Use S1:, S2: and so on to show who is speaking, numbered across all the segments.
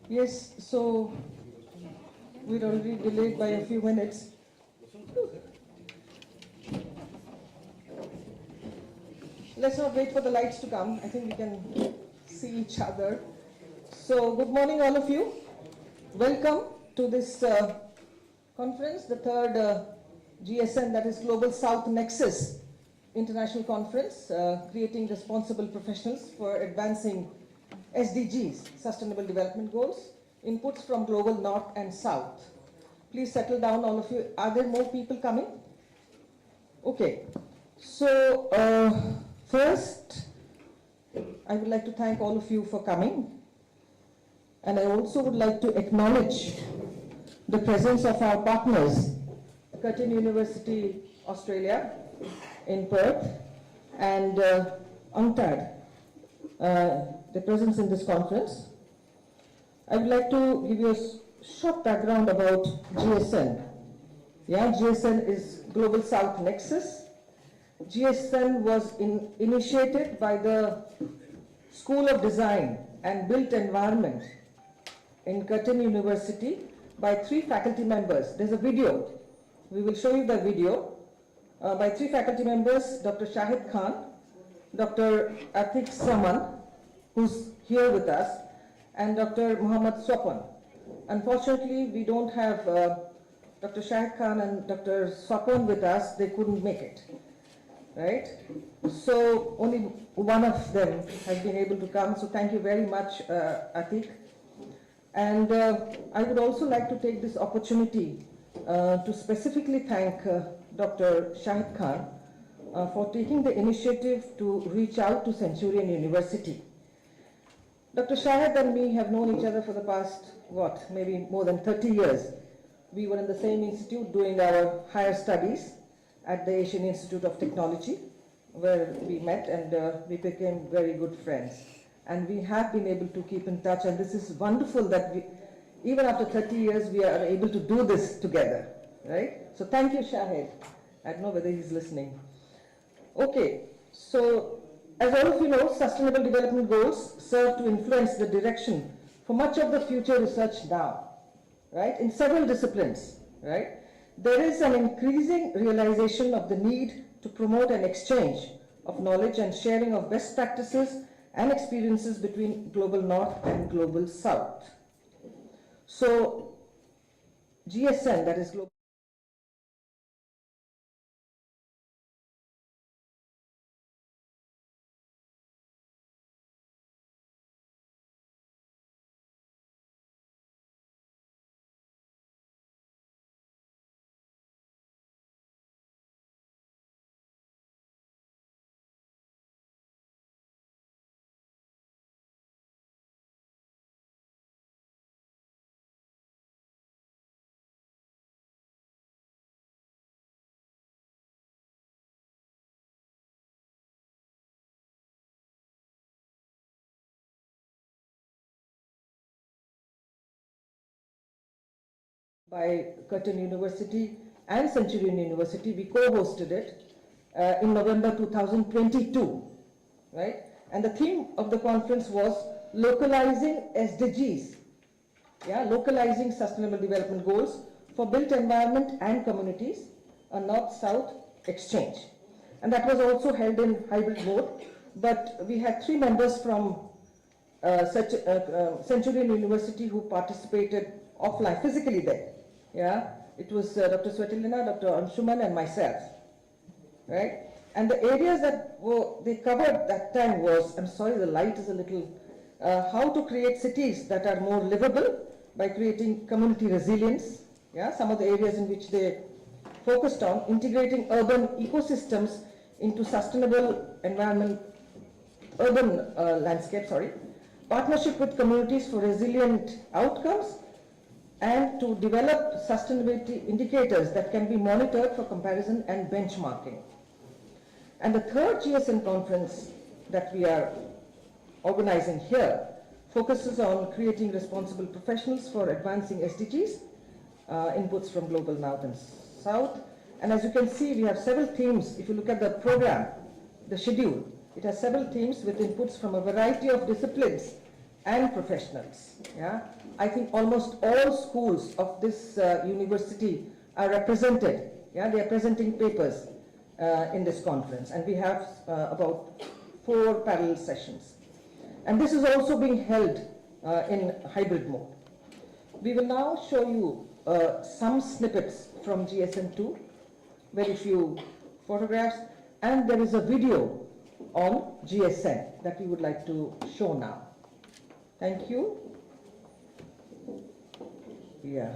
S1: Yes, so we're already delayed by a few minutes. Let's not wait for the lights to come. I think we can see each other. So good morning, all of you. Welcome to this conference, the third GSN, that is Global South Nexus International Conference, creating responsible professionals for advancing SDGs, Sustainable Development Goals, inputs from global North and South. Please settle down, all of you. Are there more people coming? Okay. So, first, I would like to thank all of you for coming. And I also would like to acknowledge the presence of our partners, Curtin University, Australia, in Perth, and UNCTAD, the presence in this conference. I would like to give you a short background about GSN. Yeah, GSN is Global South Nexus. GSN was initiated by the School of Design and Built Environment in Curtin University by 3 faculty members. There's a video. We will show you the video by 3 faculty members, Dr. Shahid Khan, Dr. Atik Saman, who's here with us, and Dr. Muhammad Swapan. Unfortunately, we don't have Dr. Shahid Khan and Dr. Swapan with us. They couldn't make it, right? So only one of them has been able to come. So thank you very much, Atik. And I would also like to take this opportunity to specifically thank Dr. Shahid Khan for taking the initiative to reach out to Centurion University. Dr. Shahid and me have known each other for the past, maybe more than 30 years. We were in the same institute doing our higher studies at the Asian Institute of Technology, where we met and we became very good friends. And we have been able to keep in touch, and this is wonderful that even after 30 years, we are able to do this together, right? So thank you, Shahid. I don't know whether he's listening. Okay, so as all of you know, Sustainable Development Goals serve to influence the direction for much of the future research now, right? In several disciplines, right? There is an increasing realization of the need to promote an exchange of knowledge and sharing of best practices and experiences between Global North and Global South. So GSN, that is Global by Curtin University and Centurion University. We co-hosted it in November 2022, right? And the theme of the conference was localizing SDGs, localizing Sustainable Development Goals for built environment and communities, a North-South exchange. And that was also held in hybrid mode, but we had 3 members from Centurion University who participated offline, physically there. Yeah, it was Dr. Svetlana, Dr. Anshuman, and myself, right? And the areas that they covered that time was, I'm sorry, the light is a little, how to create cities that are more livable by creating community resilience. Yeah, some of the areas in which they focused on integrating urban ecosystems into sustainable environment, urban landscape, partnership with communities for resilient outcomes, and to develop sustainability indicators that can be monitored for comparison and benchmarking. And the third GSN conference that we are organizing here focuses on creating responsible professionals for advancing SDGs, inputs from Global North and South. And as you can see, we have several themes. If you look at the program, the schedule, it has several themes with inputs from a variety of disciplines and professionals. Yeah, I think almost all schools of this university are represented. Yeah, they are presenting papers in this conference, and we have about 4 parallel sessions. And this is also being held in hybrid mode. We will now show you some snippets from GSN2, very few photographs, and there is a video on GSN that we would like to show now. Thank you. Yeah.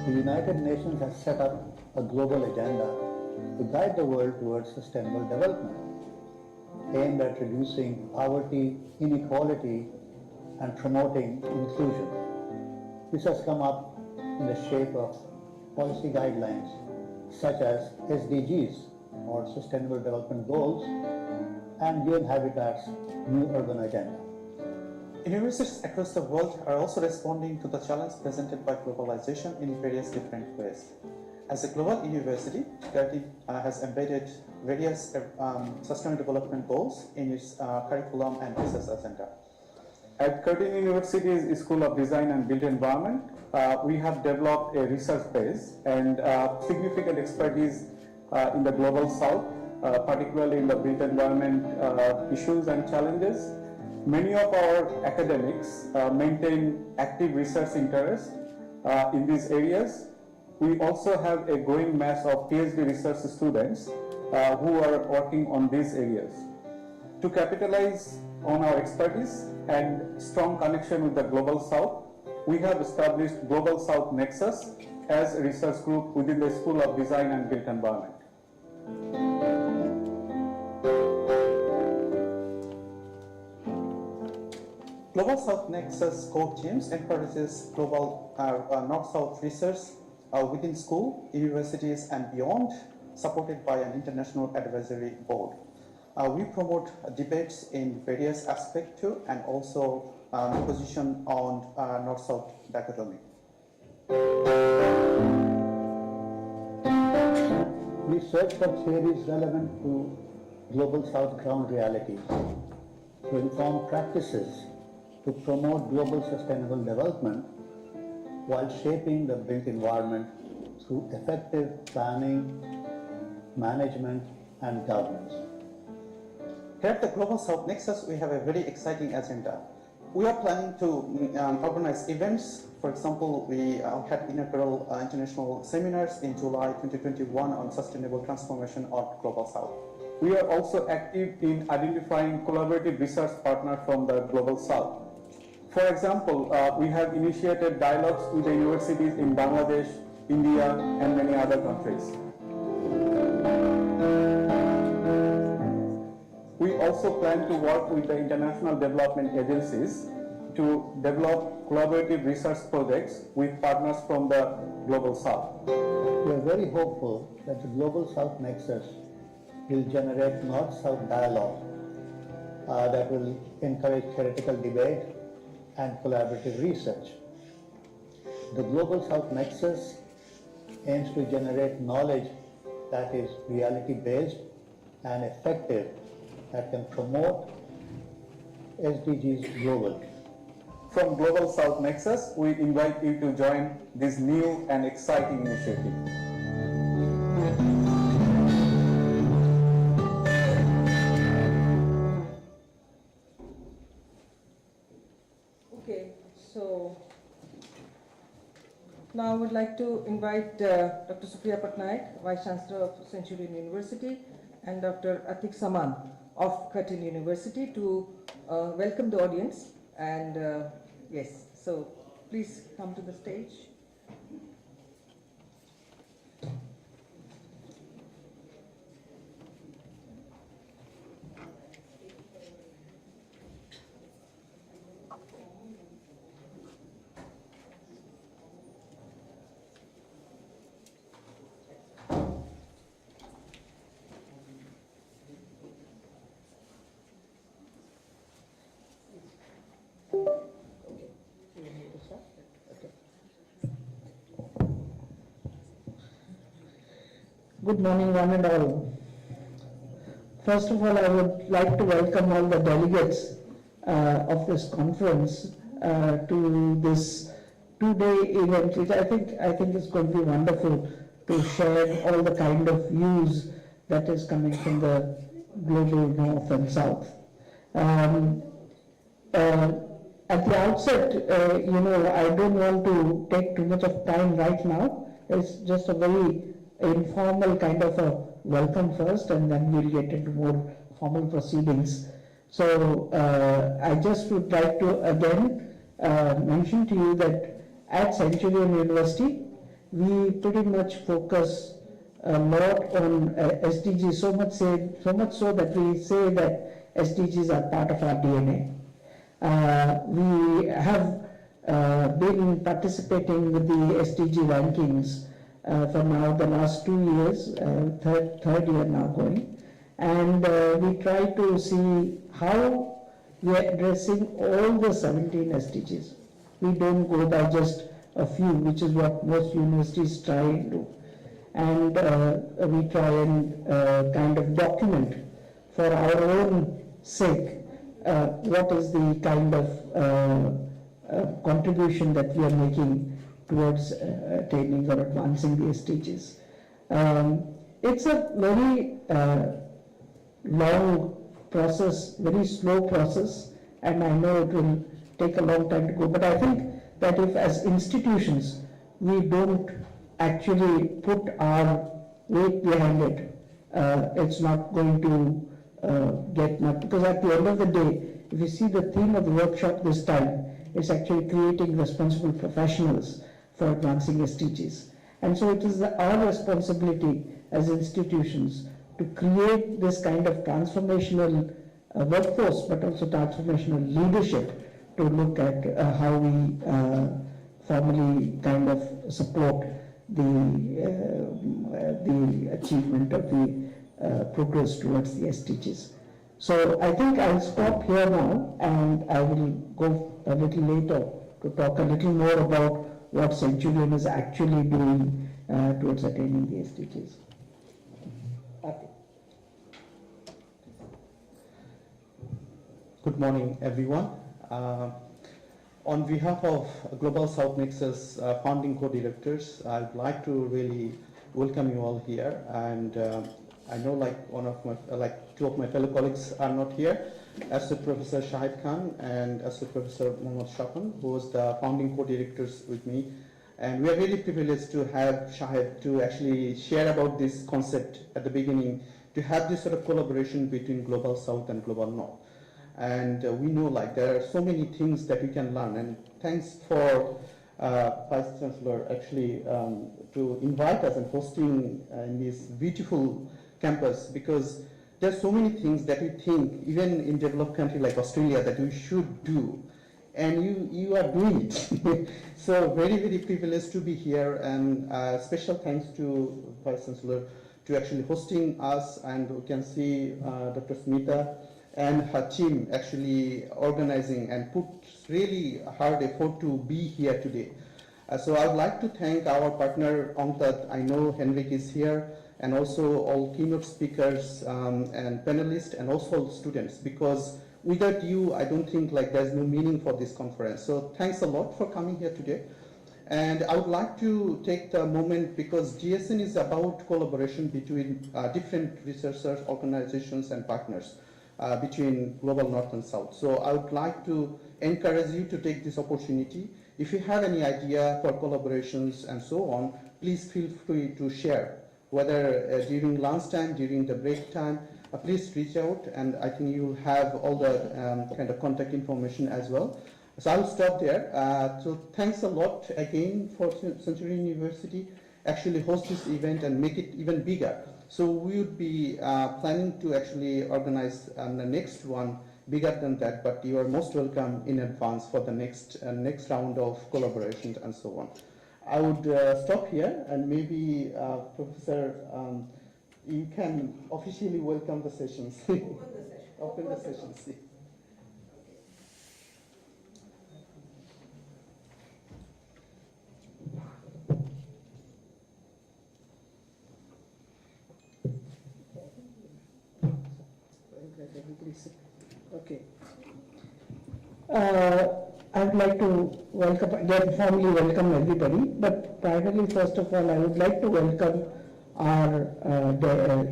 S2: The United Nations has set up a global agenda to guide the world towards sustainable development, aimed at reducing poverty, inequality, and promoting inclusion. This has come up in the shape of policy guidelines such as SDGs, or Sustainable Development Goals, and UN Habitat's New Urban Agenda.
S3: Universities across the world are also responding to the challenge presented by globalization in various different ways. As a global university, Gardi has embedded various sustainable development goals in its curriculum and research agenda.
S4: At Curtin University's School of Design and Built Environment, we have developed a research base and significant expertise in the global south, particularly in the built environment issues and challenges. Many of our academics maintain active research interest in these areas. We also have a growing mass of PhD research students who are working on these areas. To capitalize on our expertise and strong connection with the Global South, we have established Global South Nexus as a research group within the School of Design and Built Environment.
S3: Global South Nexus core teams encourages global North-South research within school, universities, and beyond, supported by an international advisory board. We promote debates in various aspects too, and also position on North-South dichotomy.
S2: We search for theories relevant to Global South ground realities, to inform practices to promote global sustainable development while shaping the built environment through effective planning, management, and governance.
S3: Here at the Global South Nexus, we have a very exciting agenda. We are planning to organize events. For example, we had inaugural international seminars in July 2021 on sustainable transformation of Global South.
S4: We are also active in identifying collaborative research partners from the Global South. For example, we have initiated dialogues with the universities in Bangladesh, India, and many other countries. We also plan to work with the international development agencies to develop collaborative research projects with partners from the Global South.
S2: We are very hopeful that the Global South Nexus will generate North-South dialogue that will encourage theoretical debate and collaborative research. The Global South Nexus aims to generate knowledge that is reality-based and effective, that can promote SDGs globally.
S4: From Global South Nexus, we invite you to join this new and exciting initiative.
S1: Okay, so now I would like to invite Dr. Supriya Patnaik, Vice Chancellor of Centurion University, and Dr. Atik Saman of Curtin University to welcome the audience. And yes, so please come to the stage. Good morning, one and all. First of all, I would like to welcome all the delegates of this conference to this two-day event, which I think is going to be wonderful to share all the kind of views that is coming from the global north and south. At the outset, I don't want to take too much of time right now. It's just a very informal kind of a welcome first, and then we'll get into more formal proceedings. So I just would like to again mention to you that at Centurion University, we pretty much focus a lot on SDGs, so much so that we say that SDGs are part of our DNA. We have been participating with the SDG rankings for now the last 2 years, third year now going, and we try to see how we are addressing all the 17 SDGs. We don't go by just a few, which is what most universities try and do. And we try and kind of document for our own sake what is the kind of contribution that we are making towards attaining or advancing the SDGs. It's a very long process, very slow process, and I know it will take a long time to go, but I think that if as institutions we don't actually put our weight behind it, it's not going to get much, because at the end of the day, if you see the theme of the workshop this time, it's actually creating responsible professionals for advancing SDGs. And so it is our responsibility as institutions to create this kind of transformational workforce, but also transformational leadership to look at how we formally kind of support the achievement of the progress towards the SDGs. So I think I'll stop here now, and I will go a little later to talk a little more about what Centurion is actually doing towards attaining the SDGs. Happy.
S3: Good morning, everyone. On behalf of Global South Nexus founding co-directors, I'd like to really welcome you all here. And I know two of my fellow colleagues are not here, Associate Professor Shahid Khan and Associate Professor Mohammad Shapan, who was the founding co-directors with me. And we are really privileged to have Shahid to actually share about this concept at the beginning, to have this sort of collaboration between Global South and Global North. And we know there are so many things that we can learn. And thanks for Vice Chancellor actually to invite us and hosting in this beautiful campus, because there are so many things that we think, even in developed country like Australia, that we should do. And you are doing it. So very, very privileged to be here, and special thanks to Vice Chancellor to actually hosting us, and we can see Dr. Smita and her team actually organizing and put really hard effort to be here today. So I would like to thank our partner ONCTAD. I know Henrik is here, and also all keynote speakers and panelists, and also students, because without you, I don't think there's no meaning for this conference. So thanks a lot for coming here today. And I would like to take the moment, because GSN is about collaboration between different researchers, organizations, and partners between Global North and South. So I would like to encourage you to take this opportunity. If you have any idea for collaborations and so on, please feel free to share, whether during lunchtime, during the break time. Please reach out, and I think you will have all the kind of contact information as well. So I'll stop there. So thanks a lot again for Centurion University actually host this event and make it even bigger. So we would be planning to actually organize the next one bigger than that, but you are most welcome in advance for the next round of collaborations and so on. I would stop here and maybe Professor, you can officially welcome the sessions. Open the sessions.
S5: Okay. I would like to formally welcome everybody, but primarily, first of all, I would like to welcome our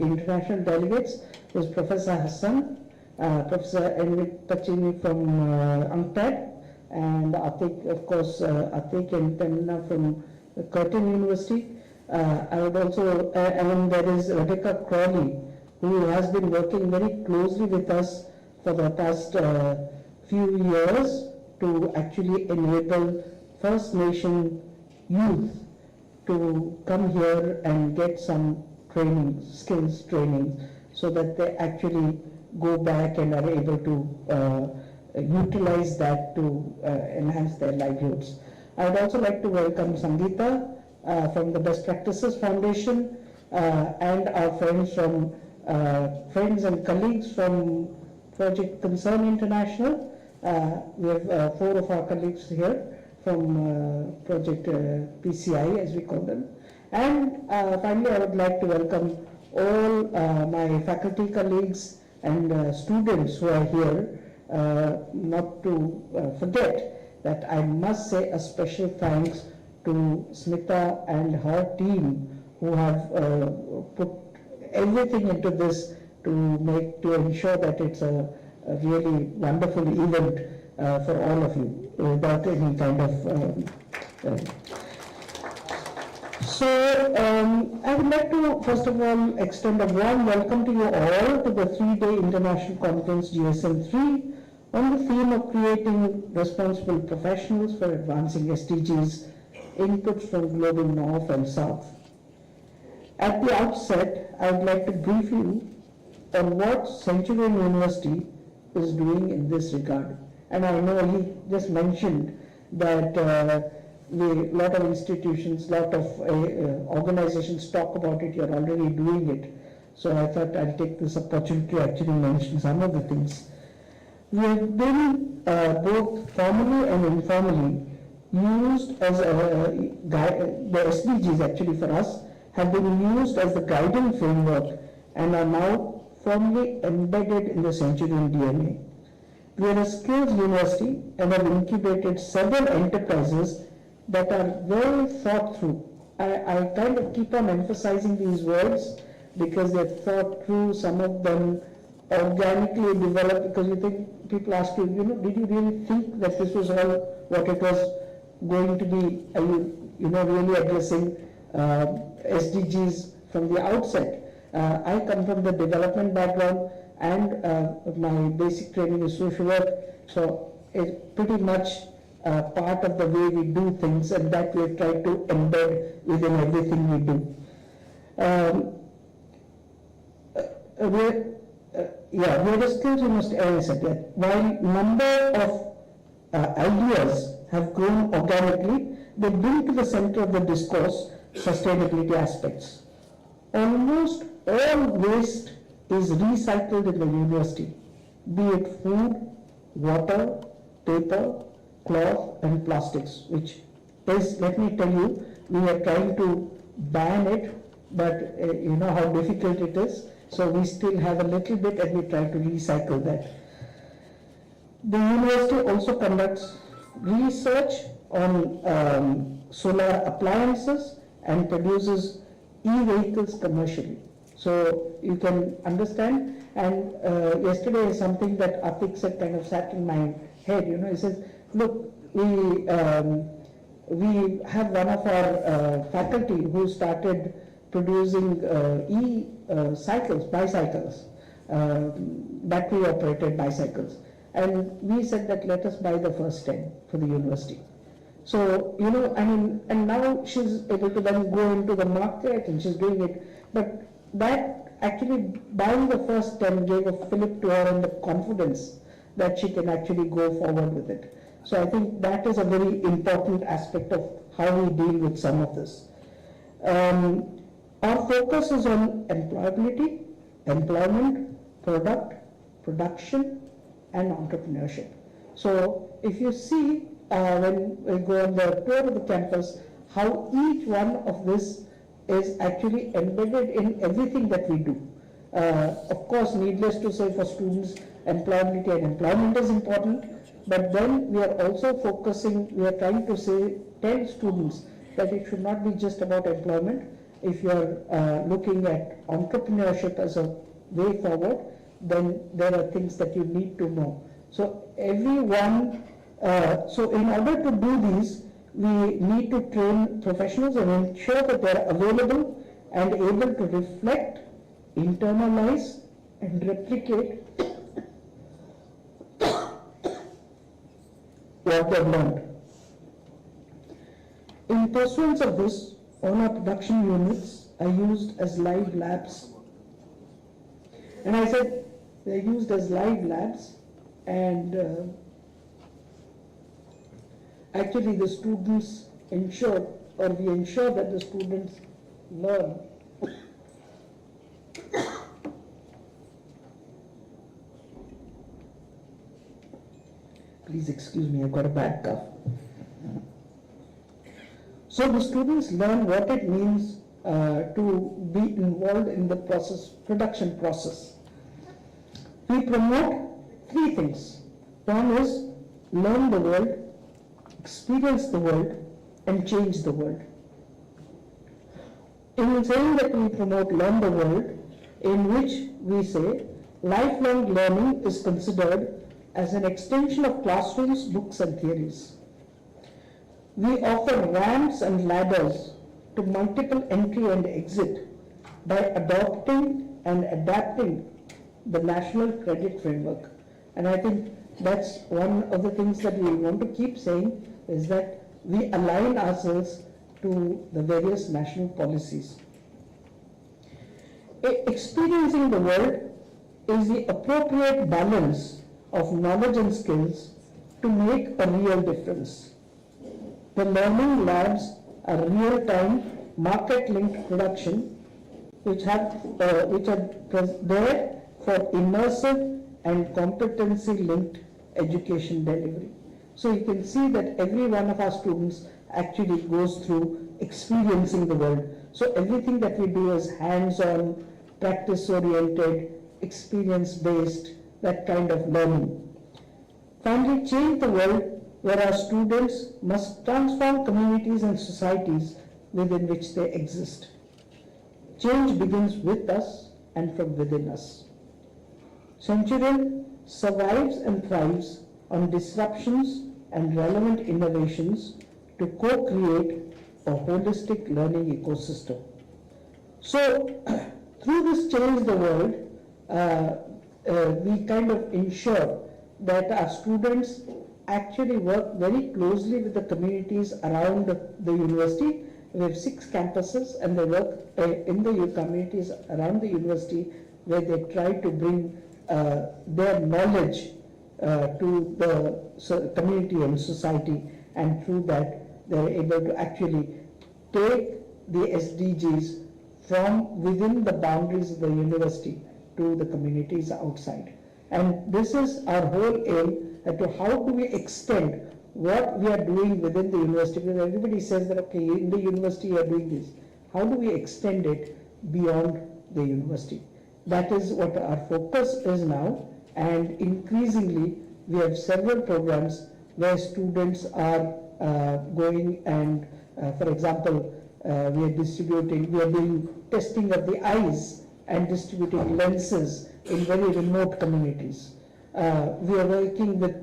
S5: international delegates, who is Professor Hassan, Professor Enric Pacini from UNCTAD, and Atik, of course, Atik and Pemna from Curtin University. I would also, and there is Rebecca Crawley, who has been working very closely with us for the past few years to actually enable First Nation youth to come here and get some training, skills training, so that they actually go back and are able to utilize that to enhance their livelihoods. I would also like to welcome Sangeeta from the Best Practices Foundation and our friends from friends and colleagues from Project Concern International. We have 4 of our colleagues here from Project PCI, as we call them. And finally, I would like to welcome all my faculty colleagues and students who are here. Not to forget that I must say a special thanks to Smita and her team, who have put everything into this to ensure that it's a really wonderful event for all of you, without any kind of I would like to first of all extend a warm welcome to you all to the 3-day international conference GSN 3 on the theme of creating responsible professionals for advancing SDGs, inputs from global north and south. At the outset, I would like to brief you on what Centurion University is doing in this regard. And I know he just mentioned that a lot of institutions, lot of organizations talk about it, you're already doing it. So I thought I'll take this opportunity to actually mention some of the things. We have been both formally and informally used as the SDGs actually for us have been used as the guiding framework and are now firmly embedded in the Centurion DNA. We are a skills university and have incubated several enterprises that are well thought through. I kind of keep on emphasizing these words because they're thought through, some of them organically developed, because you think, people ask you, did you really think that this was all what it was going to be? Are you, really addressing SDGs from the outset? I come from the development background and my basic training is social work, so it's pretty much part of the way we do things, and that we've tried to embed within everything we do. We're a skills university, as I said, while number of ideas have grown organically, they bring to the center of the discourse sustainability aspects. Almost all waste is recycled in the university, be it food, water, paper, cloth and plastics, which is, let me tell you, we are trying to ban it, but you know how difficult it is. So we still have a little bit and we try to recycle that. The university also conducts research on solar appliances and produces e-vehicles commercially. So you can understand, and yesterday something that Atik said kind of sat in my head, he says, look, we have one of our faculty who started producing bicycles, battery operated bicycles. And we said that let us buy the first 10 for the university. So, and now she's able to then go into the market and she's doing it. But that actually buying the first 10 gave a fillip to her and the confidence that she can actually go forward with it. So I think that is a very important aspect of how we deal with some of this. Our focus is on employability, employment, product, production, and entrepreneurship. So if you see when we go on the tour of the campus, how each one of this is actually embedded in everything that we do. Of course, needless to say, for students, employability and employment is important, but then we are also focusing, we are trying to tell students that it should not be just about employment. If you are looking at entrepreneurship as a way forward, then there are things that you need to know. So everyone, so in order to do these, we need to train professionals and ensure that they are available and able to reflect, internalize, and replicate what they have learned. In pursuance of this, all our production units are used as live labs. And I said they're used as live labs, and actually the students ensure, or we ensure that the students learn please excuse me, I've got a bad cough. So the students learn what it means to be involved in the production process. We promote three things. One is learn the world, experience the world, and change the world. In saying that we promote learn the world, in which we say lifelong learning is considered as an extension of classrooms, books, and theories. We offer ramps and ladders to multiple entry and exit by adopting and adapting the National Credit Framework. And I think that's one of the things that we want to keep saying, is that we align ourselves to the various national policies. Experiencing the world is the appropriate balance of knowledge and skills to make a real difference. The learning labs are real-time, market-linked production which are there for immersive and competency-linked education delivery. So you can see that every one of our students actually goes through experiencing the world. So everything that we do is hands-on, practice-oriented, experience-based, that kind of learning. Finally, change the world, where our students must transform communities and societies within which they exist. Change begins with us and from within us. Centurion survives and thrives on disruptions and relevant innovations to co-create a holistic learning ecosystem. So, through this change the world, we kind of ensure that our students actually work very closely with the communities around the university. We have 6 campuses, and they work in the communities around the university, where they try to bring their knowledge to the community and society, and through that they are able to actually take the SDGs from within the boundaries of the university to the communities outside. And this is our whole aim, to how do we extend what we are doing within the university, because everybody says that, okay, in the university you are doing this. How do we extend it beyond the university? That is what our focus is now, and increasingly we have several programs where students are going and, for example, we are doing testing of the eyes and distributing lenses in very remote communities. We are working with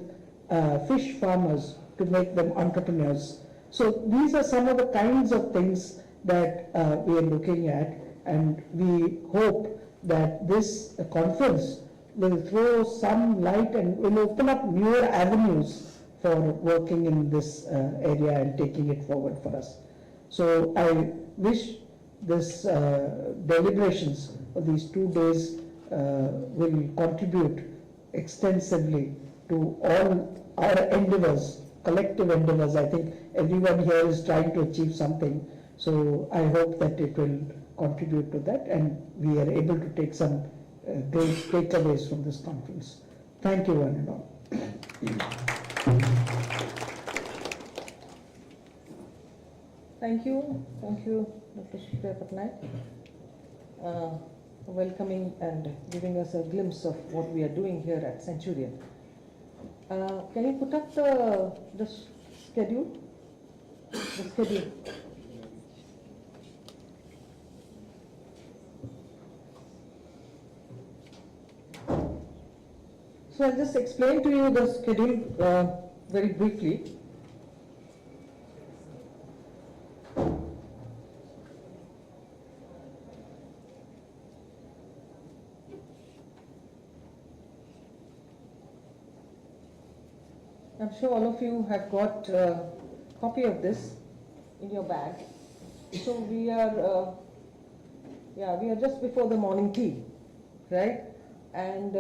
S5: fish farmers to make them entrepreneurs. So these are some of the kinds of things that we are looking at, and we hope that this conference will throw some light and will open up newer avenues for working in this area and taking it forward for us. So I wish this deliberations of these 2 days will contribute extensively to all our endeavors, collective endeavors. I think everyone here is trying to achieve something. So I hope that it will contribute to that and we are able to take some great takeaways from this conference. Thank you one and all.
S1: Thank you, Dr. Shikha Patnaik, for welcoming and giving us a glimpse of what we are doing here at Centurion. Can you put up the schedule? The schedule. So I'll just explain to you the schedule very briefly. I'm sure all of you have got a copy of this in your bag. So we are just before the morning tea, right? And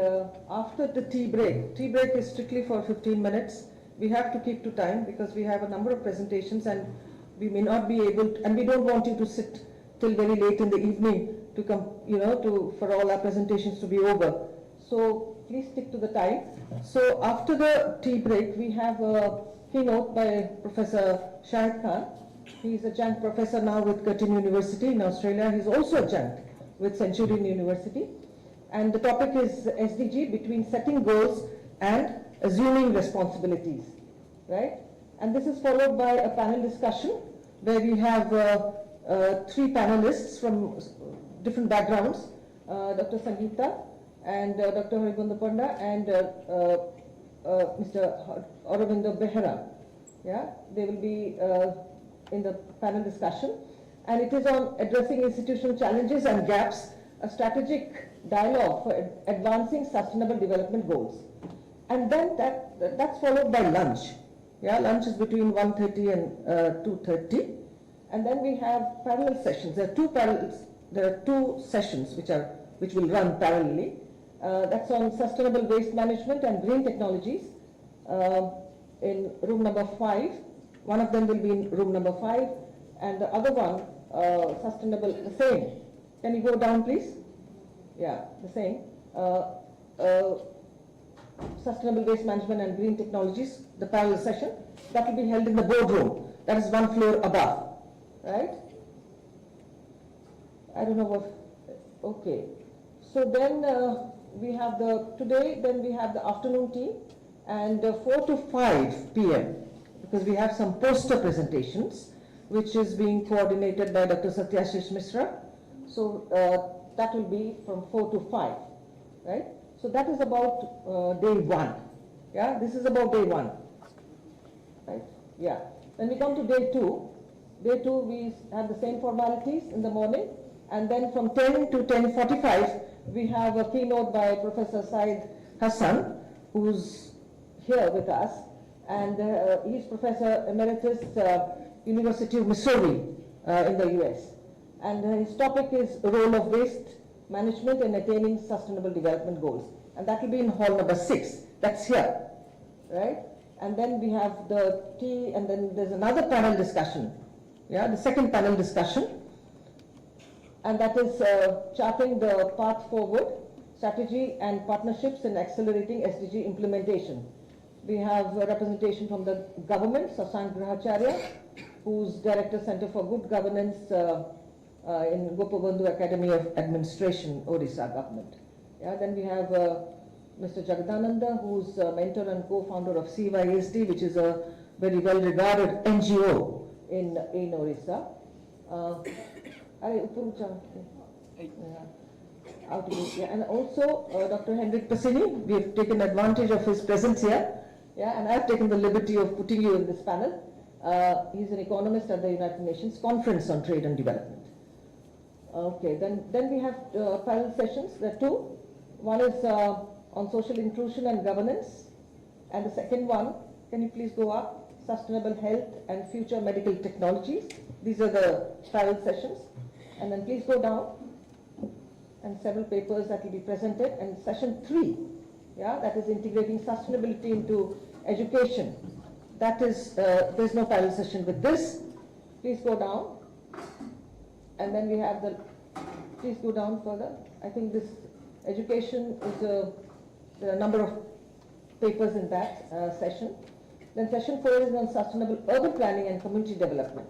S1: after the tea break is strictly for 15 minutes. We have to keep to time because we have a number of presentations and we may not be able to, and we don't want you to sit till very late in the evening to come, for all our presentations to be over. So please stick to the time. So after the tea break, we have a keynote by Professor Shahid Khan. He's a adjunct professor now with Curtin University in Australia. He's also adjunct with Centurion University. And the topic is SDG, between setting goals and assuming responsibilities, right? And this is followed by a panel discussion where we have 3 panelists from different backgrounds, Dr. Sangeeta and Dr. Haribanda Panda and Mr. Aurobindo Behera. Yeah, they will be in the panel discussion. And it is on addressing institutional challenges and gaps, a strategic dialogue for advancing sustainable development goals. And then that's followed by lunch. Yeah, lunch is between 1:30 and 2:30. And then we have parallel sessions. There are two sessions which will run parallelly. That's on sustainable waste management and green technologies in room number 5. One of them will be in room number 5, and the other one, the same. Can you go down, please? Yeah, the same. Sustainable waste management and green technologies, the parallel session, that will be held in the boardroom. That is 1 floor above, right? I don't know what, okay. So then we have the afternoon tea, and 4 to 5 p.m. because we have some poster presentations which is being coordinated by Dr. Satyashish Mishra. So that will be from 4 to 5, right? So that is about day 1. Yeah, this is about day 1, right? Yeah. Then we come to day 2. Day 2 we have the same formalities in the morning, and then from 10 to 10:45 we have a keynote by Professor Said Hassan, who's here with us, and he's Professor Emeritus, University of Missouri in the US. And his topic is the role of waste management in attaining sustainable development goals. And that will be in hall number 6. That's here, right? And then we have the tea, and then there's another panel discussion. Yeah, the second panel discussion. And that is charting the path forward, strategy and partnerships in accelerating SDG implementation. We have a representation from the government, Sasank Grahacharya, who's Director Center for Good Governance in Gopabandhu Academy of Administration, Odisha government. Yeah, then we have Mr. Jagadananda, who's a mentor and co-founder of CYSD, which is a very well-regarded NGO in Odisha. And also Dr. Henrik Passini. We have taken advantage of his presence here. Yeah, and I've taken the liberty of putting you in this panel. He's an economist at the United Nations Conference on Trade and Development. Okay, then we have parallel sessions. There are 2. One is on social inclusion and governance. And the second one, can you please go up? Sustainable health and future medical technologies. These are the trial sessions. And then please go down, and several papers that will be presented. And session 3, yeah, that is integrating sustainability into education. That is, there's no trial session with this. Please go down. And then we have the, please go down further. I think this education is there are a number of papers in that session. Then session 4 is on sustainable urban planning and community development.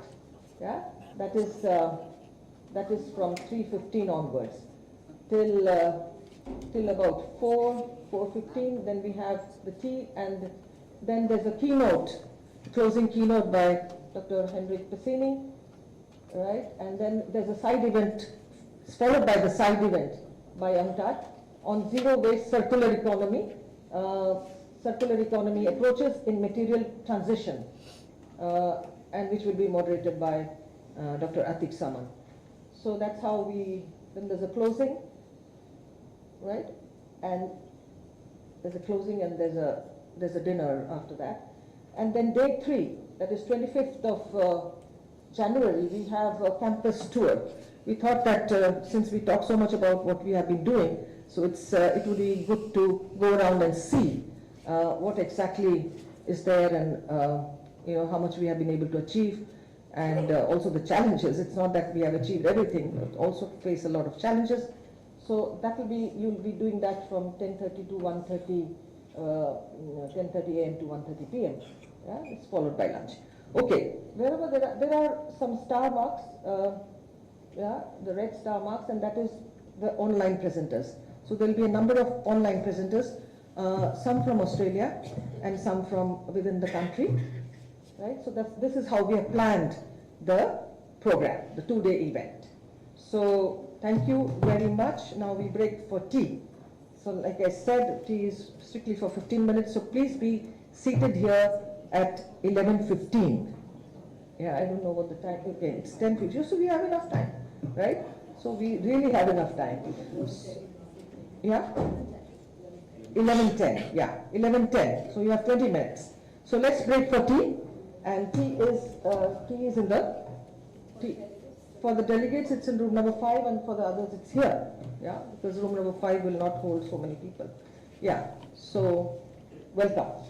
S1: Yeah, that is from 3:15 onwards till about 4:15. Then we have the tea, and then there's a keynote, closing keynote by Dr. Henrik Pacini, right? And then there's a side event, followed by the side event by UNCTAD on zero waste circular economy approaches in material transition, and which will be moderated by Dr. Atik Saman. So that's how then there's a closing, right? And there's a closing, and there's a dinner after that. And then day 3, that is 25th of January, we have a campus tour. We thought that since we talk so much about what we have been doing, so it would be good to go around and see what exactly is there, and how much we have been able to achieve, and also the challenges. It's not that we have achieved everything, but also face a lot of challenges. So that will be, you'll be doing that from 10:30 to 1:30, 10:30 a.m. to 1:30 p.m. Yeah, it's followed by lunch. Okay, wherever there are some star marks, yeah, the red star marks, and that is the online presenters. So there will be a number of online presenters, some from Australia and some from within the country, right? So this is how we have planned the program, the 2-day event. So thank you very much. Now we break for tea. So like I said, tea is strictly for 15 minutes, so please be seated here at 11:15. Yeah, I don't know what the time, okay, it's 10:50, so we have enough time, right? So we really have enough time. Yeah? 11:10, yeah, 11:10, so you have 20 minutes. So let's break for tea, and tea is in the, for the delegates it's in room number 5, and for the others it's here, yeah, because room number 5 will not hold so many people. Yeah, so welcome.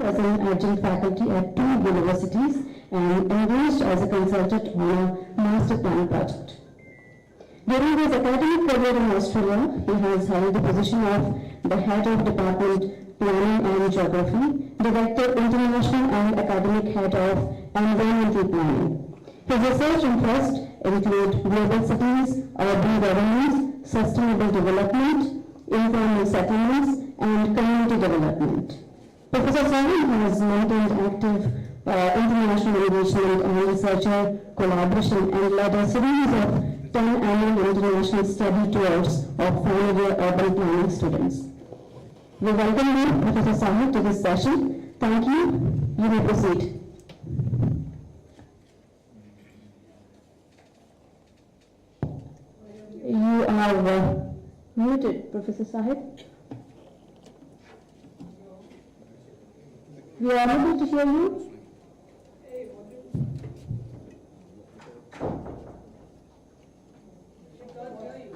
S6: as an adjunct faculty at 2 universities and engaged as a consultant on a master plan project. During his academic career in Australia, he has held the position of the head of Department Planning and Geography, Director International and Academic Head of Environmental Planning. His research interests include global cities, urban governance, sustainable development, informal settlements, and community development. Professor Simon has maintained active international engagement and researcher collaboration and led a series of 10 annual international study tours of final year urban planning students. We welcome you, Professor Sahib, to this session. Thank you. You may proceed. You are muted, Professor Sahib. We are unable to hear you.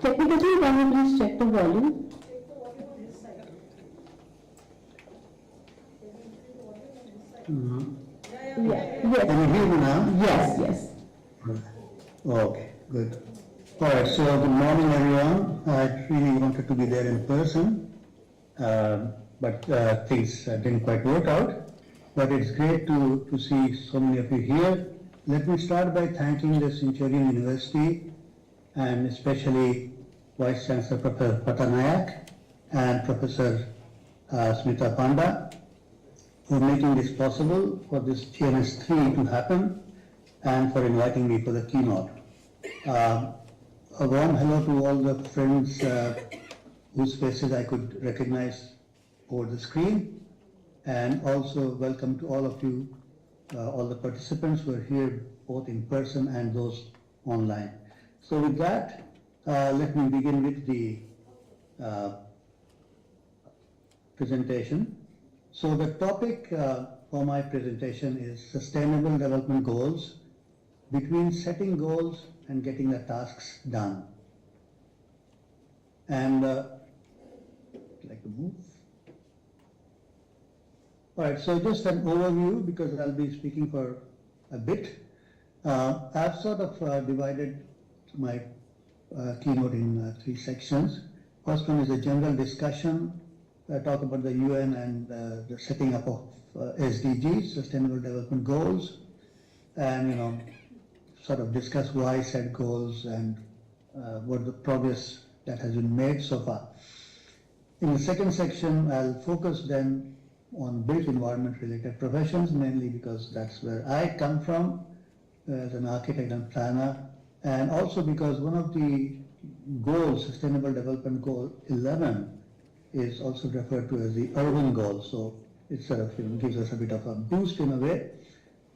S6: Technical team, can you please check the volume? Yeah. Yes.
S2: Can you hear me now?
S6: Yes, yes.
S2: Okay, good. All right, so good morning, everyone. I really wanted to be there in person, but things didn't quite work out. But it's great to see so many of you here. Let me start by thanking the Centurion University and especially Vice Chancellor Professor Patanayak and Professor Smita Panda for making this possible, for this GNS3 to happen, and for inviting me for the keynote. A warm hello to all the friends whose faces I could recognize over the screen, and also welcome to all of you, all the participants who are here both in person and those online. So with that, let me begin with the presentation. So the topic for my presentation is Sustainable Development Goals, between setting goals and getting the tasks done. And would you like to move? All right, so just an overview, because I'll be speaking for a bit. I've sort of divided my keynote in 3 sections. First one is a general discussion. I talk about the UN and the setting up of SDGs, Sustainable Development Goals, and sort of discuss why set goals and what the progress that has been made so far. In the second section, I'll focus then on built environment related professions, mainly because that's where I come from as an architect and planner, and also because one of the goals, Sustainable Development Goal 11, is also referred to as the urban goal. So it sort of gives us a bit of a boost in a way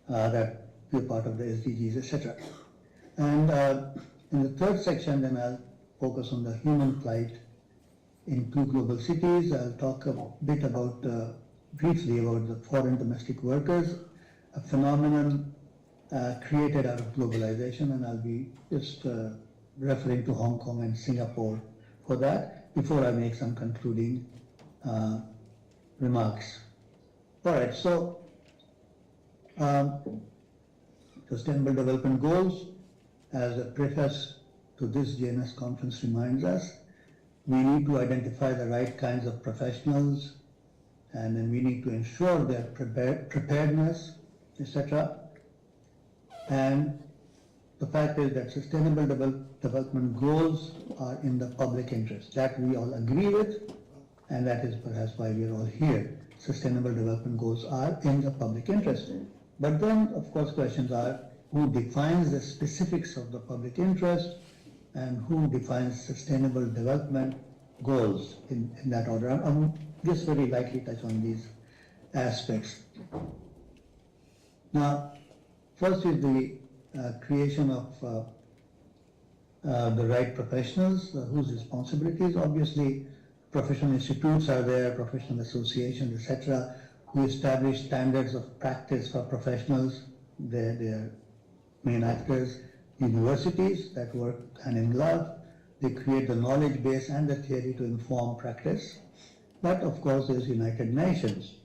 S2: that we're part of the SDGs, etc. And in the third section, then I'll focus on the human plight in 2 global cities. I'll talk a bit about, briefly about the foreign domestic workers, a phenomenon created out of globalization, and I'll be just referring to Hong Kong and Singapore for that before I make some concluding remarks. All right, so Sustainable Development Goals, as a preface to this GNS conference, reminds us we need to identify the right kinds of professionals, and then we need to ensure their preparedness, etc. And the fact is that Sustainable Development Goals are in the public interest. That we all agree with, and that is perhaps why we are all here. Sustainable Development Goals are in the public interest. But then, of course, questions are, who defines the specifics of the public interest, and who defines Sustainable Development Goals in that order? I'm just very likely touch on these aspects. Now, first is the creation of the right professionals, whose responsibilities. Obviously, professional institutes are there, professional associations, etc., who establish standards of practice for professionals. They're main actors. Universities that work hand in glove. They create the knowledge base and the theory to inform practice. But of course, there's United Nations.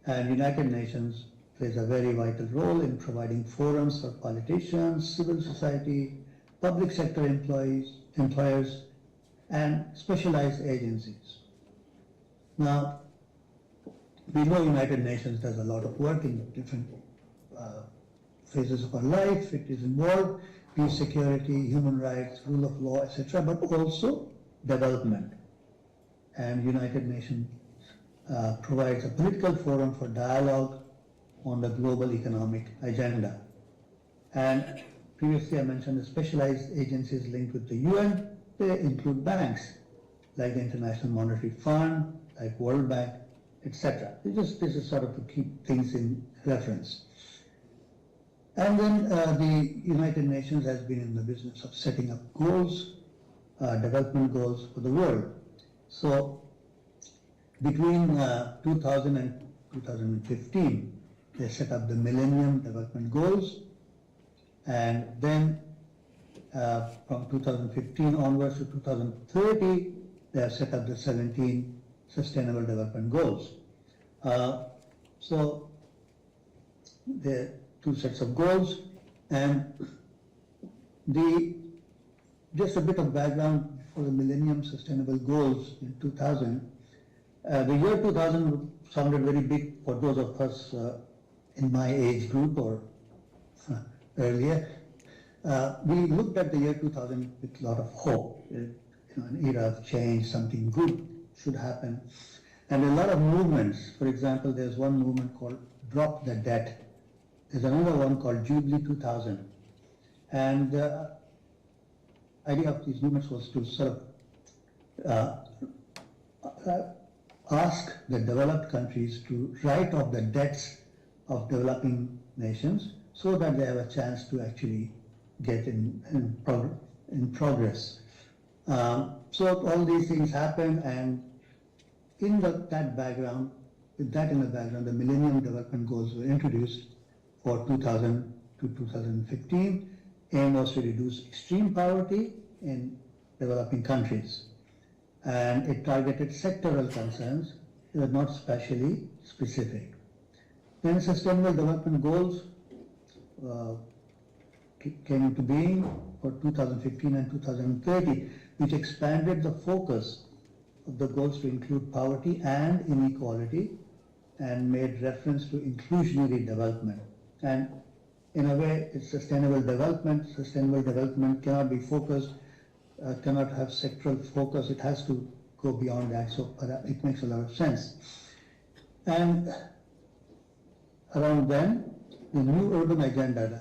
S2: And United Nations plays a very vital role in providing forums for politicians, civil society, public sector employers, and specialized agencies. Now, we know United Nations does a lot of work in different phases of our life. It is involved peace, security, human rights, rule of law, etc., but also development. And United Nations provides a political forum for dialogue on the global economic agenda. And previously I mentioned the specialized agencies linked with the UN. They include banks like the International Monetary Fund, like World Bank, etc. This is sort of to keep things in reference. And then the United Nations has been in the business of setting up goals, development goals for the world. So between 2000 and 2015, they set up the Millennium Development Goals, and then from 2015 onwards to 2030, they have set up the 17 Sustainable Development Goals. So there are two sets of goals, and just a bit of background for the Millennium Sustainable Goals in 2000. The year 2000 sounded very big for those of us in my age group or earlier. We looked at the year 2000 with a lot of hope, an era of change, something good should happen. And a lot of movements. For example, there's one movement called Drop the Debt. There's another one called Jubilee 2000. And the idea of these movements was to sort of ask the developed countries to write off the debts of developing nations so that they have a chance to actually get in progress. So all these things happen, and in that background, with that in the background, the Millennium Development Goals were introduced for 2000 to 2015. Aim was to reduce extreme poverty in developing countries. And it targeted sectoral concerns. They were not spatially specific. Then Sustainable Development Goals came into being for 2015 and 2030, which expanded the focus of the goals to include poverty and inequality and made reference to inclusionary development. And in a way, it's sustainable development. Sustainable development cannot be focused, cannot have sectoral focus. It has to go beyond that, so it makes a lot of sense. And around then, the new urban agenda, the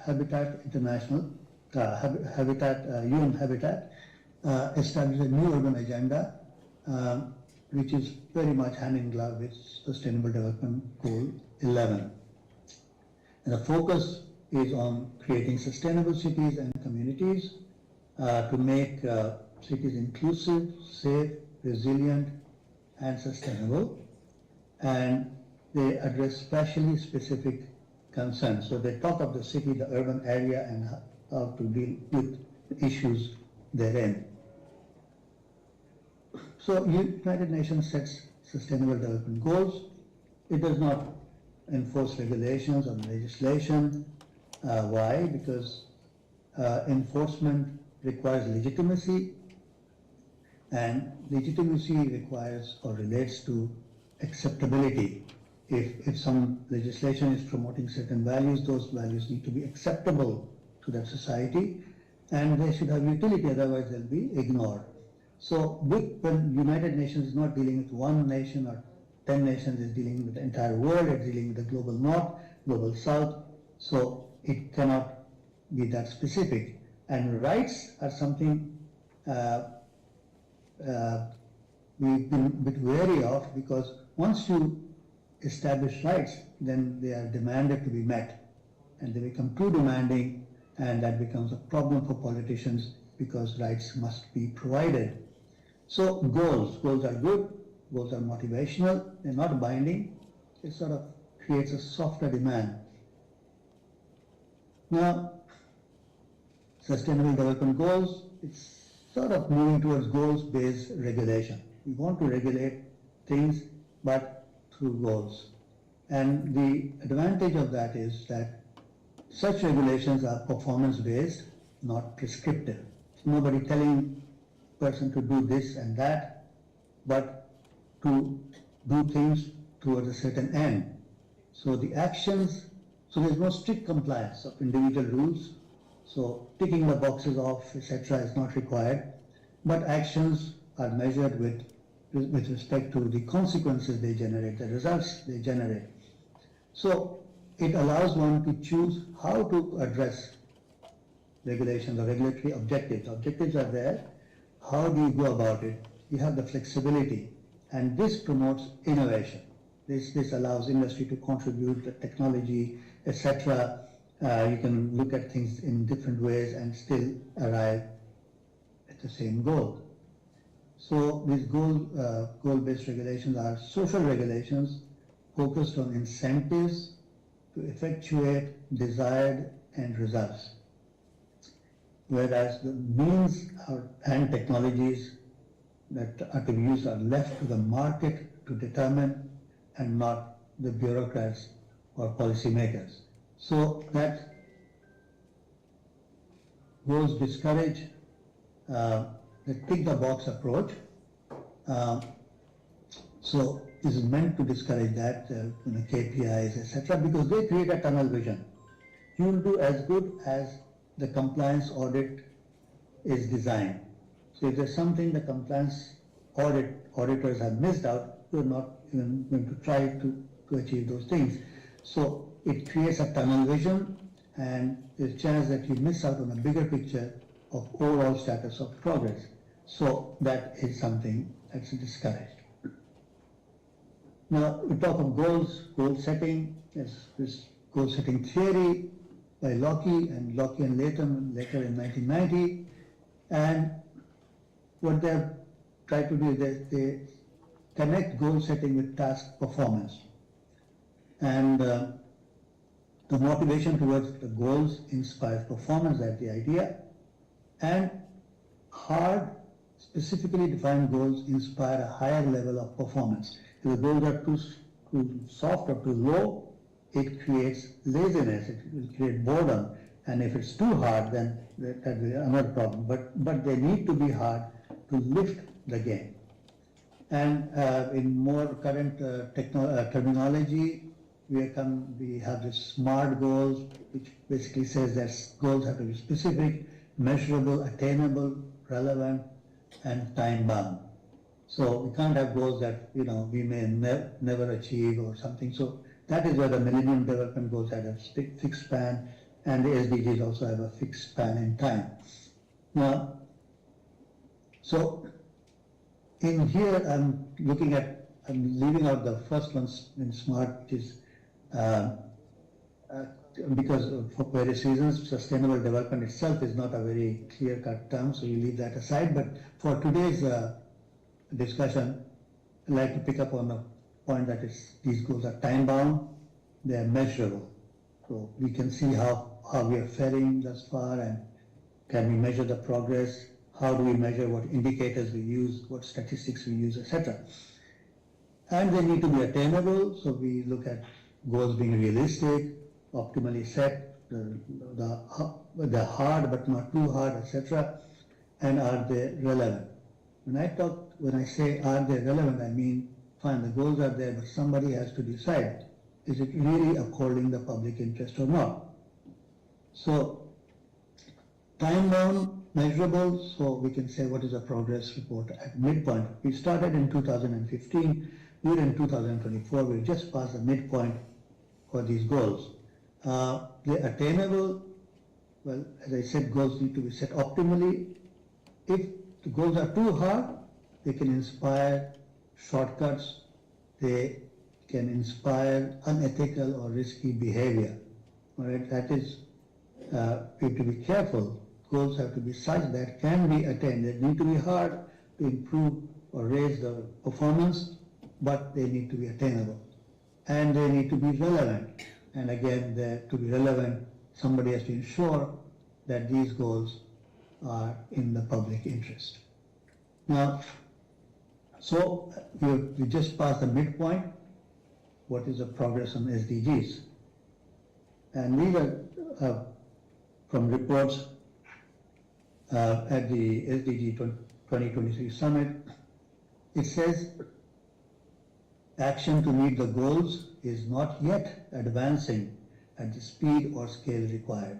S2: Habitat International, UN Habitat, established a new urban agenda, which is very much hand in glove with Sustainable Development Goal 11. And the focus is on creating sustainable cities and communities to make cities inclusive, safe, resilient, and sustainable. And they address spatially specific concerns. So they talk of the city, the urban area, and how to deal with issues therein. So United Nations sets sustainable development goals. It does not enforce regulations or legislation. Why? Because enforcement requires legitimacy, and legitimacy requires or relates to acceptability. If some legislation is promoting certain values, those values need to be acceptable to that society, and they should have utility, otherwise they'll be ignored. So when United Nations is not dealing with one nation or 10 nations, it's dealing with the entire world, it's dealing with the global north, global south, so it cannot be that specific. And rights are something we've been a bit wary of, because once you establish rights, then they are demanded to be met, and they become too demanding, and that becomes a problem for politicians because rights must be provided. So goals are good, goals are motivational, they're not binding, it sort of creates a softer demand. Now, Sustainable Development Goals, it's sort of moving towards goals-based regulation. We want to regulate things, but through goals. And the advantage of that is that such regulations are performance-based, not prescriptive. Nobody telling person to do this and that, but to do things towards a certain end. So the actions, so there's no strict compliance of individual rules. So ticking the boxes off, etc., is not required, but actions are measured with respect to the consequences they generate, the results they generate. So it allows one to choose how to address regulations or regulatory objectives. Objectives are there. How do you go about it? You have the flexibility, and this promotes innovation. This allows industry to contribute the technology, etc. You can look at things in different ways and still arrive at the same goal. So these goal-based regulations are social regulations focused on incentives to effectuate desired end results, whereas the means and technologies that are to be used are left to the market to determine and not the bureaucrats or policymakers. So that goals discourage the tick-the-box approach. So this is meant to discourage that, KPIs, etc., because they create a tunnel vision. You will do as good as the compliance audit is designed. So if there's something the compliance auditors have missed out, you're not even going to try to achieve those things. So it creates a tunnel vision, and there's a chance that you miss out on a bigger picture of overall status of progress. So that is something that's discouraged. Now we talk of goals, goal setting. There's this goal setting theory by Locke and Latham later in 1990, and what they've tried to do is they connect goal setting with task performance, and the motivation towards the goals inspires performance. That's the idea, and hard, specifically defined goals inspire a higher level of performance. If the goals are too soft or too low, it creates laziness, it will create boredom, and if it's too hard, then that will be another problem. But they need to be hard to lift the game. And in more current terminology, we have this SMART goals, which basically says that goals have to be specific, measurable, attainable, relevant, and time-bound. So we can't have goals that we may never achieve or something. So that is where the Millennium Development Goals have a fixed span, and the SDGs also have a fixed span in time. Now, so in here I'm leaving out the first one in SMART, which is because for various reasons, sustainable development itself is not a very clear-cut term, so you leave that aside. But for today's discussion, I'd like to pick up on a point that is these goals are time-bound, they are measurable. So we can see how we are faring thus far, and can we measure the progress, how do we measure, what indicators we use, what statistics we use, etc. And they need to be attainable, so we look at goals being realistic, optimally set, the hard but not too hard, etc. And are they relevant? When I say are they relevant, I mean, fine, the goals are there, but somebody has to decide, is it really upholding the public interest or not? So, time-bound, measurable, so we can say what is a progress report at midpoint. We started in 2015, we're in 2024, we've just passed the midpoint for these goals. They're attainable. Well, as I said, goals need to be set optimally. If the goals are too hard, they can inspire shortcuts, they can inspire unethical or risky behavior. All right, that is, we have to be careful. Goals have to be such that can be attained. They need to be hard to improve or raise the performance, but they need to be attainable. And they need to be relevant. And again, to be relevant, somebody has to ensure that these goals are in the public interest. Now, so we just passed the midpoint. what is the progress on SDGs. And these are from reports at the SDG 2023 summit. It says action to meet the goals is not yet advancing at the speed or scale required.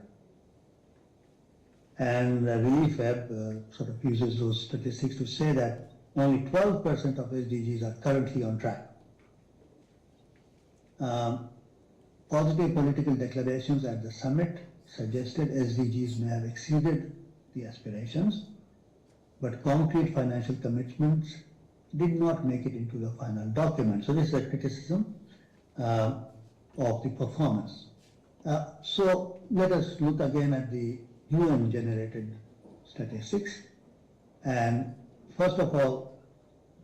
S2: And Relief Web sort of uses those statistics to say that only 12% of SDGs are currently on track. Positive political declarations at the summit suggested SDGs may have exceeded the aspirations, but concrete financial commitments did not make it into the final document. So this is a criticism of the performance. So let us look again at the UN generated statistics. And first of all,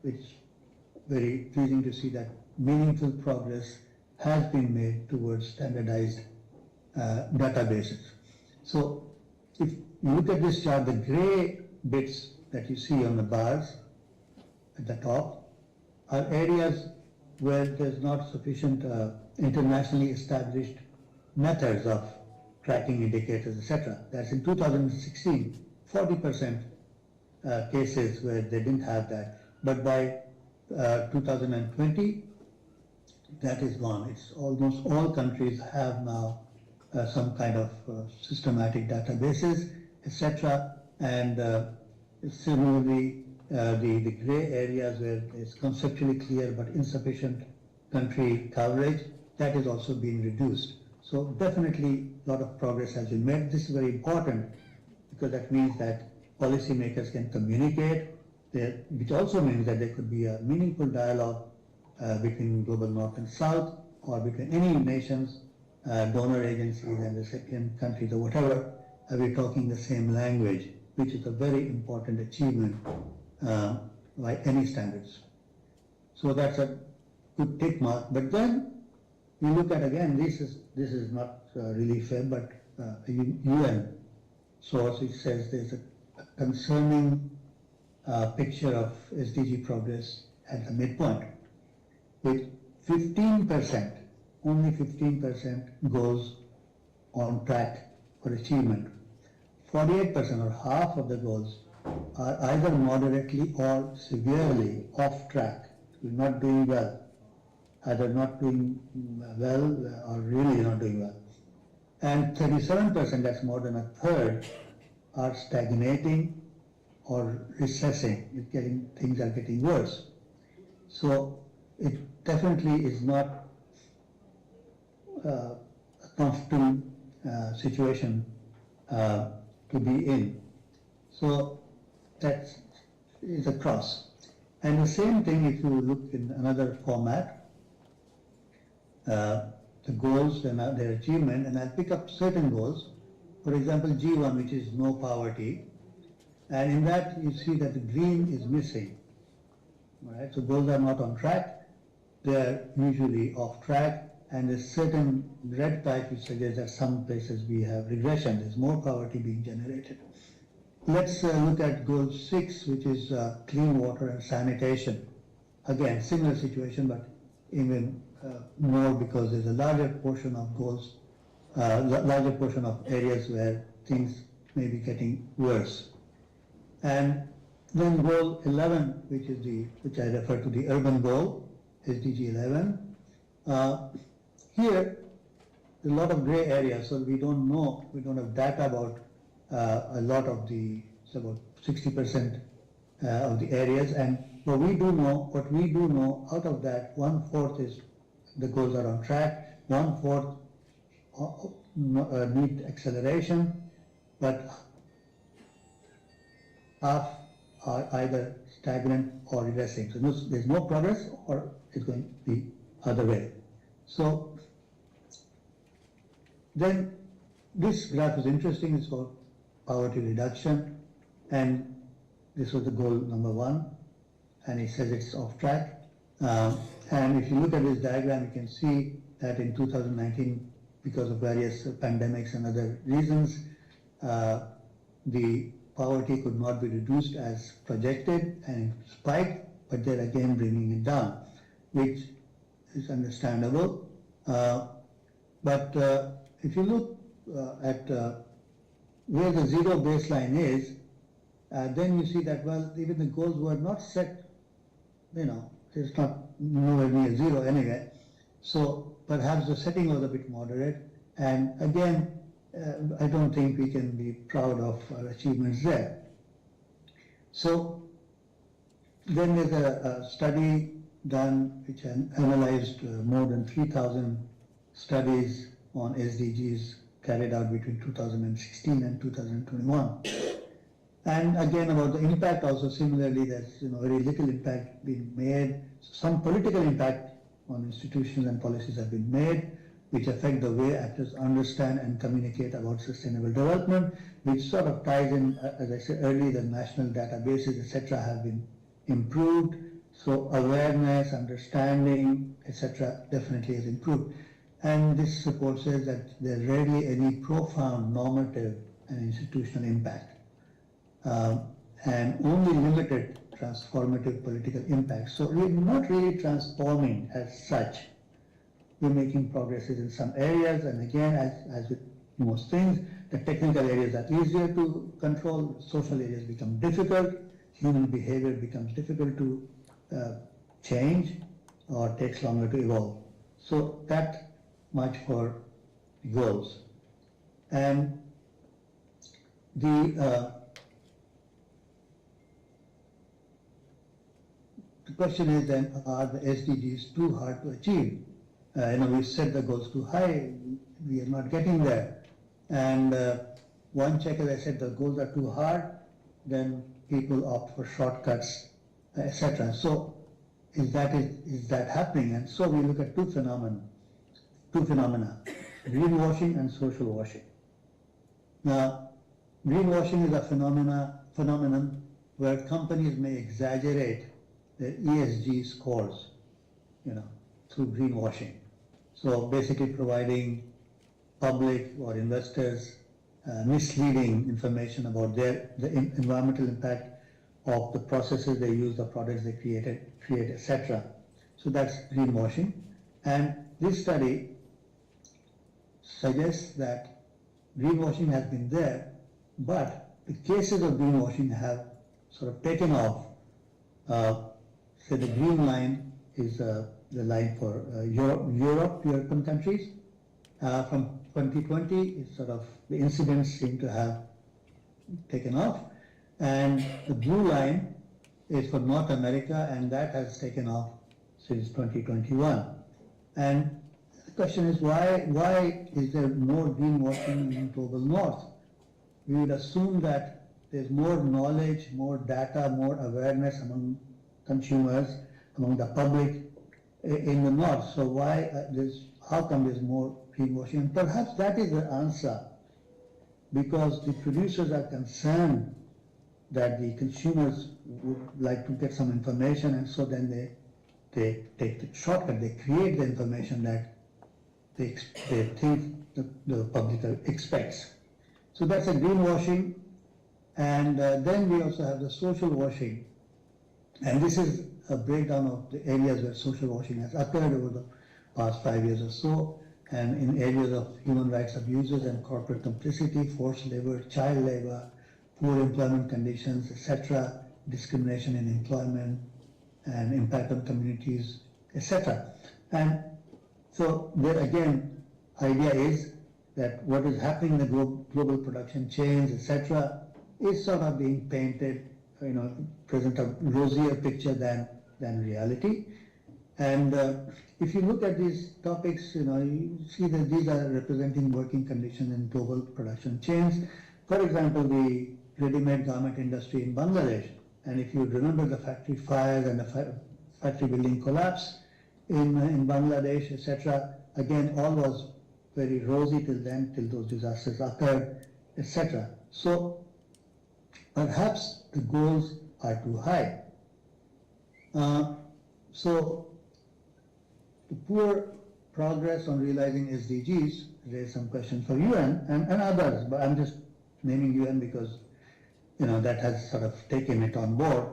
S2: it's very pleasing to see that meaningful progress has been made towards standardized databases. So if you look at this chart, the gray bits that you see on the bars at the top are areas where there's not sufficient internationally established methods of tracking indicators, etc. That's in 2016, 40% cases where they didn't have that. But by 2020, that is gone. It's almost all countries have now some kind of systematic databases, etc. And similarly, the gray areas where it's conceptually clear but insufficient country coverage, that is also being reduced. So definitely a lot of progress has been made. This is very important because that means that policymakers can communicate, which also means that there could be a meaningful dialogue between global north and south, or between any nations, donor agencies and recipient countries or whatever, we're talking the same language, which is a very important achievement by any standards. So that's a good tick mark. But then we look at, again, this is not really fair, but a UN source, which says there's a concerning picture of SDG progress at the midpoint, with 15%, only 15% goals on track for achievement. 48% or half of the goals are either moderately or severely off track. We're not doing well, either not doing well or really not doing well. And 37%, that's more than a third, are stagnating or recessing. Things are getting worse. So it definitely is not a comfortable situation to be in. So that is a cross. And the same thing if you look in another format, the goals and their achievement, and I'll pick up certain goals. For example, G1, which is no poverty, and in that you see that the green is missing. All right, so goals are not on track, they're usually off track, and there's certain red type which suggests that some places we have regression, there's more poverty being generated. Let's look at goal 6, which is clean water and sanitation. Again, similar situation, but even more, because there's a larger portion of goals, larger portion of areas where things may be getting worse. And then goal 11, which I refer to the urban goal, SDG 11. Here, a lot of gray areas, so we don't know, we don't have data about a lot of it's about 60% of the areas. And what we do know, out of that, 1/4 is the goals are on track, 1/4 need acceleration, but half are either stagnant or regressing. So there's no progress, or it's going the other way. So then this graph is interesting. It's called poverty reduction, and this was the goal number 1, and it says it's off track. And if you look at this diagram, you can see that in 2019, because of various pandemics and other reasons, the poverty could not be reduced as projected, and it spiked, but they're again bringing it down, which is understandable. But if you look at where the zero baseline is, then you see that, well, even the goals were not set, it's not nowhere near zero anyway. So perhaps the setting was a bit moderate. And again, I don't think we can be proud of our achievements there. So then there's a study done which analyzed more than 3,000 studies on SDGs carried out between 2016 and 2021. And again, about the impact also similarly, there's very little impact being made. Some political impact on institutions and policies have been made, which affect the way actors understand and communicate about sustainable development, which sort of ties in, as I said earlier, the national databases, etc., have been improved. So awareness, understanding, etc., definitely has improved. And this report says that there's rarely any profound normative and institutional impact, and only limited transformative political impact. So we're not really transforming as such. We're making progresses in some areas, and again, as with most things, the technical areas are easier to control, social areas become difficult, human behavior becomes difficult to change or takes longer to evolve. So that much for goals. And the question is then, are the SDGs too hard to achieve? We set the goals too high, we are not getting there. And one check, as I said, the goals are too hard, then people opt for shortcuts, etc. So is that happening? And so we look at two phenomena, greenwashing and social washing. Now, greenwashing is a phenomenon where companies may exaggerate their ESG scores, through greenwashing. So basically providing public or investors misleading information about the environmental impact of the processes they use, the products they create, etc. So that's greenwashing. And this study suggests that greenwashing has been there, but the cases of greenwashing have sort of taken off. So the green line is the line for European countries. From 2020, it's sort of the incidents seem to have taken off, and the blue line is for North America, and that has taken off since 2021. And the question is, why is there more greenwashing in global North? We would assume that there's more knowledge, more data, more awareness among consumers, among the public in the North. So how come there's more greenwashing? And perhaps that is the answer, because the producers are concerned that the consumers would like to get some information, and so then they take the shortcut, they create the information that they think the public expects. So that's a greenwashing. And then we also have the social washing. And this is a breakdown of the areas where social washing has occurred over the past 5 years or so, and in areas of human rights abuses and corporate complicity, forced labor, child labor, poor employment conditions, etc., discrimination in employment, and impact on communities, etc. And so there again, idea is that what is happening in the global production chains, etc., is sort of being painted, present a rosier picture than reality. And if you look at these topics, you see that these are representing working conditions in global production chains. For example, the ready-made garment industry in Bangladesh. And if you remember the factory fires and the factory building collapse in Bangladesh, etc., again, all was very rosy till then, till those disasters occurred, etc. So perhaps the goals are too high. So the poor progress on realizing SDGs raise some questions for UN and others, but I'm just naming UN because that has sort of taken it on board.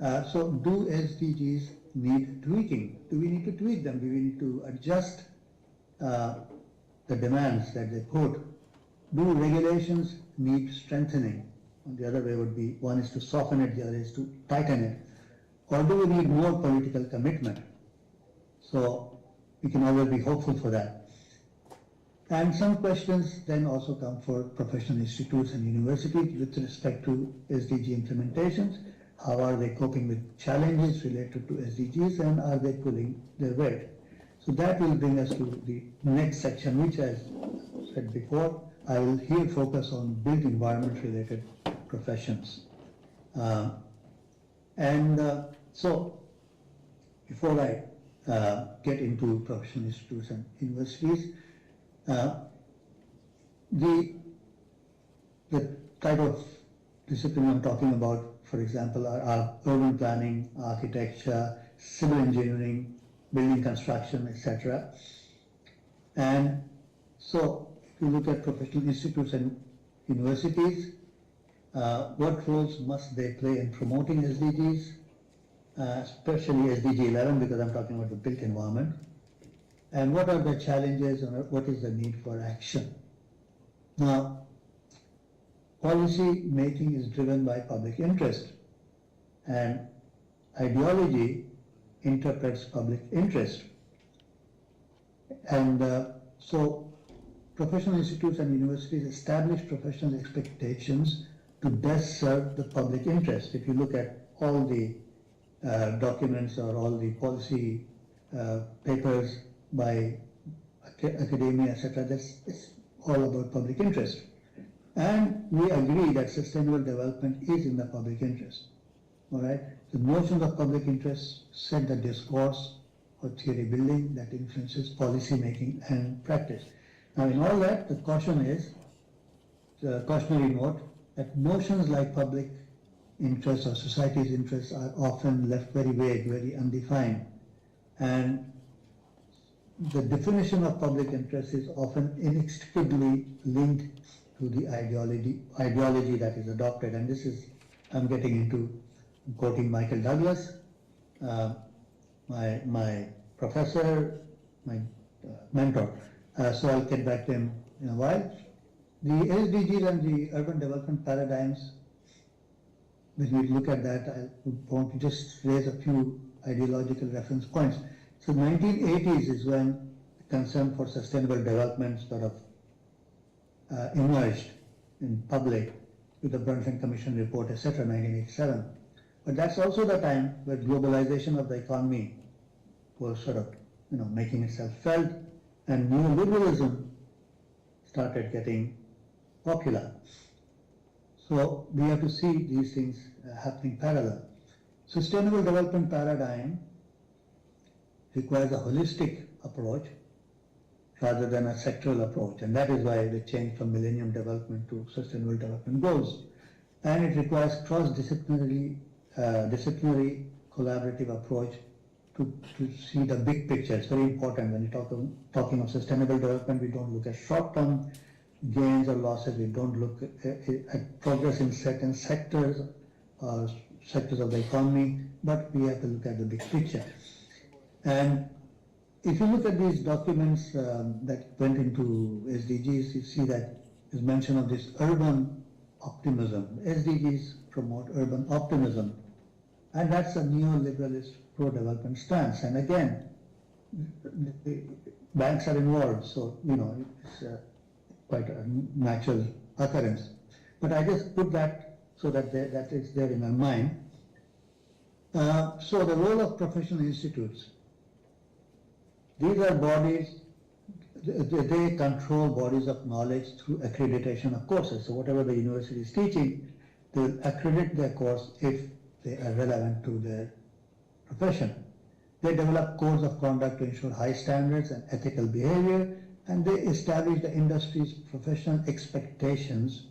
S2: So do SDGs need tweaking? Do we need to tweak them? Do we need to adjust the demands that they put? Do regulations need strengthening? And the other way would be, one is to soften it, the other is to tighten it. Or do we need more political commitment? So we can always be hopeful for that. And some questions then also come for professional institutes and universities with respect to SDG implementations. How are they coping with challenges related to SDGs, and are they pulling their weight? So that will bring us to the next section, which, as said before, I will here focus on built environment related professions. So before I get into professional institutes and universities, the type of discipline I'm talking about, for example, are urban planning, architecture, civil engineering, building construction, etc. And so, if you look at professional institutes and universities, what roles must they play in promoting SDGs, especially SDG 11, because I'm talking about the built environment, and what are the challenges and what is the need for action? Now, policy making is driven by public interest, and ideology interprets public interest. And so professional institutes and universities establish professional expectations to best serve the public interest. If you look at all the documents or all the policy papers by academia, etc., it's all about public interest. And we agree that sustainable development is in the public interest. All right? The notions of public interest set the discourse or theory building that influences policy making and practice. Now, in all that, the caution is, the cautionary note, that notions like public interest or society's interests are often left very vague, very undefined. And the definition of public interest is often inextricably linked to the ideology that is adopted. And this is, I'm getting into quoting Michael Douglas, my professor, my mentor. So I'll get back to him in a while. The SDGs and the urban development paradigms, when we look at that, I want to just raise a few ideological reference points. So 1980s is when the concern for sustainable development sort of emerged in public with the Brundtland Commission report, etc., 1987. But that's also the time where globalization of the economy was sort of, making itself felt, and neoliberalism started getting popular. So we have to see these things happening parallel. Sustainable development paradigm requires a holistic approach rather than a sectoral approach, and that is why they changed from Millennium Development to Sustainable Development Goals. And it requires cross-disciplinary collaborative approach to see the big picture. It's very important when you're talking of sustainable development. We don't look at short-term gains or losses. We don't look at progress in certain sectors or sectors of the economy, but we have to look at the big picture. And if you look at these documents that went into SDGs, you see that there's mention of this urban optimism. SDGs promote urban optimism, and that's a neoliberalist pro-development stance. And again, the banks are involved, so it's quite a natural occurrence. But I just put that so that that is there in my mind. So the role of professional institutes. These are bodies, they control bodies of knowledge through accreditation of courses. So whatever the university is teaching, they will accredit their course if they are relevant to their profession. They develop codes of conduct to ensure high standards and ethical behavior, and they establish the industry's professional expectations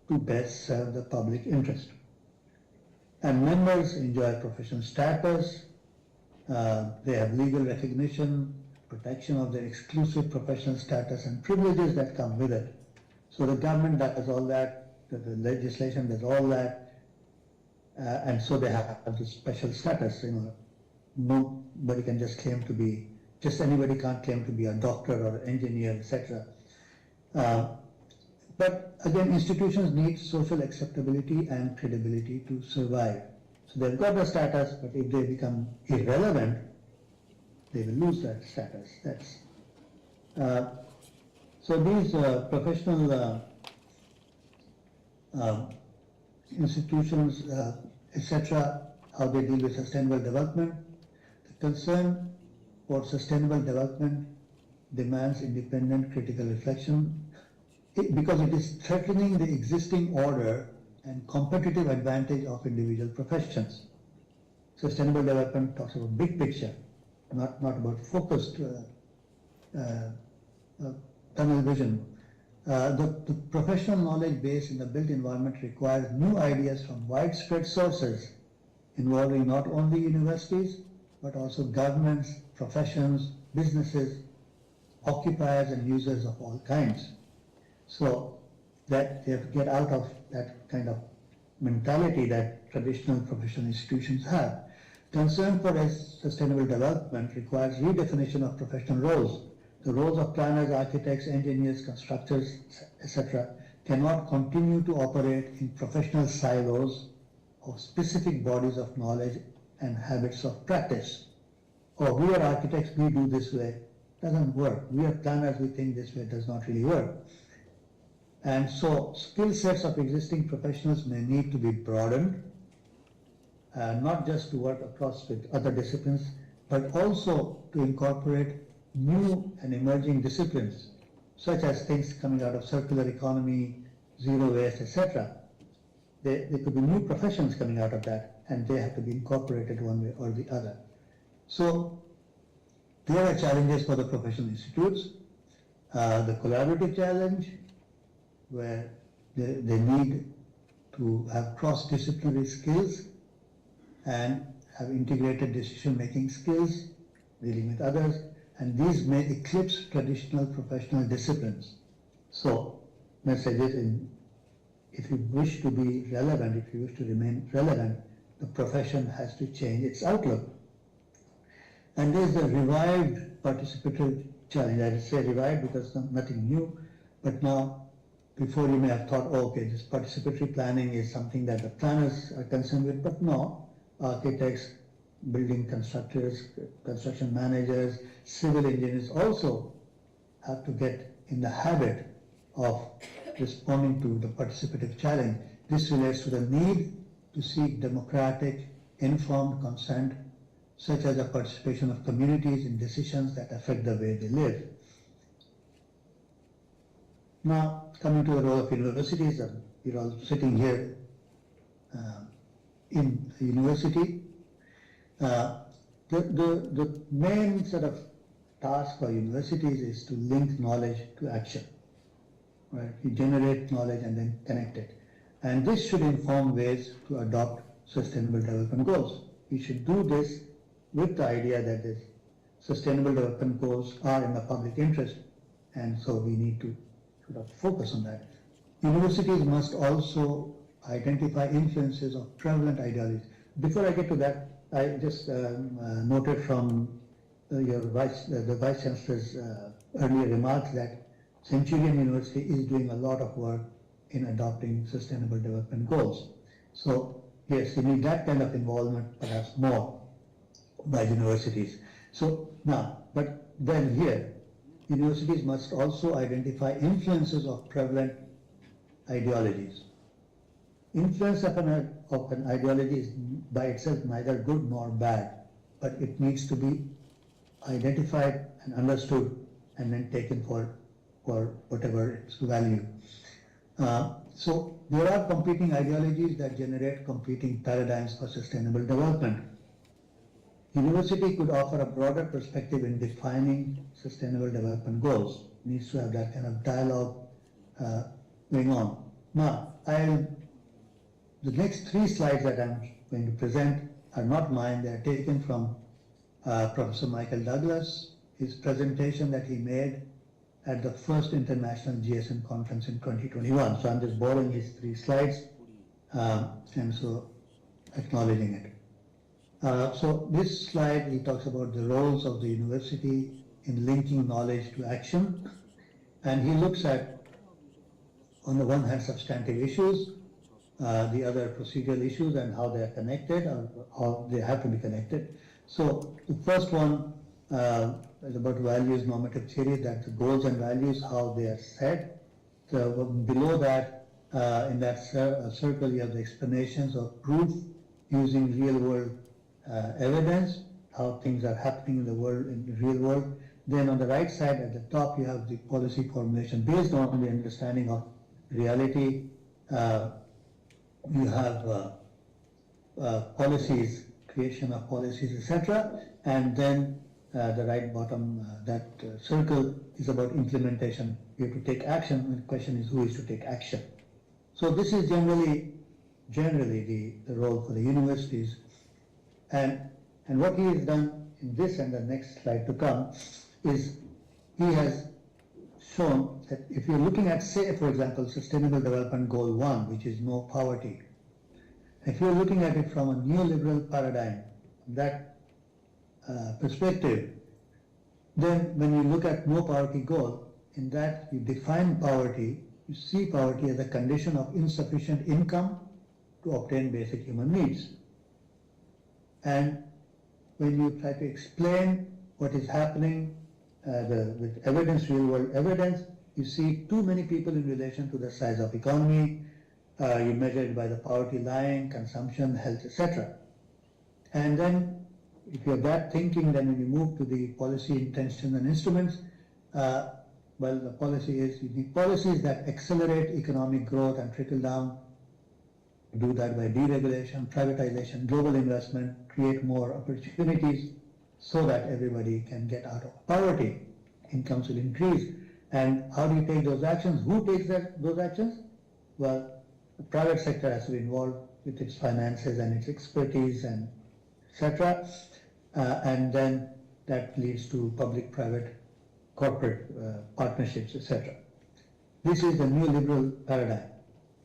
S2: to best serve the public interest. And members enjoy professional status, they have legal recognition, protection of their exclusive professional status and privileges that come with it. So the government does all that, the legislation does all that, and so they have this special status. Nobody can just claim to be, just anybody can't claim to be a doctor or engineer, etc. But again, institutions need social acceptability and credibility to survive. So they've got the status, but if they become irrelevant, they will lose that status. So these professional institutions, etc., how they deal with sustainable development. The concern for sustainable development demands independent critical reflection because it is threatening the existing order and competitive advantage of individual professions. Sustainable development talks about big picture, not about focused tunnel vision. The professional knowledge base in the built environment requires new ideas from widespread sources involving not only universities but also governments, professions, businesses, occupiers and users of all kinds. So that they have to get out of that kind of mentality that traditional professional institutions have. Concern for sustainable development requires redefinition of professional roles. The roles of planners, architects, engineers, constructors, etc. cannot continue to operate in professional silos of specific bodies of knowledge and habits of practice. Oh, we are architects, we do this way. Doesn't work. We are planners, we think this way. Does not really work. And so skill sets of existing professionals may need to be broadened, not just to work across with other disciplines, but also to incorporate new and emerging disciplines, such as things coming out of circular economy, zero waste, etc. There could be new professions coming out of that, and they have to be incorporated one way or the other. So there are challenges for the professional institutes. The collaborative challenge, where they need to have cross-disciplinary skills and have integrated decision-making skills, dealing with others, and these may eclipse traditional professional disciplines. So, messages if you wish to be relevant, if you wish to remain relevant, the profession has to change its outlook. And there's the revived participatory challenge. I say revived because nothing new, but now, before you may have thought, oh, okay, this participatory planning is something that the planners are concerned with, but no, architects, building constructors, construction managers, civil engineers also have to get in the habit of responding to the participative challenge. This relates to the need to seek democratic, informed consent, such as the participation of communities in decisions that affect the way they live. Now, coming to the role of universities, we're all sitting here in a university. The main sort of task for universities is to link knowledge to action. Right? You generate knowledge and then connect it. And this should inform ways to adopt sustainable development goals. We should do this with the idea that the sustainable development goals are in the public interest, and so we need to sort of focus on that. Universities must also identify influences of prevalent ideologies. Before I get to that, I just noted from the Vice Chancellor's earlier remarks that Centurion University is doing a lot of work in adopting sustainable development goals. So yes, you need that kind of involvement, perhaps more, by universities. So now, but then here, universities must also identify influences of prevalent ideologies. Influence of an ideology is by itself neither good nor bad, but it needs to be identified and understood and then taken for whatever its value. So there are competing ideologies that generate competing paradigms for sustainable development. University could offer a broader perspective in defining sustainable development goals. It needs to have that kind of dialogue going on. Now, the next 3 slides that I'm going to present are not mine. They are taken from Professor Michael Douglas, his presentation that he made at the first International GSN conference in 2021. So I'm just borrowing his 3 slides. And so acknowledging it. So this slide, he talks about the roles of the university in linking knowledge to action, and he looks at, on the one hand, substantive issues, the other procedural issues and how they are connected or how they have to be connected. So the first one is about values normative theory, that the goals and values, how they are set. So below that, in that circle, you have the explanations of proof using real world evidence, how things are happening in the world, in the real world. Then on the right side at the top, you have the policy formulation based on the understanding of reality. You have policies, creation of policies, etc. And then the right bottom, that circle is about implementation. You have to take action, and the question is who is to take action. So this is generally the role for the universities. And what he has done in this and the next slide to come is he has shown that if you're looking at, say, for example, Sustainable Development Goal 1, which is no poverty, if you're looking at it from a neoliberal paradigm, that perspective, then when you look at no poverty goal, in that you define poverty, you see poverty as a condition of insufficient income to obtain basic human needs. And when you try to explain what is happening with evidence, real world evidence, you see too many people in relation to the size of economy, you measure it by the poverty line, consumption, health, etc. And then if you're that thinking, then when you move to the policy intention and instruments, well, the policy is, you need policies that accelerate economic growth and trickle down. Do that by deregulation, privatization, global investment, create more opportunities so that everybody can get out of poverty. Incomes will increase. And how do you take those actions? Who takes those actions? Well, the private sector has to be involved with its finances and its expertise and etc. And then that leads to public-private corporate partnerships, etc. This is the neoliberal paradigm.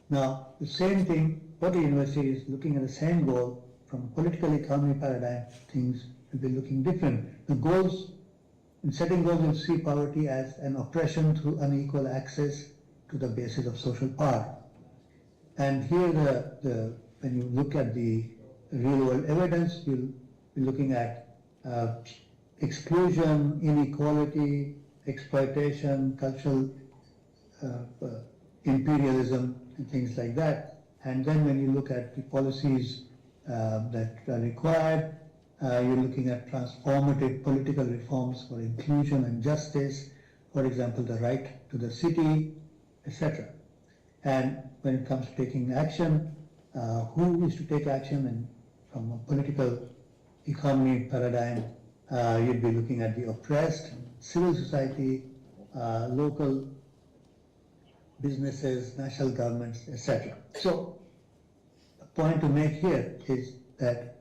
S2: Now, the same thing, what the university is looking at the same goal from a political economy paradigm, things will be looking different. The goals, in setting goals, you see poverty as an oppression through unequal access to the basis of social power. And here, when you look at the real world evidence, you'll be looking at exclusion, inequality, exploitation, cultural imperialism, and things like that. And then when you look at the policies that are required, you're looking at transformative political reforms for inclusion and justice, for example, the right to the city, etc. And when it comes to taking action, who is to take action, and from a political economy paradigm, you'd be looking at the oppressed, civil society, local businesses, national governments, etc. So the point to make here is that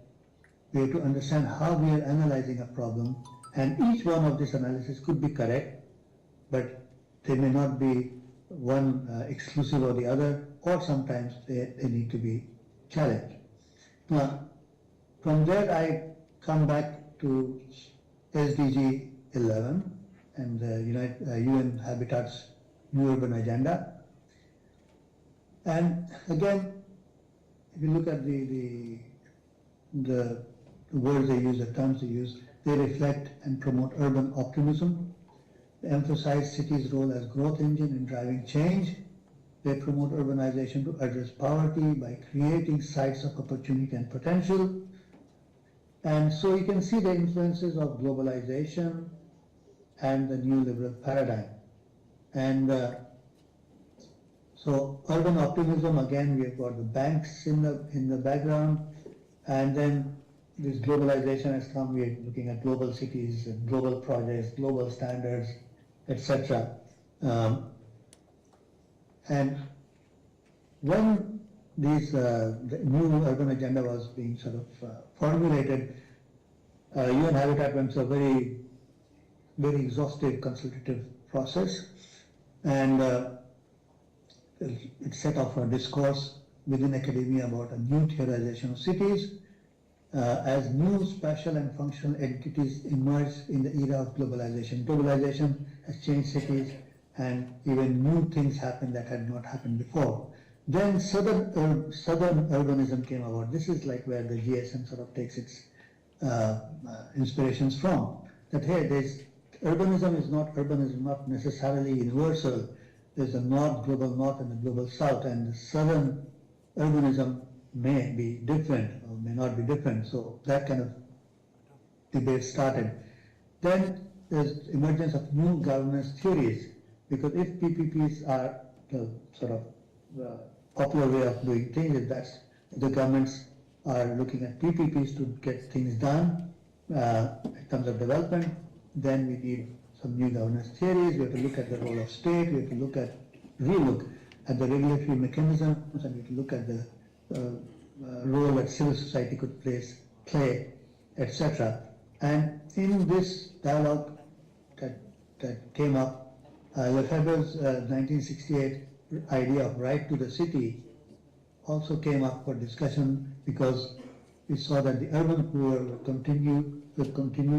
S2: we have to understand how we are analyzing a problem, and each one of this analysis could be correct, but they may not be one exclusive or the other, or sometimes they need to be challenged. Now, from there I come back to SDG 11 and the UN Habitat's New Urban Agenda. And again, if you look at the words they use, the terms they use, they reflect and promote urban optimism. They emphasize cities' role as growth engine in driving change. They promote urbanization to address poverty by creating sites of opportunity and potential. And so you can see the influences of globalization and the new liberal paradigm. And so urban optimism, again, we have got the banks in the background, and then this globalization has come. We are looking at global cities, and global projects, global standards, etc. And when the new urban agenda was being sort of formulated, UN Habitat went through a very, very exhaustive consultative process, and it set off a discourse within academia about a new theorization of cities as new spatial and functional entities emerge in the era of globalization. Globalization has changed cities, and even new things happen that had not happened before. Then southern urbanism came about. This is like where the GSN sort of takes its inspirations from. That hey, urbanism is not necessarily universal. There's a global north and a global south, and the southern urbanism may be different or may not be different. So that kind of debate started. Then there's emergence of new governance theories, because if PPPs are the sort of popular way of doing things, if that's the governments are looking at PPPs to get things done in terms of development, then we need some new governance theories. We have to look at the role of state. We have to relook at the regulatory mechanisms, and we have to look at the role that civil society could play, etc. And in this dialogue that came up, Lefebvre's 1968 idea of right to the city also came up for discussion, because we saw that the urban poor will continue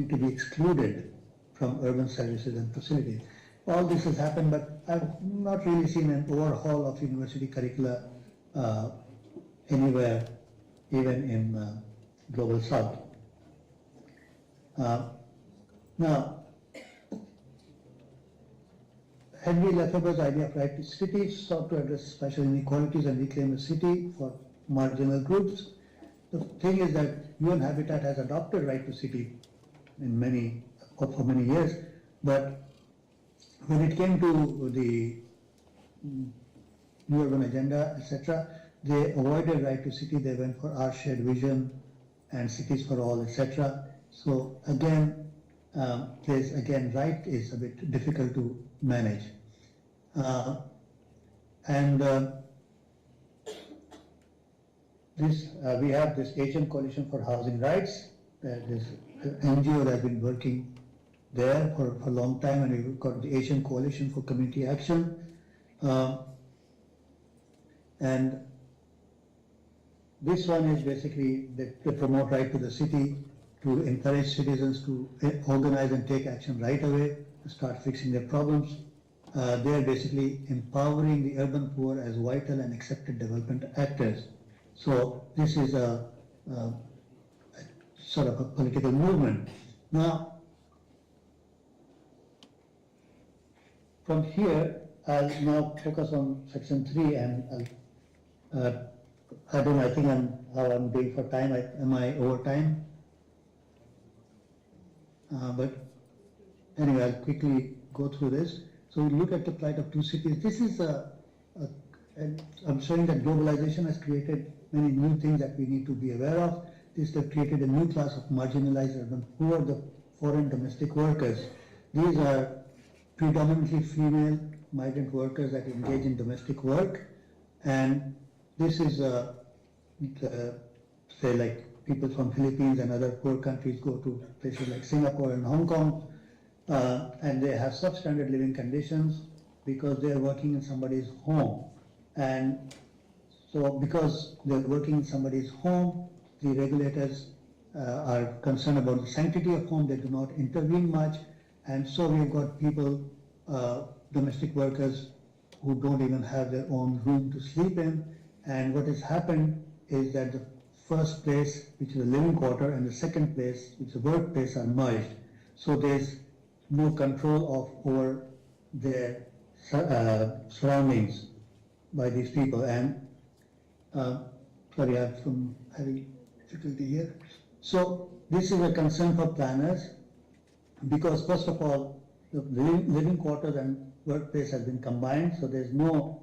S2: to be excluded from urban services and facilities. All this has happened, but I've not really seen an overhaul of university curricula anywhere, even in Global South. Now, Henry Lefebvre's idea of right to cities sought to address spatial inequalities and reclaim a city for marginal groups. The thing is that UN Habitat has adopted right to city for many years, but when it came to the New Urban Agenda, etc., they avoided right to city. They went for our shared vision and cities for all, etc. So again, right is a bit difficult to manage. We have this Asian Coalition for Housing Rights. This NGO that has been working there for a long time, and we've got the Asian Coalition for Community Action. And this one is basically they promote right to the city, to encourage citizens to organize and take action right away, to start fixing their problems. They are basically empowering the urban poor as vital and accepted development actors. So this is a sort of a political movement. Now, from here, I'll now focus on section 3, and I don't know, I think how I'm doing for time. Am I over time? But anyway, I'll quickly go through this. So we look at the plight of two cities. This is I'm showing that globalization has created many new things that we need to be aware of. This has created a new class of marginalized urban poor, the foreign domestic workers. These are predominantly female migrant workers that engage in domestic work, and this is say like people from Philippines and other poor countries go to places like Singapore and Hong Kong, and they have substandard living conditions because they are working in somebody's home. And so because they're working in somebody's home, the regulators are concerned about the sanctity of home. They do not intervene much, and so we've got people, domestic workers, who don't even have their own room to sleep in. And what has happened is that the first place, which is a living quarter, and the second place, which is a workplace, are merged. So there's no control over their surroundings by these people. And sorry, I'm having difficulty here. So this is a concern for planners, because first of all, the living quarters and workplace has been combined, so there's no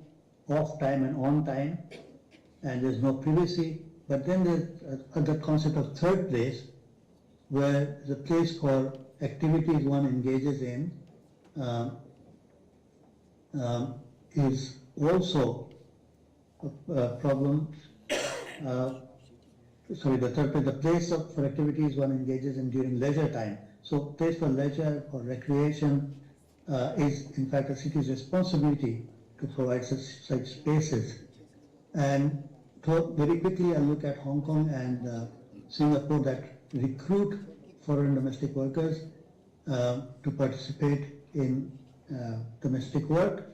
S2: off time and on time, and there's no privacy. But then there's the concept of third place, where the place for activities one engages in is also a problem. Sorry, the third place, the place for activities one engages in during leisure time. So place for leisure, for recreation, is in fact a city's responsibility to provide such spaces. And very quickly, I'll look at Hong Kong and Singapore that recruit foreign domestic workers to participate in domestic work.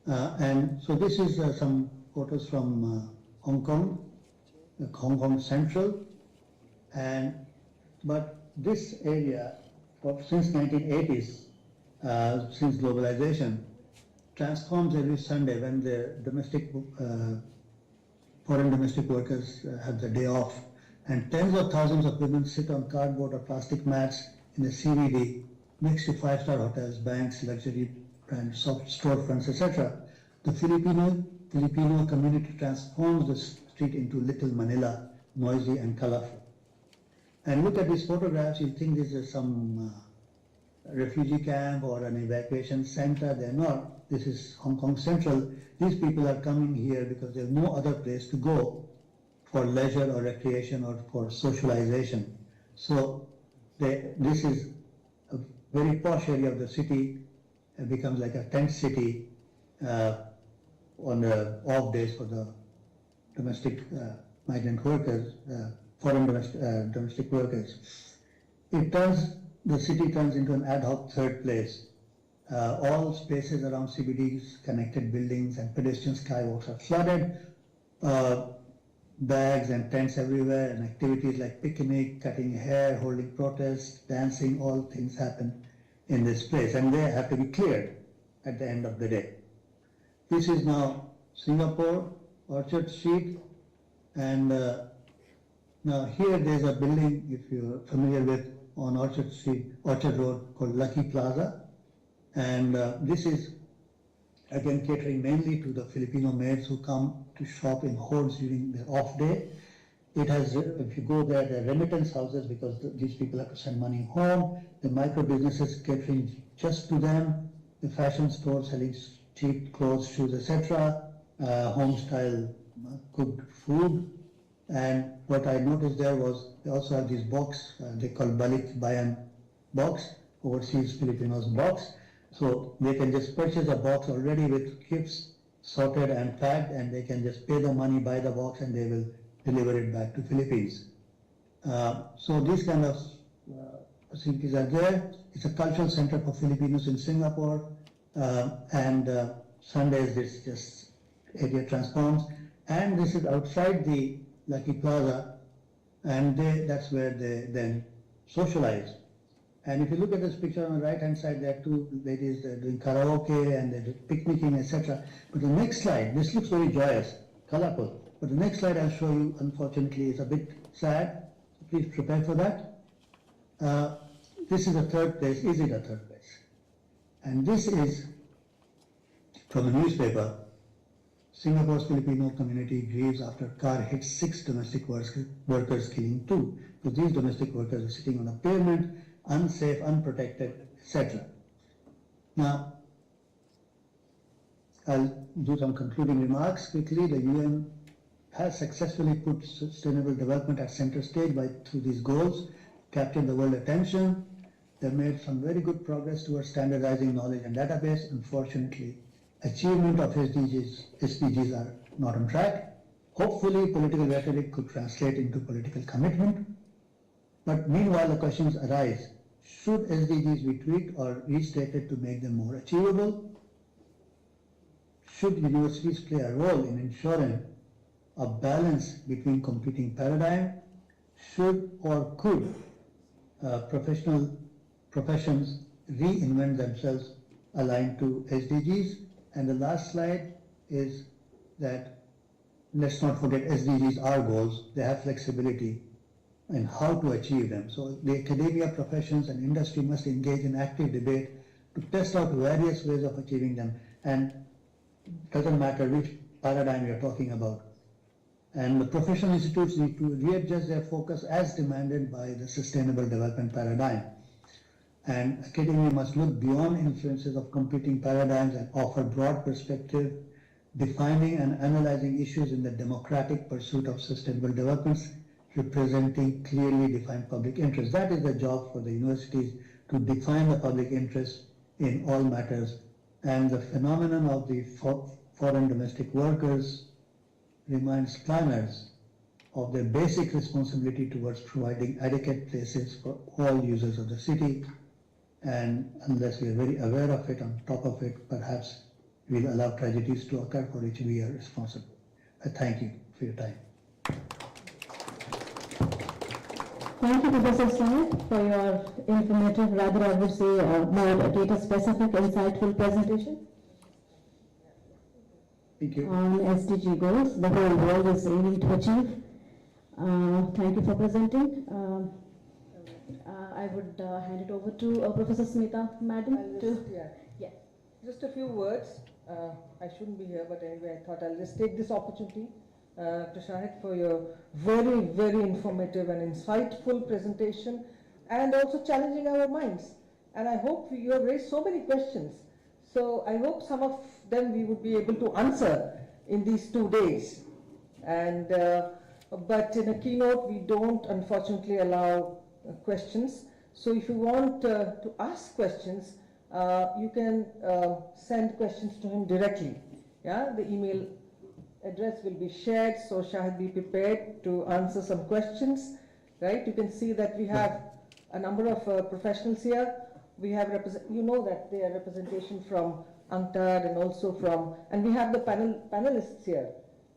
S2: And so this is some photos from Hong Kong Central. But this area, since 1980s, since globalization, transforms every Sunday when the foreign domestic workers have the day off, and tens of thousands of women sit on cardboard or plastic mats in the CBD next to five-star hotels, banks, luxury brands, storefronts, etc. The Filipino community transforms the street into Little Manila, noisy and colorful. And look at these photographs, you think this is some refugee camp or an evacuation center. They're not. This is Hong Kong Central. These people are coming here because they have no other place to go for leisure or recreation or for socialization. So this is a very posh area of the city. It becomes like a tent city on the off days for the domestic migrant workers, foreign domestic workers. The city turns into an ad hoc third place. All spaces around CBDs, connected buildings and pedestrian skywalks are flooded. Bags and tents everywhere, and activities like picnic, cutting hair, holding protests, dancing, all things happen in this place, and they have to be cleared at the end of the day. This is now Singapore, Orchard Street, and now here there's a building, if you're familiar with, on Orchard Street, Orchard Road, called Lucky Plaza, and this is again catering mainly to the Filipino maids who come to shop in hordes during their off day. It has, if you go there, the remittance houses, because these people have to send money home, the micro businesses catering just to them, the fashion stores selling cheap clothes, shoes, etc., home style cooked food. And what I noticed there was they also have this box, they call Balik Bayan box, overseas Filipinos box. So they can just purchase a box already with gifts sorted and packed, and they can just pay the money, buy the box, and they will deliver it back to Philippines. So these kind of facilities are there. It's a cultural center for Filipinos in Singapore, and Sundays this just area transforms. And this is outside the Lucky Plaza, and that's where they then socialize. And if you look at this picture on the right hand side, there are two ladies doing karaoke and they're picnicking, etc. But the next slide, this looks very joyous, colorful. But the next slide I'll show you, unfortunately, is a bit sad. So please prepare for that. This is a third place. Is it a third place? And this is from a newspaper. Singapore's Filipino community grieves after car hits 6 domestic workers, killing 2. Because these domestic workers are sitting on a pavement, unsafe, unprotected, etc. Now, I'll do some concluding remarks quickly. The UN has successfully put sustainable development at center stage through these goals, captured the world attention. They've made some very good progress towards standardizing knowledge and database. Unfortunately, achievement of SDGs are not on track. Hopefully, political rhetoric could translate into political commitment. But meanwhile, the questions arise. Should SDGs be tweaked or restated to make them more achievable? Should universities play a role in ensuring a balance between competing paradigms? Should or could professions reinvent themselves aligned to SDGs? And the last slide is that, let's not forget, SDGs are goals. They have flexibility in how to achieve them. So the academia, professions and industry must engage in active debate to test out various ways of achieving them. And it doesn't matter which paradigm you're talking about. And the professional institutes need to readjust their focus as demanded by the sustainable development paradigm. And academia must look beyond influences of competing paradigms and offer broad perspective, defining and analyzing issues in the democratic pursuit of sustainable developments, representing clearly defined public interests. That is the job for the universities, to define the public interest in all matters. And the phenomenon of the foreign domestic workers reminds planners of their basic responsibility towards providing adequate places for all users of the city, and unless we are very aware of it, on top of it, perhaps we'll allow tragedies to occur for which we are responsible. I thank you for your time.
S6: Thank you, Professor Slide, for your informative, rather I would say more data-specific, insightful presentation
S2: Thank you.
S6: on SDG goals the whole world is aiming to achieve. Thank you for presenting. I would hand it over to Professor Smita, Madam. Yeah.
S1: Just a few words. I shouldn't be here, but anyway, I thought I'll just take this opportunity to Shahid for your very, very informative and insightful presentation, and also challenging our minds. And I hope you have raised so many questions. So I hope some of them we would be able to answer in these 2 days. And but in a keynote, we don't unfortunately allow questions. So if you want to ask questions, you can send questions to him directly. Yeah, the email address will be shared, so Shahid, be prepared to answer some questions. Right? You can see that we have a number of professionals here. We have you know that they are representation from UNCTAD and also from, and we have the panelists here.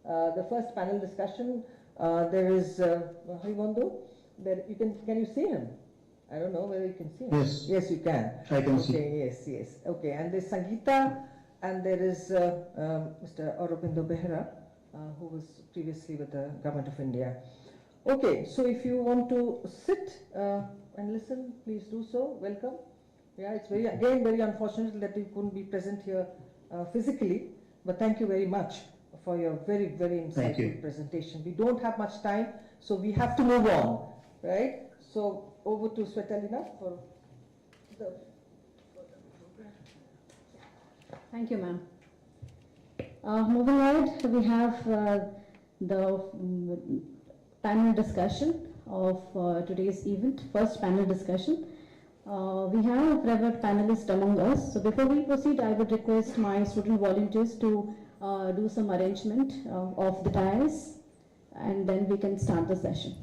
S1: The first panel discussion, there is Haribondo. There you can you see him? I don't know whether you can see him.
S2: Yes.
S1: Yes, you can.
S2: I can see.
S1: Okay, yes. Okay, and there's Sangeeta, and there is Mr. Aurobindo Behra, who was previously with the Government of India. Okay, so if you want to sit and listen, please do so. Welcome. Yeah, it's very unfortunate that you couldn't be present here physically, but thank you very much for your very, very insightful presentation. We don't have much time, so we have to move on, right? So over to Svetlana for the program.
S6: Thank you, ma'am. Moving ahead, we have the panel discussion of today's event, first panel discussion. We have revered panelists among us. So before we proceed, I would request my student volunteers to do some arrangement of the dais, and then we can start the session.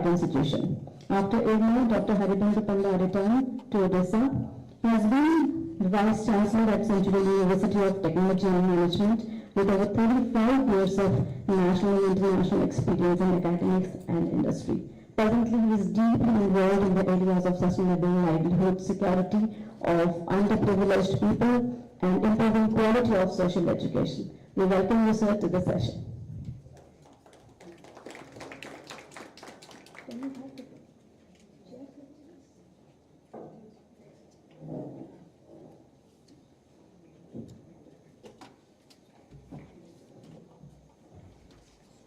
S6: Institution. After Irma, Dr. Haribondo Panda returned to Odisha. He has been the Vice Chancellor at Centurion University of Technology and Management with over 35 years of national and international experience in academics and industry. Presently, he is deeply involved in the areas of sustainable livelihood, security of underprivileged people, and improving quality of social education. We welcome you, sir, to the session.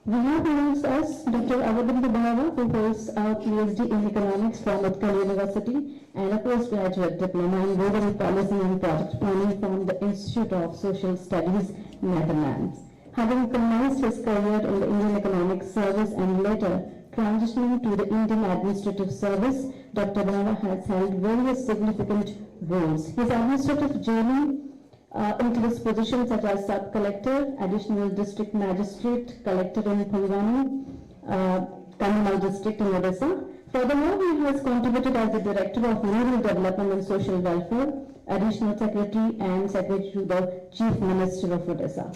S6: We have with us Dr. Avadinda Bhava, who holds a PhD in economics from Utkal University and a postgraduate diploma in global policy and project planning from the Institute of Social Studies, Netherlands. Having commenced his career in the Indian Economic Service and later transitioning to the Indian Administrative Service, Dr. Bhava has held various significant roles. His administrative journey includes positions such as sub-collector, additional district magistrate, collector in Pulwani, Kanmal district in Odisha. Furthermore, he has contributed as the director of rural development and social welfare, additional secretary and secretary to the chief minister of Odisha.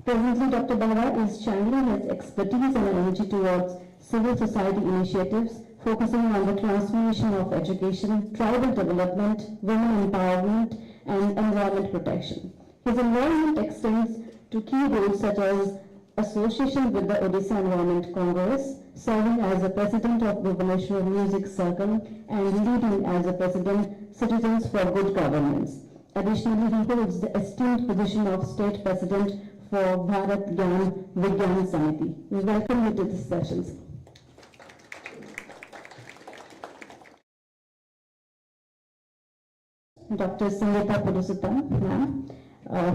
S6: Presently, Dr. Bhava is channeling his expertise and energy towards civil society initiatives, focusing on the transformation of education, tribal development, women empowerment, and environment protection. His involvement extends to key roles such as association with the Odisha Environment Congress, serving as the president of Bhubaneswar Music Circle, and leading as the president Citizens for Good Governance. Additionally, he holds the esteemed position of state president for Bharat Gyan Vigyan Samiti. We welcome you to these sessions. Dr. Sangeeta Purusuttam, ma'am,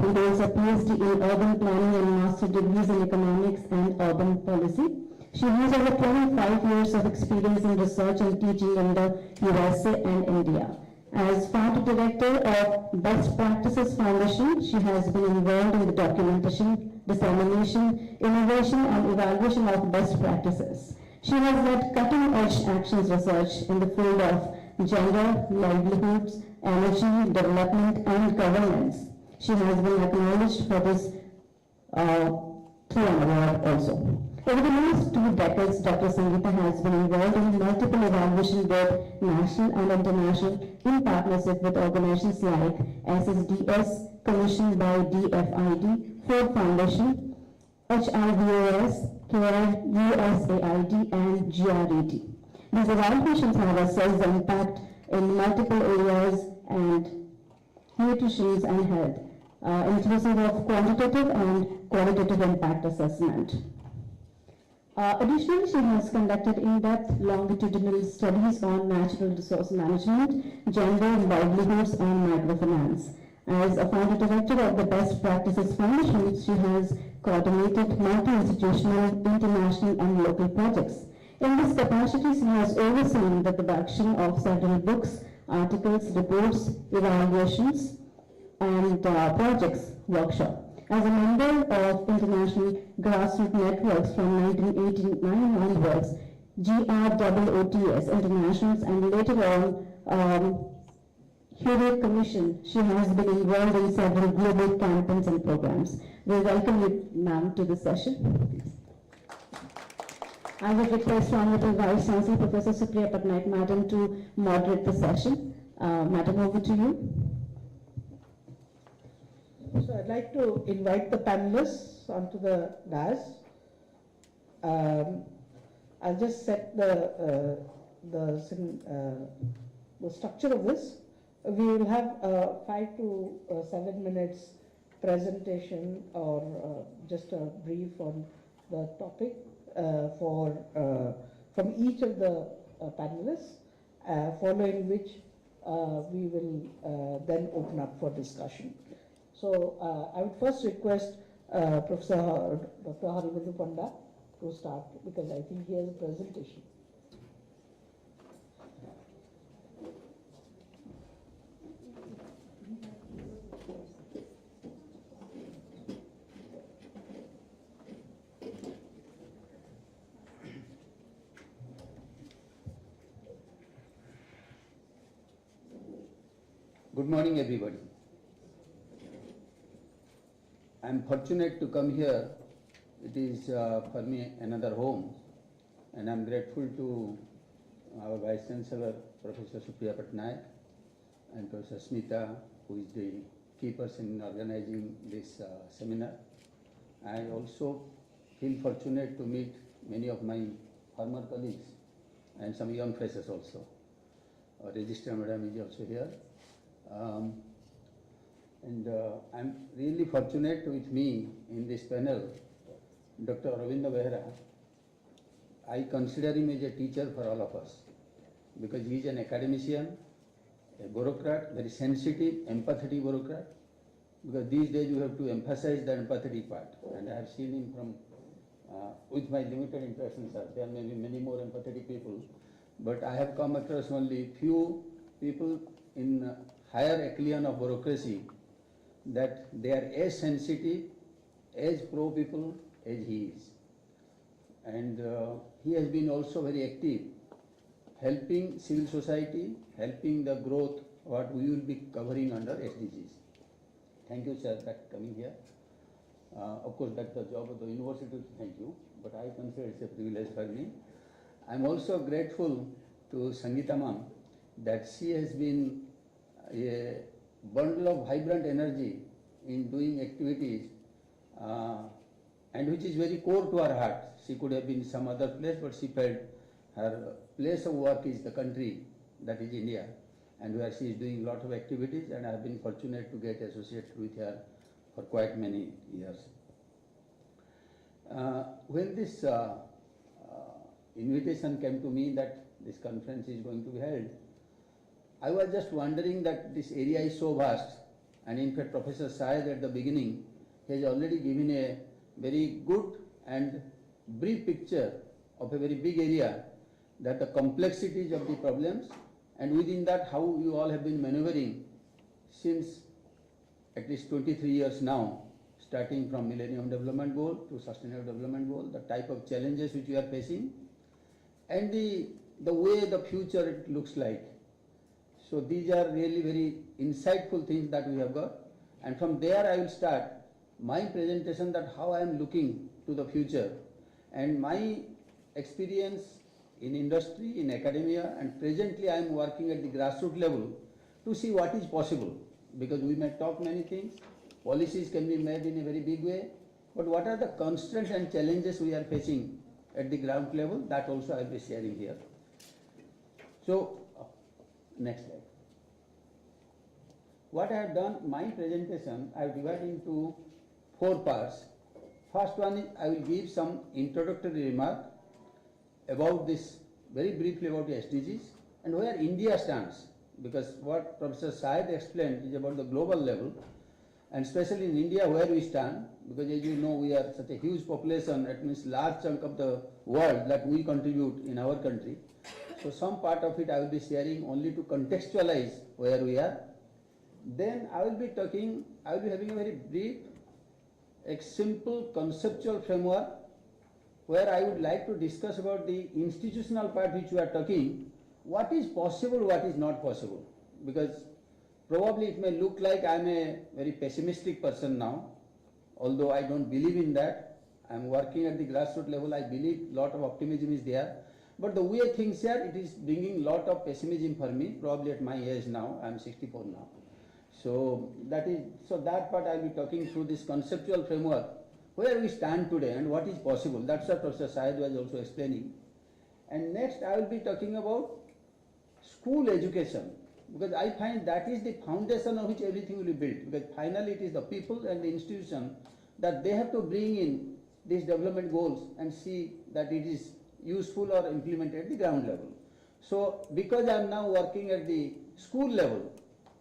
S6: who holds a PhD in urban planning and master degrees in economics and urban policy. She has over 25 years of experience in research and teaching in the USA and India. As founder director of Best Practices Foundation, she has been involved in the documentation, dissemination, innovation, and evaluation of best practices. She has led cutting-edge actions research in the field of gender, livelihoods, energy, development, and governance. She has been acknowledged for this through an award also. Over the last 2 decades, Dr. Sangeeta has been involved in multiple evaluations, both national and international, in partnership with organizations like SSDS, commissioned by DFID, Ford Foundation, HIVOS, CARE, USAID, and GRET. These evaluations have assessed the impact in multiple areas and nutrition and health, inclusive of quantitative and qualitative impact assessment. Additionally, she has conducted in-depth longitudinal studies on natural resource management, gender, livelihoods, and microfinance. As a founder director of the Best Practices Foundation, she has coordinated multi-institutional, international, and local projects. In this capacity, she has overseen the production of several books, articles, reports, evaluations, and projects workshop. As a member of international grassroots networks from 1989 onwards, GROOTS Internationals, and later on Hurricane Commission, she has been involved in several global campaigns and programs. We welcome you, ma'am, to this session. I would request Honorable Vice Chancellor Professor Supriya Patnaik, Madam, to moderate the session. Madam, over to you.
S5: So I'd like to invite the panelists onto the dais. I'll just set the structure of this. We will have a 5 to 7 minutes presentation or just a brief on the topic from each of the panelists, following which we will then open up for discussion. So I would first request Professor Dr. Harivindu Panda to start, because I think he has a presentation.
S7: Good morning, everybody. I am fortunate to come here. It is for me another home, and I am grateful to our Vice Chancellor, Professor Supriya Patnaik, and Professor Smita, who is the key person in organizing this seminar. I also feel fortunate to meet many of my former colleagues and some young faces also. Registrar Madam is also here. I'm really fortunate with me in this panel Dr. Ravinder Behra, I consider him as a teacher for all of us because he is an academician, a bureaucrat, very sensitive, empathetic bureaucrat. Because these days you have to emphasize the empathetic part, and I have seen him from with my limited interactions, sir. There may be many more empathetic people, but I have come across only few people in higher echelon of bureaucracy that they are as sensitive, as pro people as he is. And he has been also very active, helping civil society, helping the growth, what we will be covering under SDGs. Thank you, sir, for coming here. Of course, that's the job of the university to thank you, but I consider it's a privilege for me. I'm also grateful to Sangeeta ma'am that she has been a bundle of vibrant energy in doing activities and which is very core to her heart. She could have been some other place, but she felt her place of work is the country, that is India, and where she is doing a lot of activities, and I have been fortunate to get associated with her for quite many years. When this invitation came to me that this conference is going to be held, I was just wondering that this area is so vast, and in fact Professor Syed at the beginning has already given a very good and brief picture of a very big area, that the complexities of the problems, and within that how you all have been maneuvering since at least 23 years now, starting from Millennium Development Goal to Sustainable Development Goal, the type of challenges which we are facing, and the way the future it looks like. So these are really very insightful things that we have got, and from there I will start my presentation, that how I am looking to the future and my experience in industry, in academia, and presently I am working at the grassroots level to see what is possible, because we may talk many things, policies can be made in a very big way, but what are the constraints and challenges we are facing at the ground level, that also I will be sharing here. So, next slide. What I have done, my presentation, I have divided into 4 parts. First one is I will give some introductory remark about this, very briefly about the SDGs and where India stands, because what Professor Syed explained is about the global level, and especially in India where we stand, because as you know we are such a huge population, that means large chunk of the world that we contribute in our country. So some part of it I will be sharing only to contextualize where we are. Then I will be having a very brief, a simple conceptual framework where I would like to discuss about the institutional part which we are talking, what is possible, what is not possible. Because probably it may look like I am a very pessimistic person now, although I don't believe in that. I am working at the grassroots level, I believe a lot of optimism is there. But the way things are, it is bringing a lot of pessimism for me, probably at my age now, I am 64 now. So that part I will be talking through this conceptual framework, where we stand today and what is possible. That's what Professor Syed was also explaining. And next I will be talking about school education, because I find that is the foundation on which everything will be built, because finally it is the people and the institution that they have to bring in these development goals and see that it is useful or implemented at the ground level. So because I am now working at the school level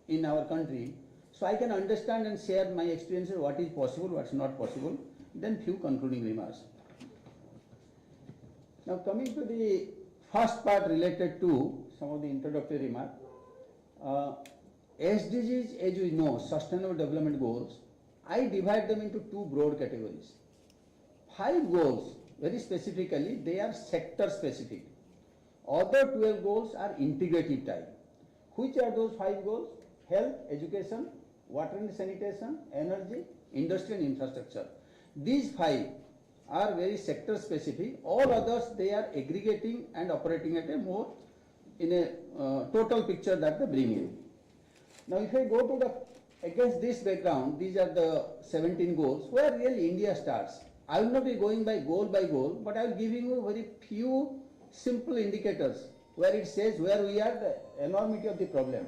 S7: in our country, so I can understand and share my experiences, what is possible, what is not possible, then few concluding remarks. Now coming to the first part related to some of the introductory remarks. SDGs, as we know, Sustainable Development Goals, I divide them into 2 broad categories. 5 goals, very specifically, they are sector specific. Other 12 goals are integrative type. Which are those 5 goals? Health, education, water and sanitation, energy, industry and infrastructure. These 5 are very sector specific. All others, they are aggregating and operating at a more in a total picture that they bring in. Now if I go to against this background, these are the 17 goals where really India starts. I will not be going by goal, but I will give you very few simple indicators where it says where we are, the enormity of the problem.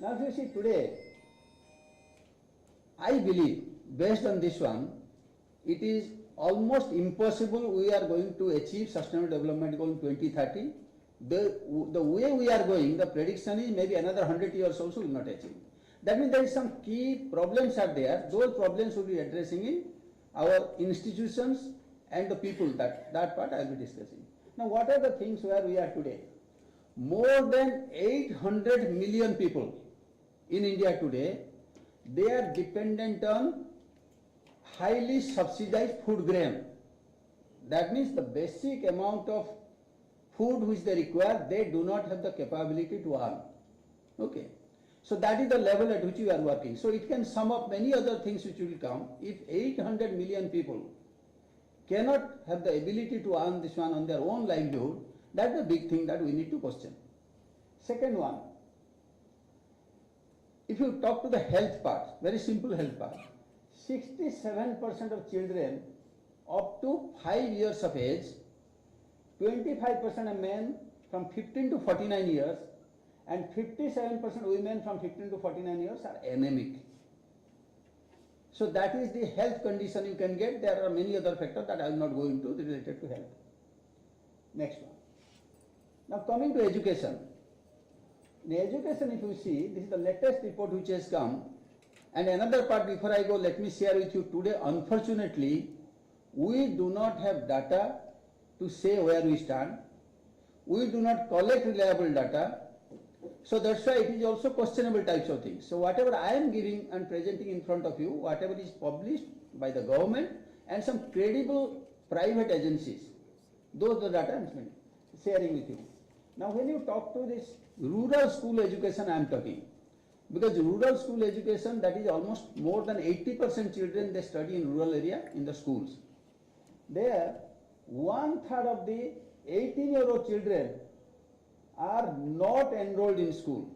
S7: Now if you see today, I believe based on this one, it is almost impossible we are going to achieve sustainable development goal in 2030. The way we are going, the prediction is maybe another 100 years also will not achieve. That means there is some key problems are there. Those problems will be addressing in our institutions and the people. That part I will be discussing. Now, what are the things where we are today? More than 800 million people in India today, they are dependent on highly subsidized food grain. That means the basic amount of food which they require, they do not have the capability to earn. Okay. So that is the level at which we are working. So it can sum up many other things which will come. If 800 million people cannot have the ability to earn this one on their own livelihood, that's the big thing that we need to question. Second one, if you talk to the health part, very simple health part, 67% of children up to 5 years of age, 25% of men from 15 to 49 years, and 57% women from 15 to 49 years are anemic. So that is the health condition you can get. There are many other factors that I will not go into related to health. Next one. Now coming to education. In education, if you see, this is the latest report which has come. And another part before I go, let me share with you today, unfortunately, we do not have data to say where we stand. We do not collect reliable data. So that's why it is also questionable types of things. So whatever I am giving and presenting in front of you, whatever is published by the government and some credible private agencies, those are the data I am sharing with you. Now when you talk to this rural school education I am talking, because rural school education, that is almost more than 80% children they study in rural area in the schools. There, 1/3 of the 18-year-old children are not enrolled in school.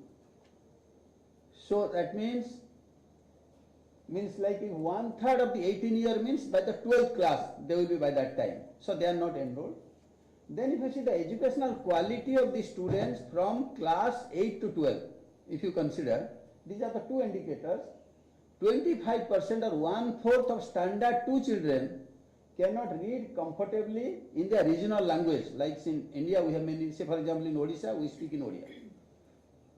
S7: So that means like if 1/3 of the 18-year means by the 12th class they will be by that time. So they are not enrolled. Then if you see the educational quality of the students from class 8 to 12, if you consider, these are the two indicators, 25% or 1/4 of standard 2 children cannot read comfortably in their regional language. Like in India we have many, say for example in Odisha we speak in Odia.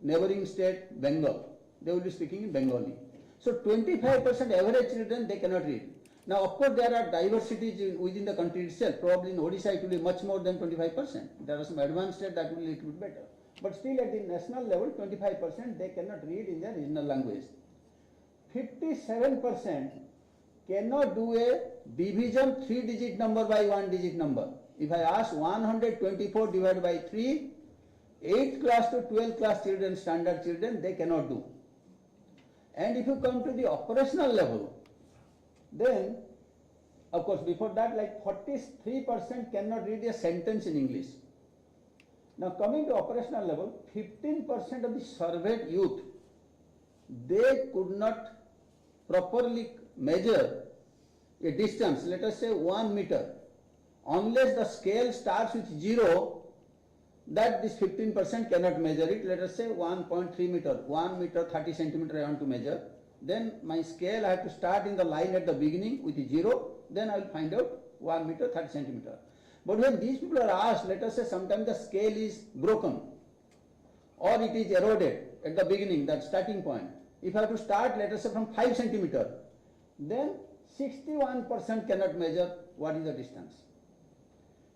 S7: Neighboring state Bengal, they will be speaking in Bengali. So 25% average children they cannot read. Now of course there are diversities within the country itself. Probably in Odisha it will be much more than 25%. There are some advanced states that will be a little bit better. But still at the national level 25% they cannot read in their regional language. 57% cannot do a division 3-digit number by 1-digit number. If I ask 124 divided by 3, 8th class to 12th class children, standard children, they cannot do. And if you come to the operational level, then of course before that like 43% cannot read a sentence in English. Now coming to operational level, 15% of the surveyed youth, they could not properly measure a distance, let us say 1 meter, unless the scale starts with 0, that this 15% cannot measure it. Let us say 1.3 meter, 1 meter 30 centimeter I want to measure. Then my scale I have to start in the line at the beginning with 0, then I will find out 1 meter 30 centimeter. But when these people are asked, let us say sometimes the scale is broken or it is eroded at the beginning, that starting point. If I have to start, let us say from 5 centimeter, then 61% cannot measure what is the distance.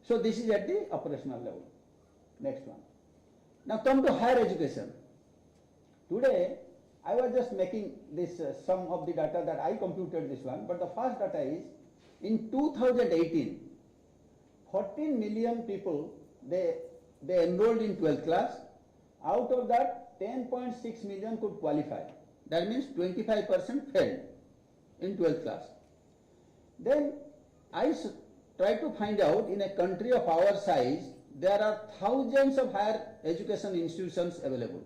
S7: So this is at the operational level. Next one. Now come to higher education. Today I was just making this sum of the data that I computed this one, but the first data is in 2018, 14 million people they enrolled in 12th class. Out of that 10.6 million could qualify. That means 25% failed in 12th class. Then I try to find out in a country of our size, there are thousands of higher education institutions available.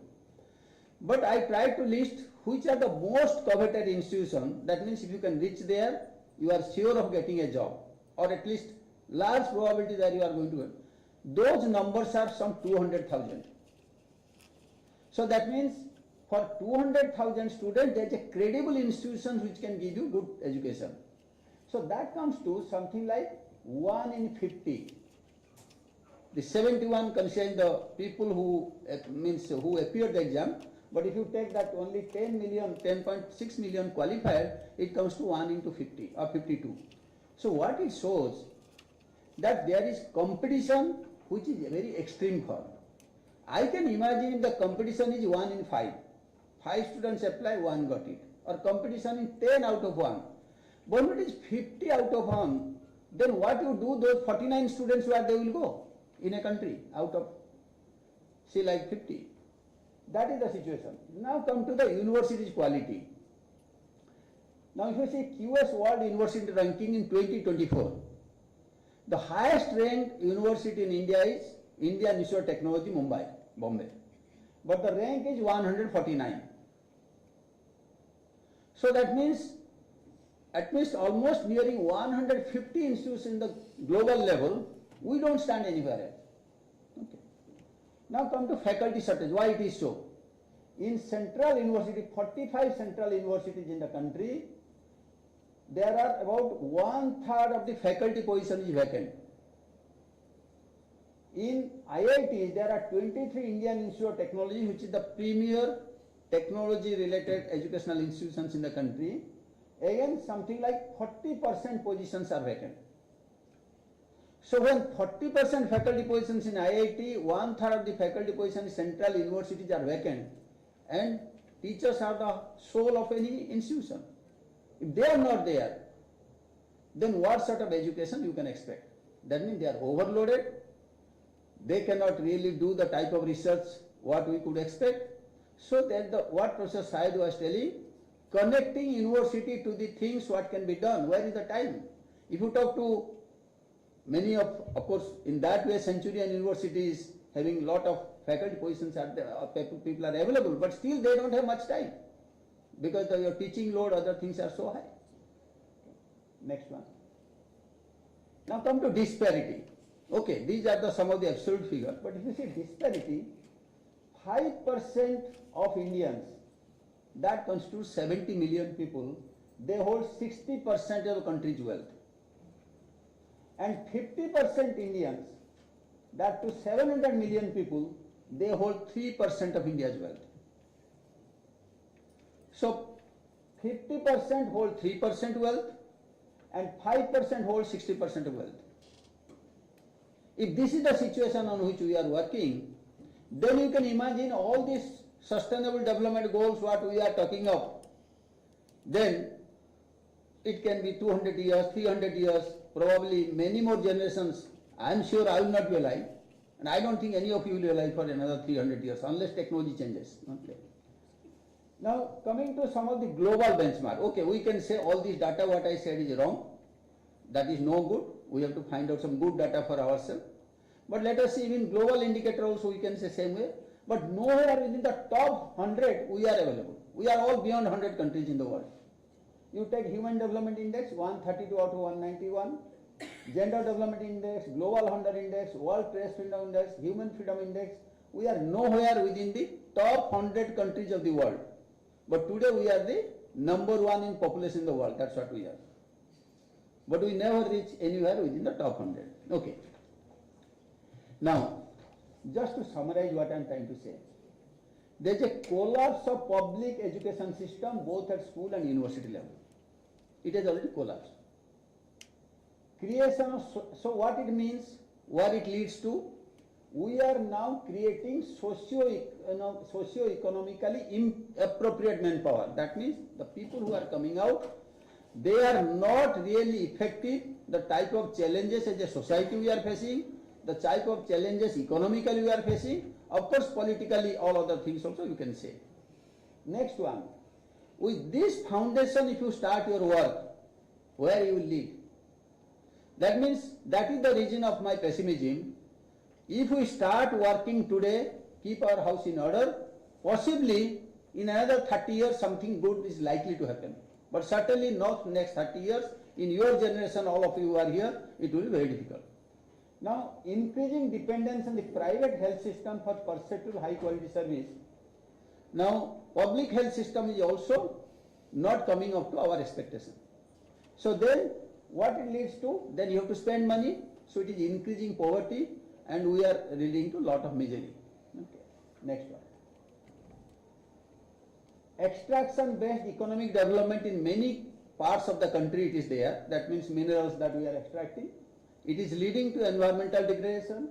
S7: But I try to list which are the most coveted institutions. That means if you can reach there, you are sure of getting a job, or at least large probability that you are going to get. Those numbers are some 200,000. So that means for 200,000 students, there is a credible institution which can give you good education. So that comes to something like 1 in 50. The 71 concerns the people who who appeared the exam, but if you take that only 10.6 million qualified, it comes to 1 into 50 or 52. So what it shows that there is competition which is a very extreme form. I can imagine if the competition is 1 in 5. 5 students apply, 1 got it. Or competition in 10 out of 1. But when it is 50 out of 1, then what you do, those 49 students, where they will go in a country out of, say, like 50. That is the situation. Now come to the university's quality. Now if you see QS World University Ranking in 2024, the highest ranked university in India is Indian Institute of Technology, Bombay. But the rank is 149. So that means at least almost nearing 150 institutes in the global level, we don't stand anywhere else. Okay. Now come to faculty shortage. Why it is so? In central university, 45 central universities in the country, there are about 1/3 of the faculty position is vacant. In IIT, there are 23 Indian Institute of Technology, which is the premier technology related educational institutions in the country. Again, something like 40% positions are vacant. So when 40% faculty positions in IIT, 1/3 of the faculty positions in central universities are vacant, and teachers are the soul of any institution. If they are not there, then what sort of education you can expect? That means they are overloaded. They cannot really do the type of research what we could expect. So that what Professor Syed was telling, connecting university to the things what can be done. Where is the time? If you talk to many of course, in that way, Centurion University is having lot of faculty positions are there, people are available, but still they don't have much time because your teaching load, other things are so high. Next one. Now come to disparity. Okay, these are some of the absolute figures, but if you see disparity, 5% of Indians, that constitutes 70 million people, they hold 60% of the country's wealth. And 50% Indians, that to 700 million people, they hold 3% of India's wealth. So 50% hold 3% wealth and 5% hold 60% of wealth. If this is the situation on which we are working, then you can imagine all these sustainable development goals what we are talking of, then it can be 200 years, 300 years, probably many more generations. I am sure I will not be alive, and I don't think any of you will be alive for another 300 years unless technology changes. Okay. Now coming to some of the global benchmark. Okay, we can say all this data what I said is wrong. That is no good. We have to find out some good data for ourselves. But let us see, even global indicator also we can say same way. But nowhere within the top 100 we are available. We are all beyond 100 countries in the world. You take Human Development Index, 132 out of 191, Gender Development Index, Global Hunger Index, World Press Freedom Index, Human Freedom Index. We are nowhere within the top 100 countries of the world. But today we are the number 1 in population in the world. That's what we are. But we never reach anywhere within the top 100. Okay. Now, just to summarize what I am trying to say, there is a collapse of public education system both at school and university level. It has already collapsed. Creation of, so what it means, what it leads to, we are now creating socio-economically inappropriate manpower. That means the people who are coming out, they are not really effective. The type of challenges as a society we are facing, the type of challenges economically we are facing, of course politically, all other things also you can say. Next one, with this foundation if you start your work, where you will lead? That means, that is the reason of my pessimism. If we start working today, keep our house in order, possibly in another 30 years something good is likely to happen. But certainly not next 30 years. In your generation, all of you who are here, it will be very difficult. Now, increasing dependence on the private health system for perceptual high quality service. Now, public health system is also not coming up to our expectation. So then, What it leads to? Then you have to spend money, so it is increasing poverty, and we are leading to lot of misery. Okay. Next one. Extraction-based economic development in many parts of the country it is there. That means minerals that we are extracting. It is leading to environmental degradation,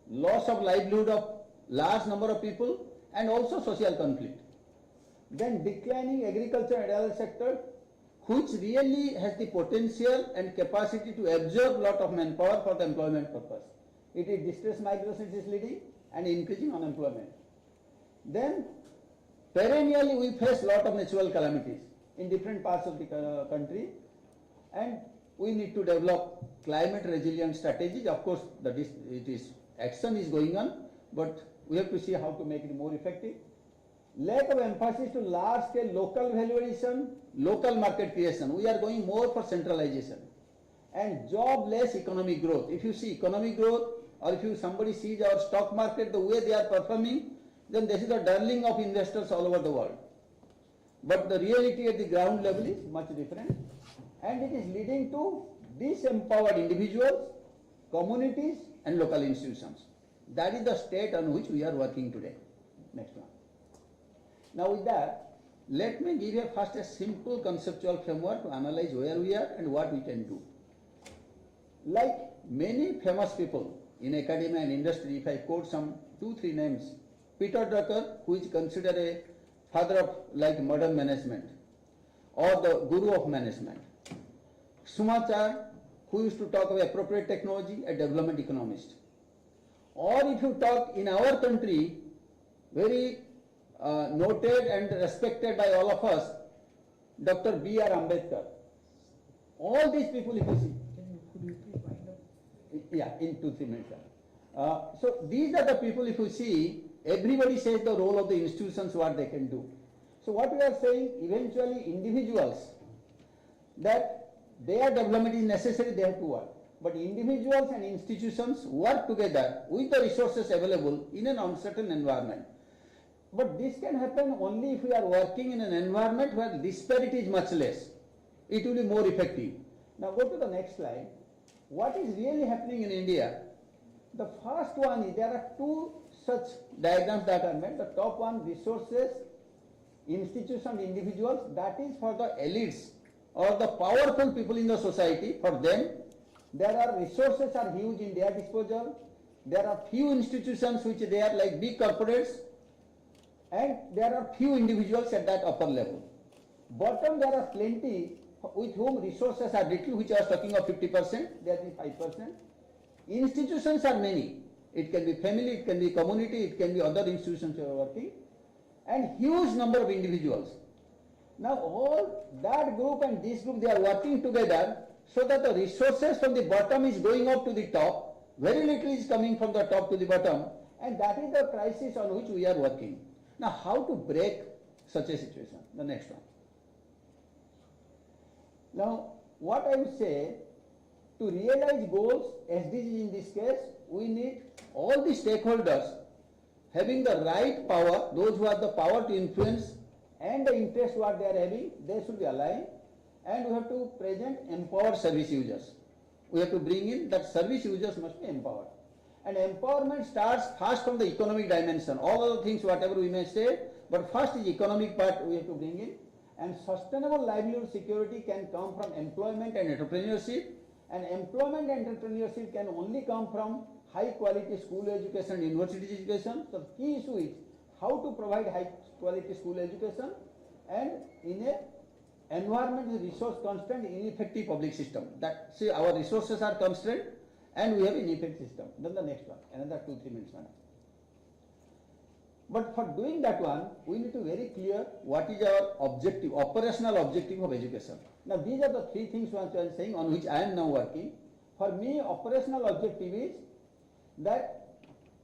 S7: loss of livelihood of large number of people, and also social conflict. Then declining agriculture and other sector, which really has the potential and capacity to absorb lot of manpower for the employment purpose. It is distress migration is leading and increasing unemployment. Then perennially we face lot of natural calamities in different parts of the country, and we need to develop climate resilient strategies. Of course, action is going on, but we have to see how to make it more effective. Lack of emphasis to large scale local value addition, local market creation. We are going more for centralization. And jobless economic growth. If you see economic growth, or if somebody sees our stock market, the way they are performing, then this is the darling of investors all over the world. But the reality at the ground level is much different, and it is leading to disempowered individuals, communities, and local institutions. That is the state on which we are working today. Next one. Now with that, let me give you first a simple conceptual framework to analyze where we are and what we can do. Like many famous people in academia and industry, if I quote some 2-3 names, Peter Drucker, who is considered a father of like modern management, or the guru of management. Sumachar, who used to talk about appropriate technology, a development economist. Or if you talk in our country, very noted and respected by all of us, Dr. B.R. Ambedkar. All these people, if you see.
S5: Could you please wind up?
S7: Yeah, in 2-3 minutes. So these are the people, if you see, everybody says the role of the institutions, what they can do. So what we are saying, eventually individuals, that their development is necessary, they have to work. But individuals and institutions work together with the resources available in an uncertain environment. But this can happen only if we are working in an environment where disparity is much less. It will be more effective. Now go to the next slide. What is really happening in India? The first one is, there are 2 such diagrams that are made. The top one, resources, institutions, individuals, that is for the elites or the powerful people in the society. For them, there are resources are huge in their disposal. There are few institutions which they are like big corporates, and there are few individuals at that upper level. Bottom, there are plenty with whom resources are little, which I was talking of 50%, there is 5%. Institutions are many. It can be family, it can be community, it can be other institutions who are working, and huge number of individuals. Now all that group and this group, they are working together so that the resources from the bottom is going up to the top, very little is coming from the top to the bottom, and that is the crisis on which we are working. Now how to break such a situation? The next one. Now what I would say, to realize goals, SDGs in this case, we need all the stakeholders having the right power, those who have the power to influence and the interest what they are having, they should be aligned, and we have to present empowered service users. We have to bring in that service users must be empowered. And empowerment starts first from the economic dimension. All other things, whatever we may say, but first is economic part we have to bring in. And sustainable livelihood security can come from employment and entrepreneurship. And employment and entrepreneurship can only come from high quality school education, university education. So the key issue is how to provide high quality school education and in a environment with resource constraint, ineffective public system. That, see, our resources are constrained and we have an ineffective system. Then the next one, another 2-3 minutes, madam. But for doing that one, we need to be very clear what is our objective, operational objective of education. Now these are the 3 things I am saying on which I am now working. For me, operational objective is that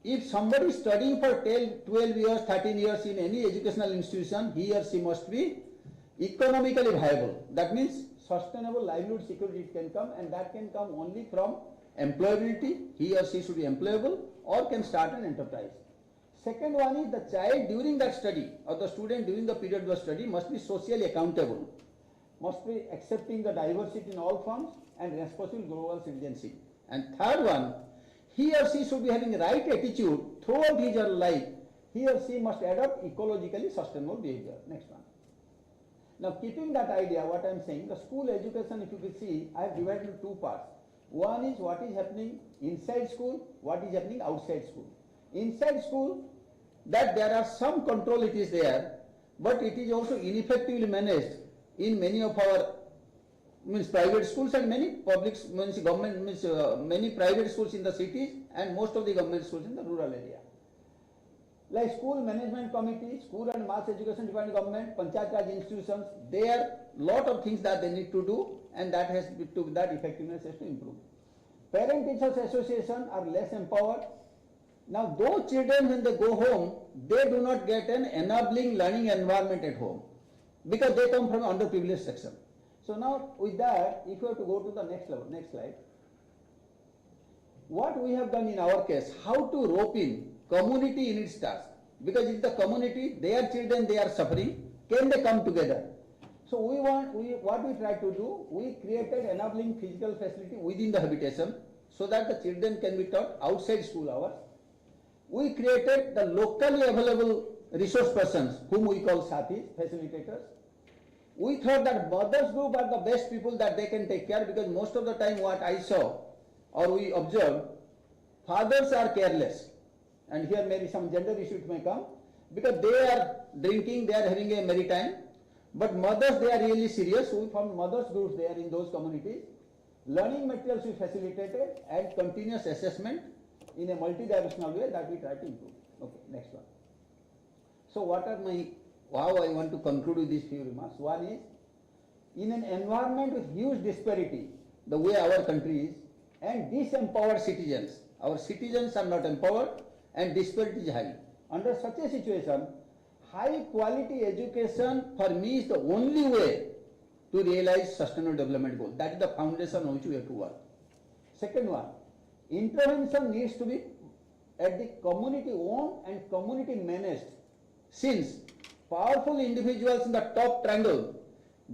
S7: if somebody is studying for 12 years, 13 years in any educational institution, he or she must be economically viable. That means sustainable livelihood security can come, and that can come only from employability. He or she should be employable or can start an enterprise. Second one is the child during that study or the student during the period of study must be socially accountable. must be accepting the diversity in all forms and responsible global citizenship. And third one, he or she should be having right attitude throughout his or her life. He or she must adopt ecologically sustainable behavior. Next one. Now, keeping that idea, what I am saying, the school education, if you can see, I have divided into two parts. One is what is happening inside school, what is happening outside school. Inside school, that there are some control it is there, but it is also ineffectively managed in many of our private schools and many public government many private schools in the cities and most of the government schools in the rural area. Like school management committee, school and mass education department government, panchayat raj institutions, there lot of things that they need to do, and that effectiveness has to improve. Parent teachers association are less empowered. Now those children, when they go home, they do not get an enabling learning environment at home because they come from underprivileged section. So now with that, if you have to go to the next level, next slide. What we have done in our case, how to rope in community in its task, because if the community, their children, they are suffering, can they come together? So what we try to do, we created enabling physical facility within the habitation so that the children can be taught outside school hours. We created the locally available resource persons, whom we call sathis, facilitators. We thought that mothers group are the best people that they can take care, because most of the time what I saw or we observed, fathers are careless, and here maybe some gender issues may come, because they are drinking, they are having a merry time, but mothers, they are really serious. So we found mothers groups there in those communities. Learning materials we facilitated and continuous assessment in a multi-directional way that we try to improve. Okay, next one. So how I want to conclude with these few remarks. One is, in an environment with huge disparity, the way our country is, and disempowered citizens, our citizens are not empowered and disparity is high. Under such a situation, high quality education for me is the only way to realize sustainable development goals. That is the foundation on which we have to work. Second one, intervention needs to be at the community owned and community managed, since powerful individuals in the top triangle,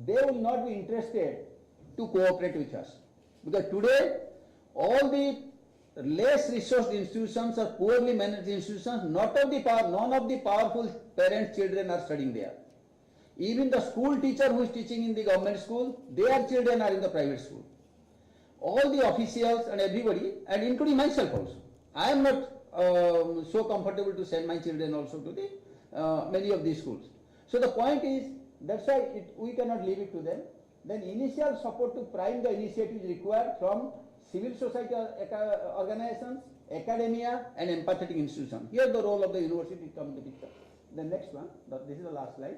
S7: they will not be interested to cooperate with us. Because today, all the less resourced institutions or poorly managed institutions, none of the powerful parents' children are studying there. Even the school teacher who is teaching in the government school, their children are in the private school. All the officials and everybody, and including myself also, I am not so comfortable to send my children also to the many of these schools. So the point is, that's why we cannot leave it to them. Then initial support to prime the initiative is required from civil society organizations, academia, and empathetic institutions. Here the role of the university comes into picture. The next one, this is the last slide.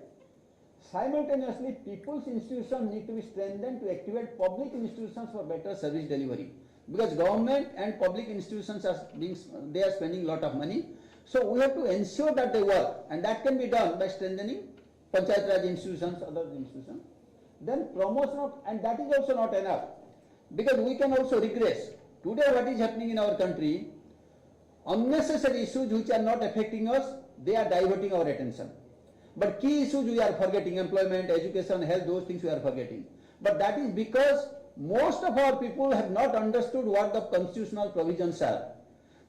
S7: Simultaneously, people's institutions need to be strengthened to activate public institutions for better service delivery. Because government and public institutions are spending a lot of money. So we have to ensure that they work, and that can be done by strengthening panchayat raj institutions, other institutions. Then promotion of, and that is also not enough, because we can also regress. Today what is happening in our country, unnecessary issues which are not affecting us, they are diverting our attention. But key issues we are forgetting, employment, education, health, those things we are forgetting. But that is because most of our people have not understood what the constitutional provisions are.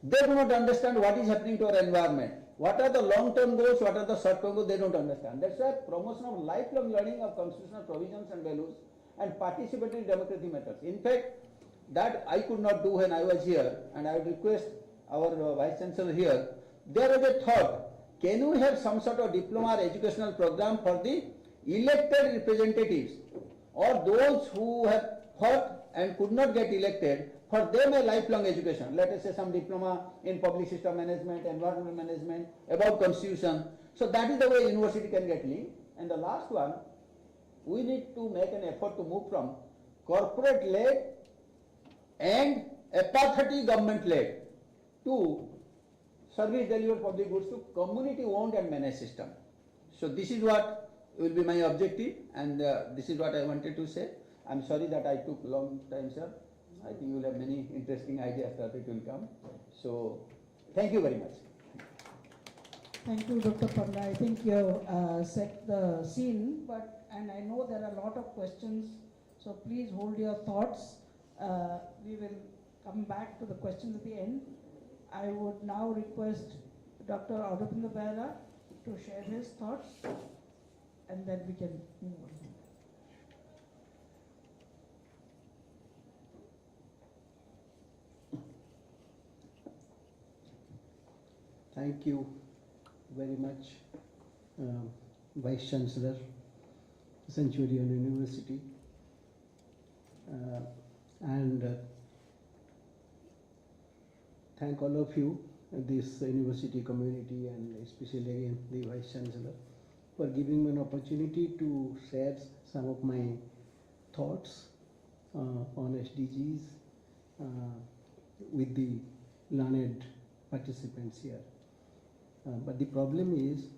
S7: They do not understand what is happening to our environment. What are the long-term goals, what are the short-term goals, they don't understand. That's why promotion of lifelong learning of constitutional provisions and values and participatory democracy matters. In fact, that I could not do when I was here, and I would request our Vice Chancellor here, there was a thought, can we have some sort of diploma or educational program for the elected representatives or those who have fought and could not get elected, for them a lifelong education, let us say some diploma in public system management, environmental management, about constitution. So that is the way university can get linked. And the last one, we need to make an effort to move from corporate-led and apathetic government-led to service delivered public goods to community-owned and managed system. So this is what will be my objective, and this is what I wanted to say. I'm sorry that I took long time, sir. I think you will have many interesting ideas that it will come. So thank you very much.
S5: Thank you, Dr. Panda. I think you set the scene, and I know there are a lot of of questions, so please hold your thoughts. We will come back to the questions at the end. I would now request Dr. Odisha to share his thoughts, and then we can move on.
S8: Thank you very much, Vice Chancellor, Centurion University, and thank all of you, this university community, and especially again the Vice Chancellor, for giving me an opportunity to share some of my thoughts on SDGs with the learned participants here. But the problem is,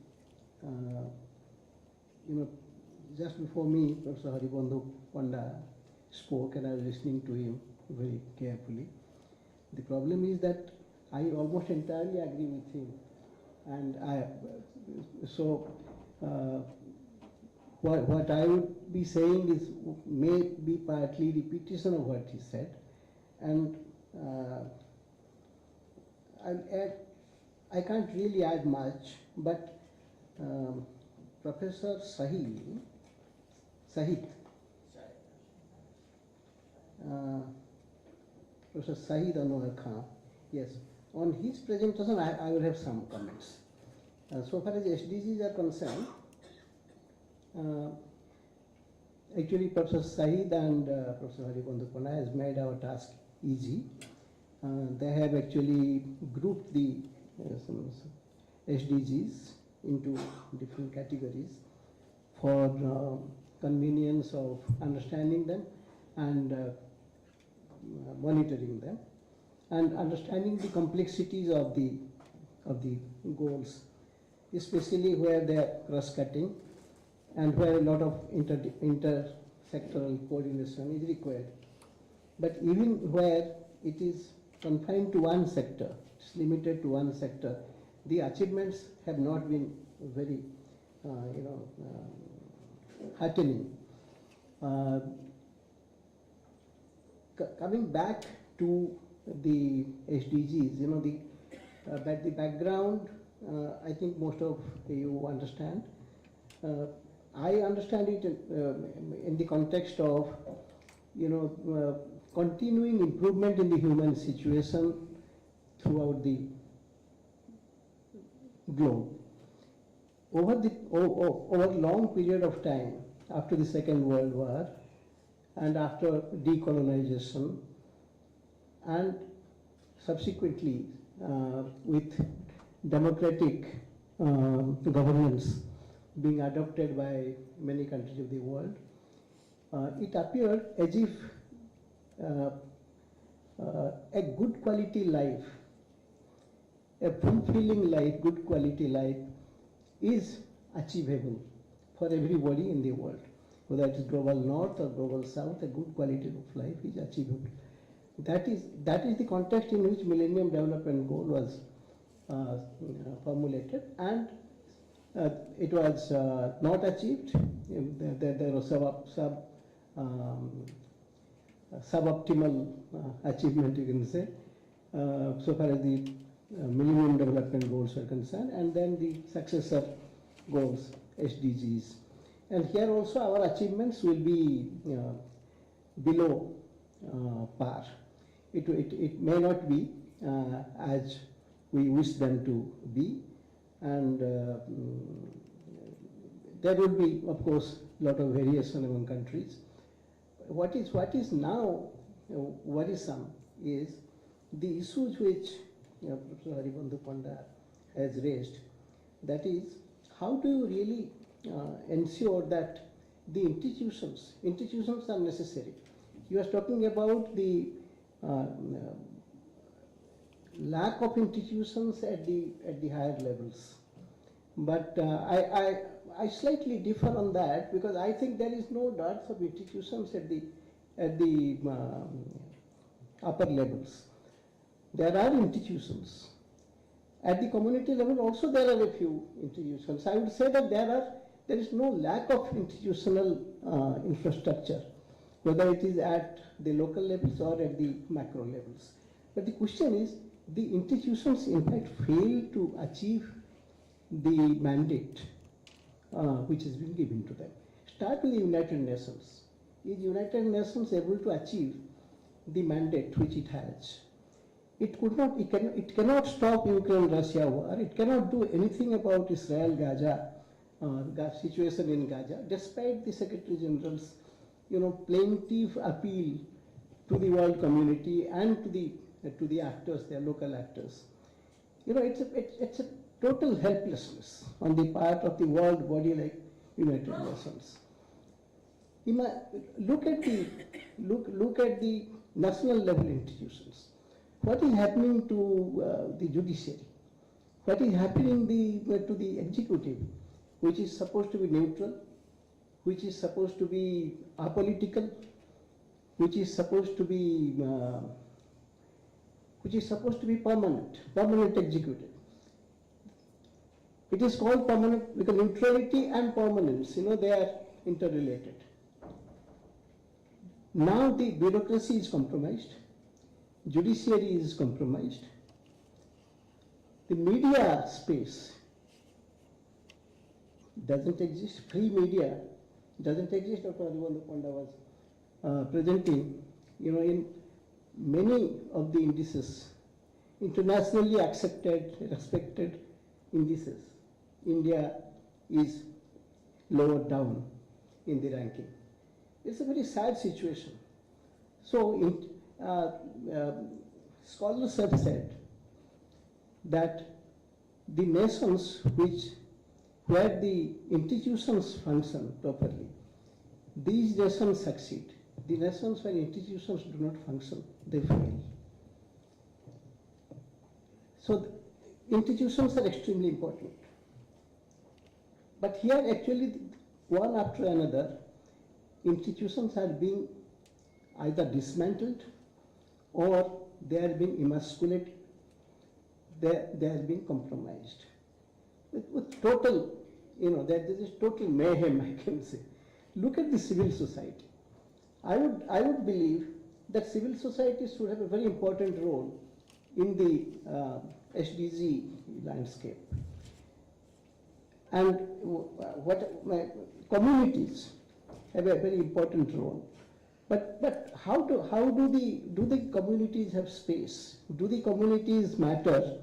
S8: just before me, Professor Haribandhu Panda spoke, and I was listening to him very carefully. The problem is that I almost entirely agree with him, and what I would be saying is may be partly repetition of what he said, and I can't really add much, but Professor Shahid, Professor Shahid Anwar Khan, yes, on his presentation I will have some comments. So far as SDGs are concerned, actually Professor Shahid and Professor Haribandhu Panda has made our task easy. They have actually grouped the some SDGs into different categories for convenience of understanding them and monitoring them, and understanding the complexities of the goals, especially where they are cross-cutting and where a lot of inter-sectoral coordination is required. But even where it is confined to one sector, it's limited to one sector, the achievements have not been very, heartening. Coming back to the SDGs, but the background, I think most of you understand. I understand it in the context of, continuing improvement in the human situation throughout the globe. Over a long period of time, after the Second World War, and after decolonization, and subsequently with democratic governance being adopted by many countries of the world, it appeared as if a good quality life, a fulfilling life, good quality life is achievable for everybody in the world. Whether it is global north or global south, a good quality of life is achievable. That is the context in which Millennium Development Goal was formulated, and it was not achieved. There was suboptimal achievement, you can say, so far as the Millennium Development Goals are concerned, and then the successor goals, SDGs. And here also our achievements will be below par. It may not be as we wish them to be, and there will be, of course, a lot of variation among countries. What is now worrisome is the issues which Professor Haribandhu Panda has raised. That is, how do you really ensure that the institutions are necessary? You are talking about the lack of institutions at the higher levels, but I slightly differ on that, because I think there is no dearth of institutions at the upper levels. There are institutions. At the community level also there are a few institutions. I would say that there are there is no lack of institutional infrastructure, whether it is at the local levels or at the macro levels. But the question is, the institutions in fact fail to achieve the mandate which has been given to them. Start with the United Nations. Is United Nations able to achieve the mandate which it has? It cannot stop Ukraine-Russia war. It cannot do anything about Israel-Gaza situation in Gaza, despite the Secretary General's, plaintive appeal to the world community and to the actors, their local actors. It's a total helplessness on the part of the world body like United Nations. Look at the national level institutions. What is happening to the judiciary? What is happening to the executive, which is supposed to be neutral, which is supposed to be apolitical, which is supposed to be permanent executive. It is called permanent because neutrality and permanence, they are interrelated. Now the bureaucracy is compromised, judiciary is compromised, the media space doesn't exist, free media doesn't exist. Dr. Adivandhu Panda was presenting, in many of the indices, internationally accepted, respected indices, India is lower down in the ranking. It's a very sad situation. So scholars have said that the nations where the institutions function properly, these nations succeed. The nations where institutions do not function, they fail. So institutions are extremely important. But here actually, one after another, institutions are being either dismantled or they are being emasculated, they are being compromised. With total, there is total mayhem, I can say. Look at the civil society. I would believe that civil society should have a very important role in the SDG landscape. And communities have a very important role. But how do the communities have space? Do the communities matter?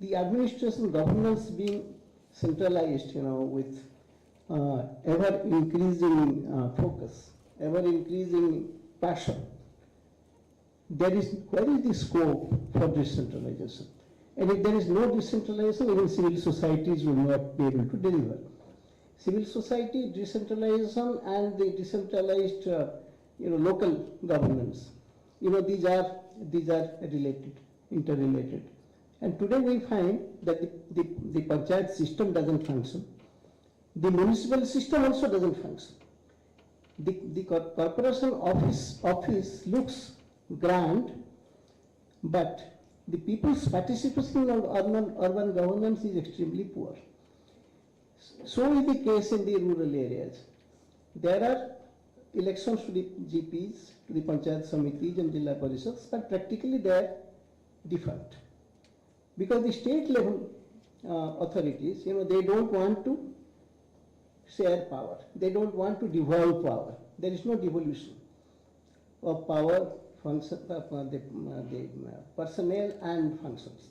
S8: The administration governance being centralized, with ever increasing focus, ever increasing passion. Where is the scope for decentralization? And if there is no decentralization, even civil societies will not be able to deliver. Civil society, decentralization, and the decentralized, local governance, these are related, interrelated. And today we find that the panchayat system doesn't function. The municipal system also doesn't function. The corporation office looks grand, but the people's participation in urban governance is extremely poor. So is the case in the rural areas. There are elections to the GPs, to the panchayat samitis and Jilla Parishads, but practically they are defunct. Because the state level authorities, they don't want to share power. They don't want to devolve power. There is no devolution of power, function, the personnel and functions.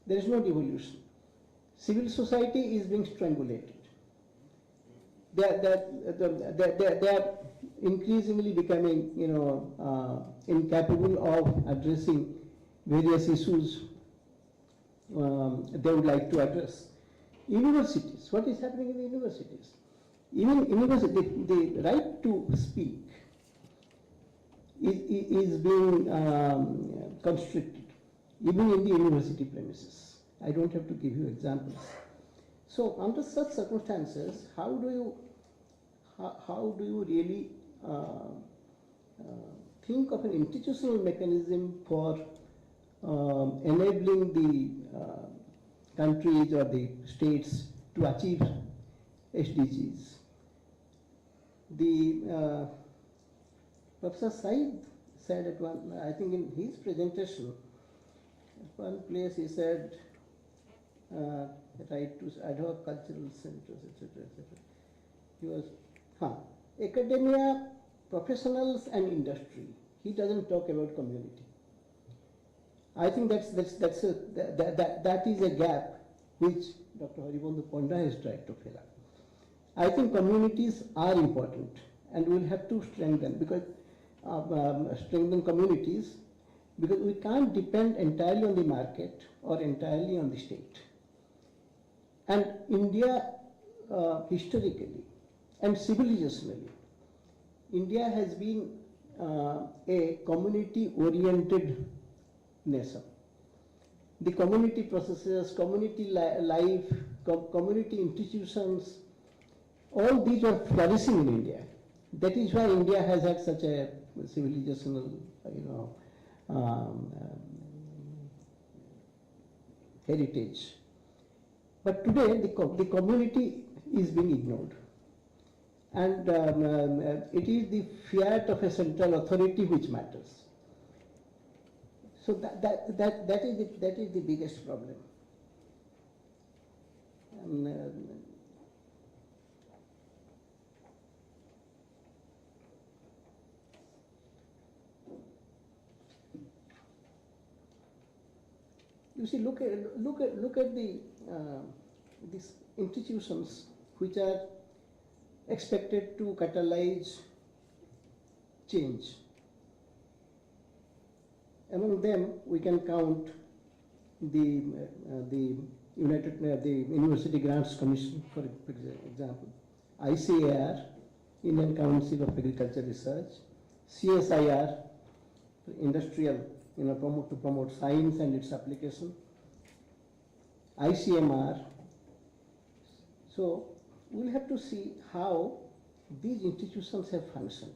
S8: There is no devolution. Civil society is being strangulated. They are increasingly becoming, incapable of addressing various issues they would like to address. Universities, what is happening in the universities? Even university, the right to speak is being constricted, even in the university premises. I don't have to give you examples. So under such circumstances, how do you really think of an institutional mechanism for enabling the countries or the states to achieve SDGs. The Professor Said said at one, I think in his presentation, at one place he said, right to ad hoc cultural centers, etc., etc. He was, academia, professionals and industry. He doesn't talk about community. I think that is a gap which Dr. Haribandhu Panda has tried to fill up. I think communities are important and we'll have to strengthen communities, because we can't depend entirely on the market or entirely on the state. And India, historically and civilizationally, India has been a community-oriented nation. The community processes, community life, community institutions, all these are flourishing in India. That is why India has had such a civilizational, heritage. But today the community is being ignored. And it is the fiat of a central authority which matters. So that is the biggest problem. You see, look at these institutions which are expected to catalyze change. Among them, we can count the University Grants Commission, for example, ICAR, Indian Council of Agriculture Research, CSIR, industrial, to promote science and its application, ICMR. So we'll have to see how these institutions have functioned.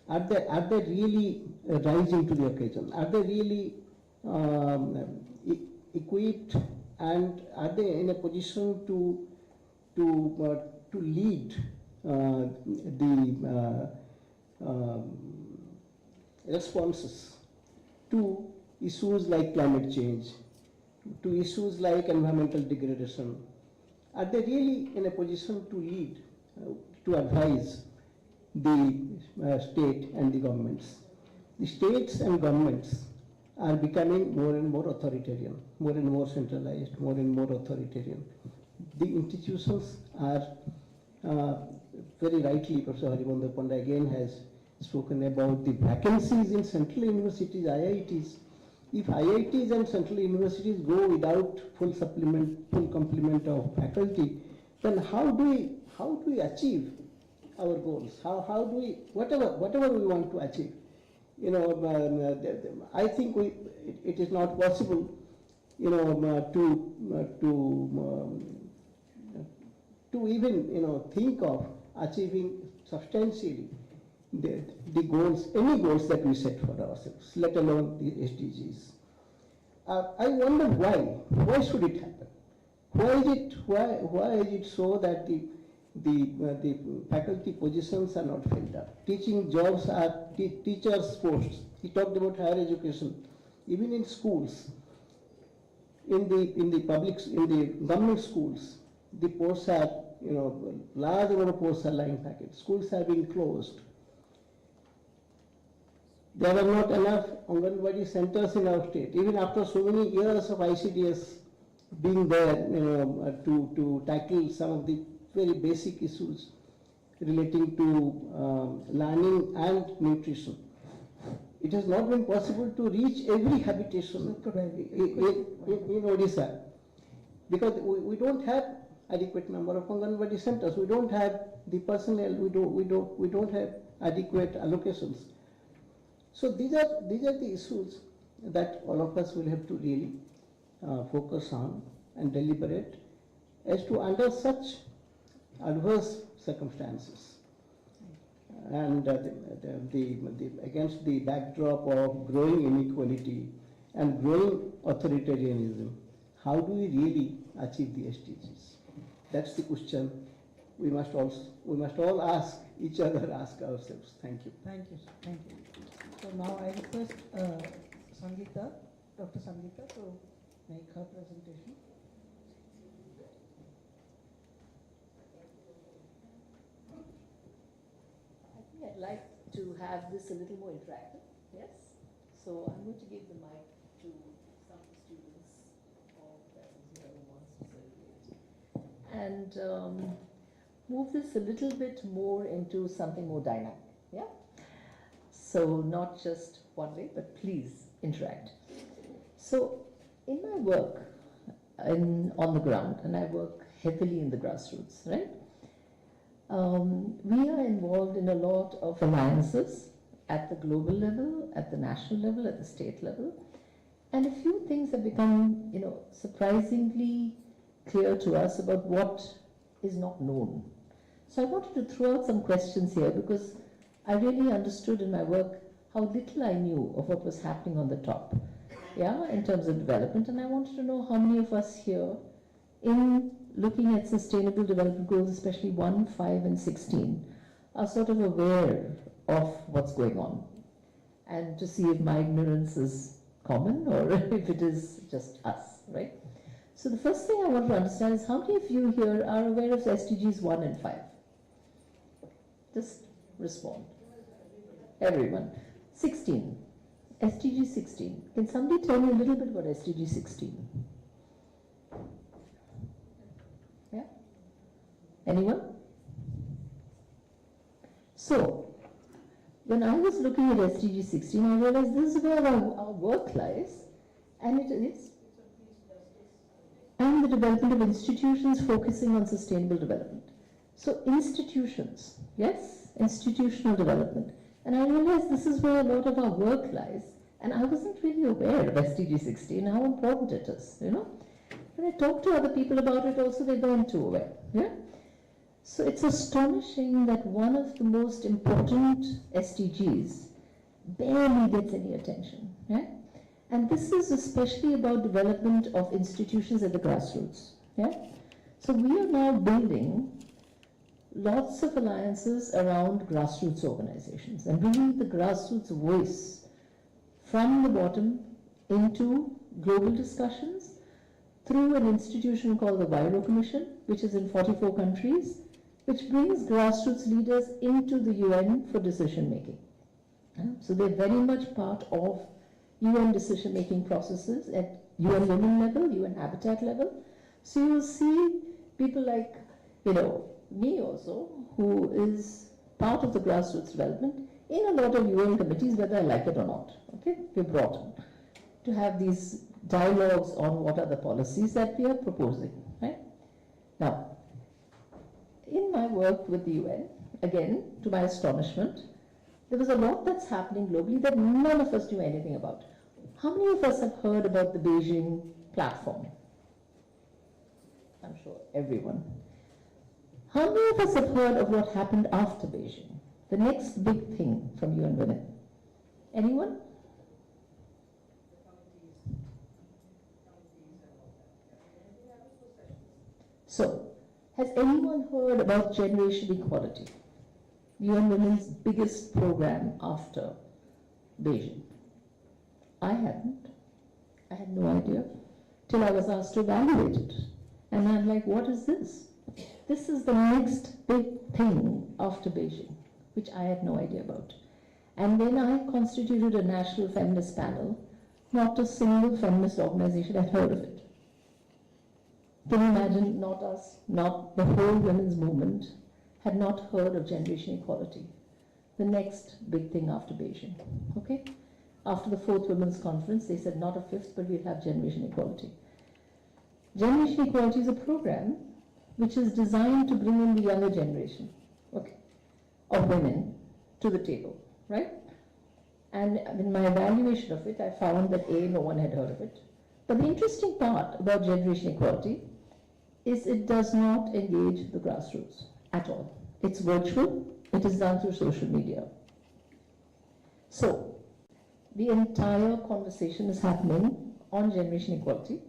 S8: Are they really rising to the occasion? Are they really equipped, and are they in a position to lead the responses to issues like climate change, to issues like environmental degradation? Are they really in a position to lead, to advise the state and the governments? The states and governments are becoming more and more authoritarian, more and more centralized, more and more authoritarian. The institutions are, very rightly, Professor Haribandhu Panda again has spoken about the vacancies in central universities, IITs. If IITs and central universities go without full complement of faculty, then how do we achieve our goals? How do we, whatever we want to achieve? I think it is not possible, to even, think of achieving substantially the goals, any goals that we set for ourselves, let alone the SDGs. I wonder why. Why should it happen? Why is it so that the faculty positions are not filled up? Teaching jobs are teachers' posts. He talked about higher education, even in schools, in the government schools, the posts are, large number of posts are lying vacant. Schools have been closed. There are not enough Anganwadi centers in our state, even after so many years of ICDS being there, to tackle some of the very basic issues relating to learning and nutrition. It has not been possible to reach every habitation in Odisha, because we don't have adequate number of Anganwadi centers. We don't have the personnel. We don't have adequate allocations. So these are the issues that all of us will have to really focus on and deliberate as to, under such adverse circumstances and against the backdrop of growing inequality and growing authoritarianism, how do we really achieve the SDGs? That's the question we must all ask each other, ask ourselves. Thank you.
S1: Thank you, sir. Thank you. So now I request Sangeeta, Dr. Sangeeta, to make her presentation.
S9: I think I'd like to have this a little more interactive, yes? So I'm going to give the mic to some of the students or persons, whoever wants to circulate. And move this a little bit more into something more dynamic, yeah? So not just one way, but please interact. So in my work on the ground, and I work heavily in the grassroots, right? We are involved in a lot of alliances at the global level, at the national level, at the state level. And a few things have become, surprisingly clear to us about what is not known. So I wanted to throw out some questions here because I really understood in my work how little I knew of what was happening on the top, yeah, in terms of development. And I wanted to know how many of us here, in looking at sustainable development goals, especially 1, 5, and 16, are sort of aware of what's going on, and to see if my ignorance is common or if it is just us, right? So the first thing I want to understand is how many of you here are aware of SDGs 1 and 5? Just respond. Everyone. 16. SDG 16. Can somebody tell me a little bit about SDG 16? Yeah? Anyone? So, when I was looking at SDG 16, I realized this is where our work lies, and it is, and the development of institutions focusing on sustainable development. So institutions, yes, institutional development. And I realized this is where a lot of our work lies, and I wasn't really aware of SDG 16, how important it is, When I talk to other people about it also, they weren't too aware, yeah? So it's astonishing that one of the most important SDGs barely gets any attention, yeah? And this is especially about development of institutions at the grassroots, yeah? So we are now building lots of alliances around grassroots organizations and bringing the grassroots voice from the bottom into global discussions through an institution called the Vairo Commission, which is in 44 countries, which brings grassroots leaders into the UN for decision making. So they're very much part of UN decision making processes at UN Women level, UN Habitat level. So you will see people like, me also, who is part of the grassroots development in a lot of UN committees, whether I like it or not. Okay, we're brought in to have these dialogues on what are the policies that we are proposing, right? Now, in my work with the UN, again, to my astonishment, there was a lot that's happening globally that none of us knew anything about. How many of us have heard about the Beijing platform? I'm sure everyone. How many of us have heard of what happened after Beijing? The next big thing from UN Women. Anyone? So, has anyone heard about generation equality? UN Women's biggest program after Beijing. I hadn't. I had no idea till I was asked to evaluate it. And I'm like, what is this? This is the next big thing after Beijing, which I had no idea about. And when I constituted a national feminist panel, not a single feminist organization had heard of it. Can you imagine, not us, not the whole women's movement had not heard of generation equality, the next big thing after Beijing, okay? After the 4th Women's Conference, they said not a 5th, but we'll have generation equality. Generation equality is a program which is designed to bring in the younger generation, okay, of women to the table, right? And in my evaluation of it, I found that no one had heard of it. But the interesting part about generation equality is it does not engage the grassroots at all. It's virtual, it is done through social media. So, the entire conversation is happening on generation equality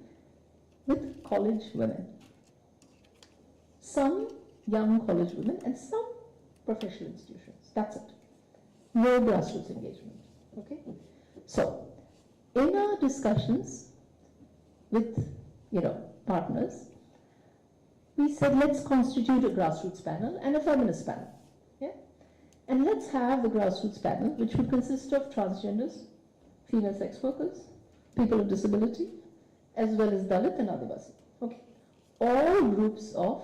S9: with college women. Some young college women, and some professional institutions. That's it. No grassroots engagement. Okay? So, in our discussions with, partners, we said let's constitute a grassroots panel and a feminist panel. Yeah? And let's have the grassroots panel, which would consist of transgenders, female sex workers, people with disability, as well as Dalit and Adivasi. Okay. All groups of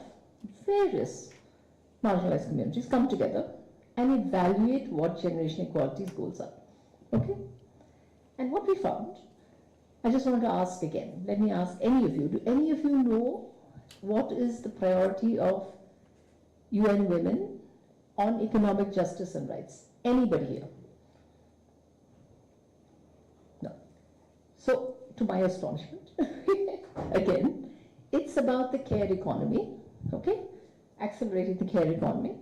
S9: various marginalized communities come together and evaluate what generation equality's goals are. Okay? And what we found, I just want to ask again, let me ask any of you, do any of you know what is the priority of UN Women on economic justice and rights? Anybody here? No. So, to my astonishment, again, it's about the care economy, okay? Accelerating the care economy.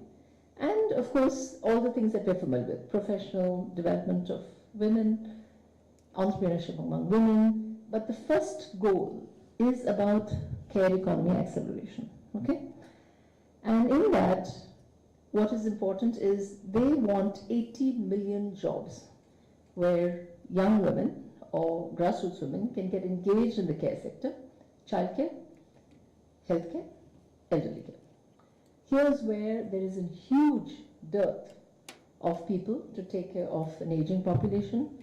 S9: And of course, all the things that we're familiar with, professional development of women, entrepreneurship among women. But the first goal is about care economy acceleration, okay? And in that, what is important is they want 80 million jobs where young women or grassroots women can get engaged in the care sector, childcare, healthcare, elderly care. Here's where there is a huge dearth of people to take care of an aging population,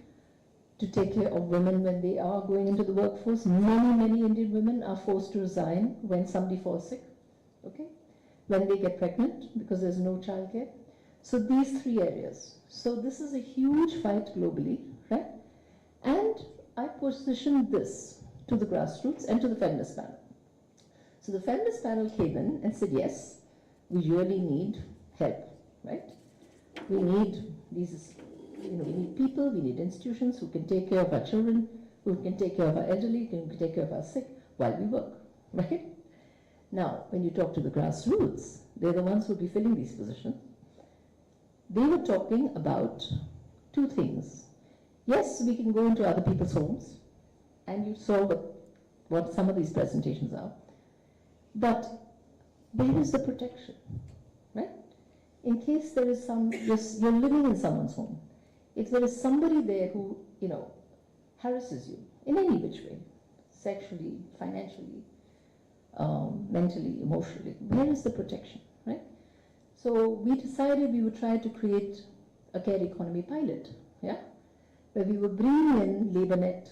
S9: to take care of women when they are going into the workforce. Many Indian women are forced to resign when somebody falls sick, okay? When they get pregnant because there's no childcare. So these three areas. So this is a huge fight globally, right? And I positioned this to the grassroots and to the feminist panel. So the feminist panel came in and said, yes, we really need help, right? We need these, we need people, we need institutions who can take care of our children, who can take care of our elderly, who can take care of our sick while we work, right? Now, when you talk to the grassroots, they're the ones who will be filling these positions. They were talking about two things. Yes, we can go into other people's homes, and you saw what some of these presentations are. But where is the protection, right? In case there is you're living in someone's home, if there is somebody there who, harasses you in any which way, sexually, financially, mentally, emotionally, where is the protection, right? So we decided we would try to create a care economy pilot, yeah, where we would bring in LabourNet,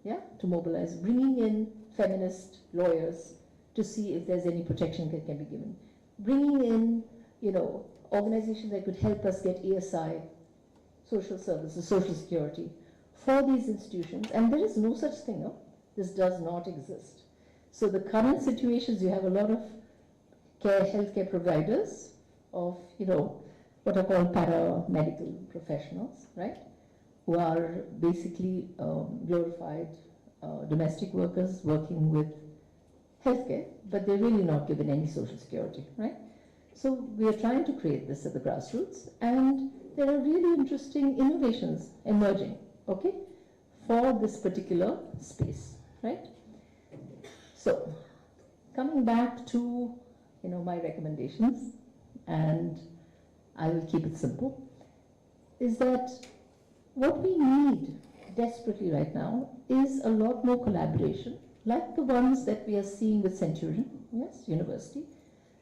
S9: yeah, to mobilize, bringing in feminist lawyers to see if there's any protection that can be given, bringing in, organizations that could help us get ASI, social services, social security for these institutions, and there is no such thing, no? This does not exist. So the current situations, you have a lot of healthcare providers of, what are called paramedical professionals, right? Who are basically glorified domestic workers working with healthcare, but they're really not given any social security, right? So we are trying to create this at the grassroots, and there are really interesting innovations emerging, okay, for this particular space, right? So, coming back to, my recommendations, and I will keep it simple, is that what we need desperately right now is a lot more collaboration, like the ones that we are seeing with Centurion, yes, university,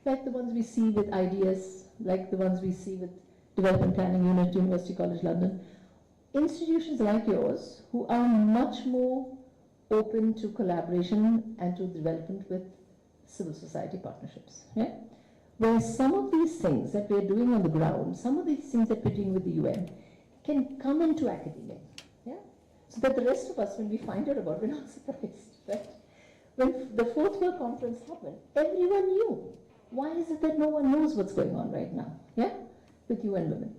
S9: like the ones we see with IDS, like the ones we see with Development Planning Unit, University College London. Institutions like yours who are much more open to collaboration and to development with civil society partnerships, yeah? Where some of these things that we're doing on the ground, some of these things that we're doing with the UN can come into academia, yeah? So that the rest of us, when we find out about it, we're not surprised, right? When the Fourth World Conference happened, everyone knew. Why is it that no one knows what's going on right now, yeah, with UN Women?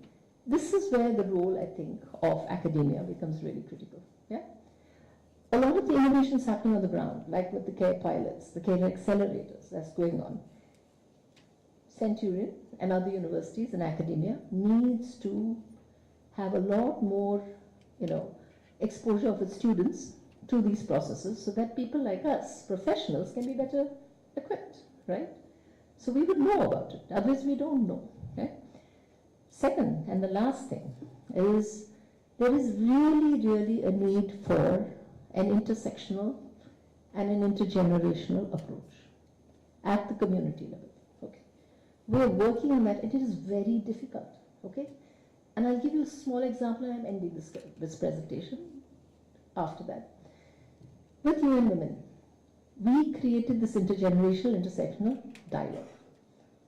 S9: This is where the role, I think, of academia becomes really critical, yeah? A lot of the innovations happening on the ground, like with the care pilots, the care accelerators that's going on. Centurion and other universities and academia needs to have a lot more, exposure of its students to these processes so that people like us, professionals, can be better equipped, right? So we would know about it, otherwise we don't know. Okay? Second, and the last thing, is there is really a need for an intersectional and an intergenerational approach at the community level. Okay? We're working on that, and it is very difficult. Okay? And I'll give you a small example, and I'm ending this presentation after that. With UN Women, we created this intergenerational, intersectional dialogue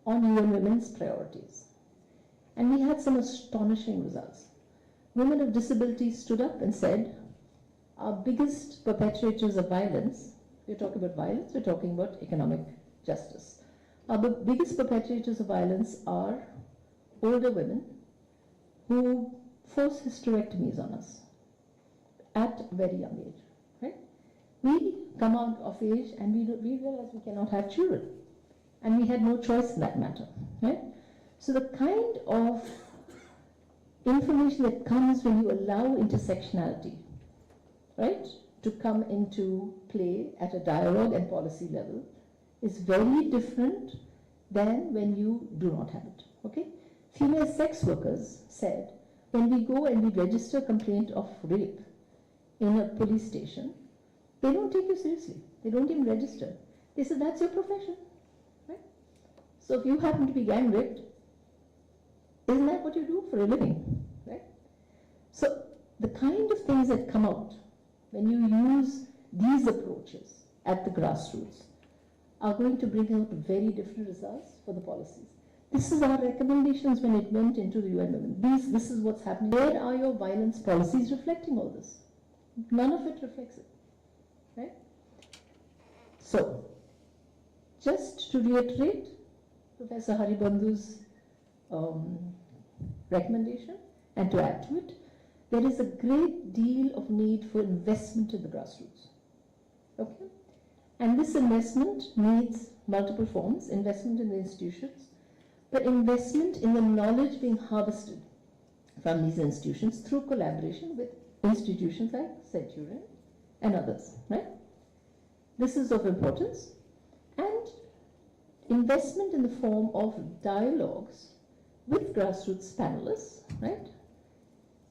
S9: on UN Women's priorities. And we had some astonishing results. Women of disability stood up and said, our biggest perpetrators of violence, we're talking about violence, we're talking about economic justice. Our biggest perpetrators of violence are older women who force hysterectomies on us at a very young age. Right? We come out of age and we realize we cannot have children. And we had no choice in that matter. Right? So the kind of information that comes when you allow intersectionality, right, to come into play at a dialogue and policy level is very different than when you do not have it. Okay? Female sex workers said, when we go and we register a complaint of rape in a police station, they don't take you seriously. They don't even register. They said, that's your profession. Right? So if you happen to be gang raped, isn't that what you do for a living? Right? So the kind of things that come out when you use these approaches at the grassroots are going to bring out very different results for the policies. This is our recommendations when it went into the UN Women. This is what's happening. Where are your violence policies reflecting all this? None of it reflects it. Right? So, just to reiterate Professor Haribandhu's recommendation, and to add to it, there is a great deal of need for investment in the grassroots. Okay? And this investment needs multiple forms, investment in the institutions, but investment in the knowledge being harvested from these institutions through collaboration with institutions like Centurion and others, right? This is of importance. And investment in the form of dialogues with grassroots panelists, right?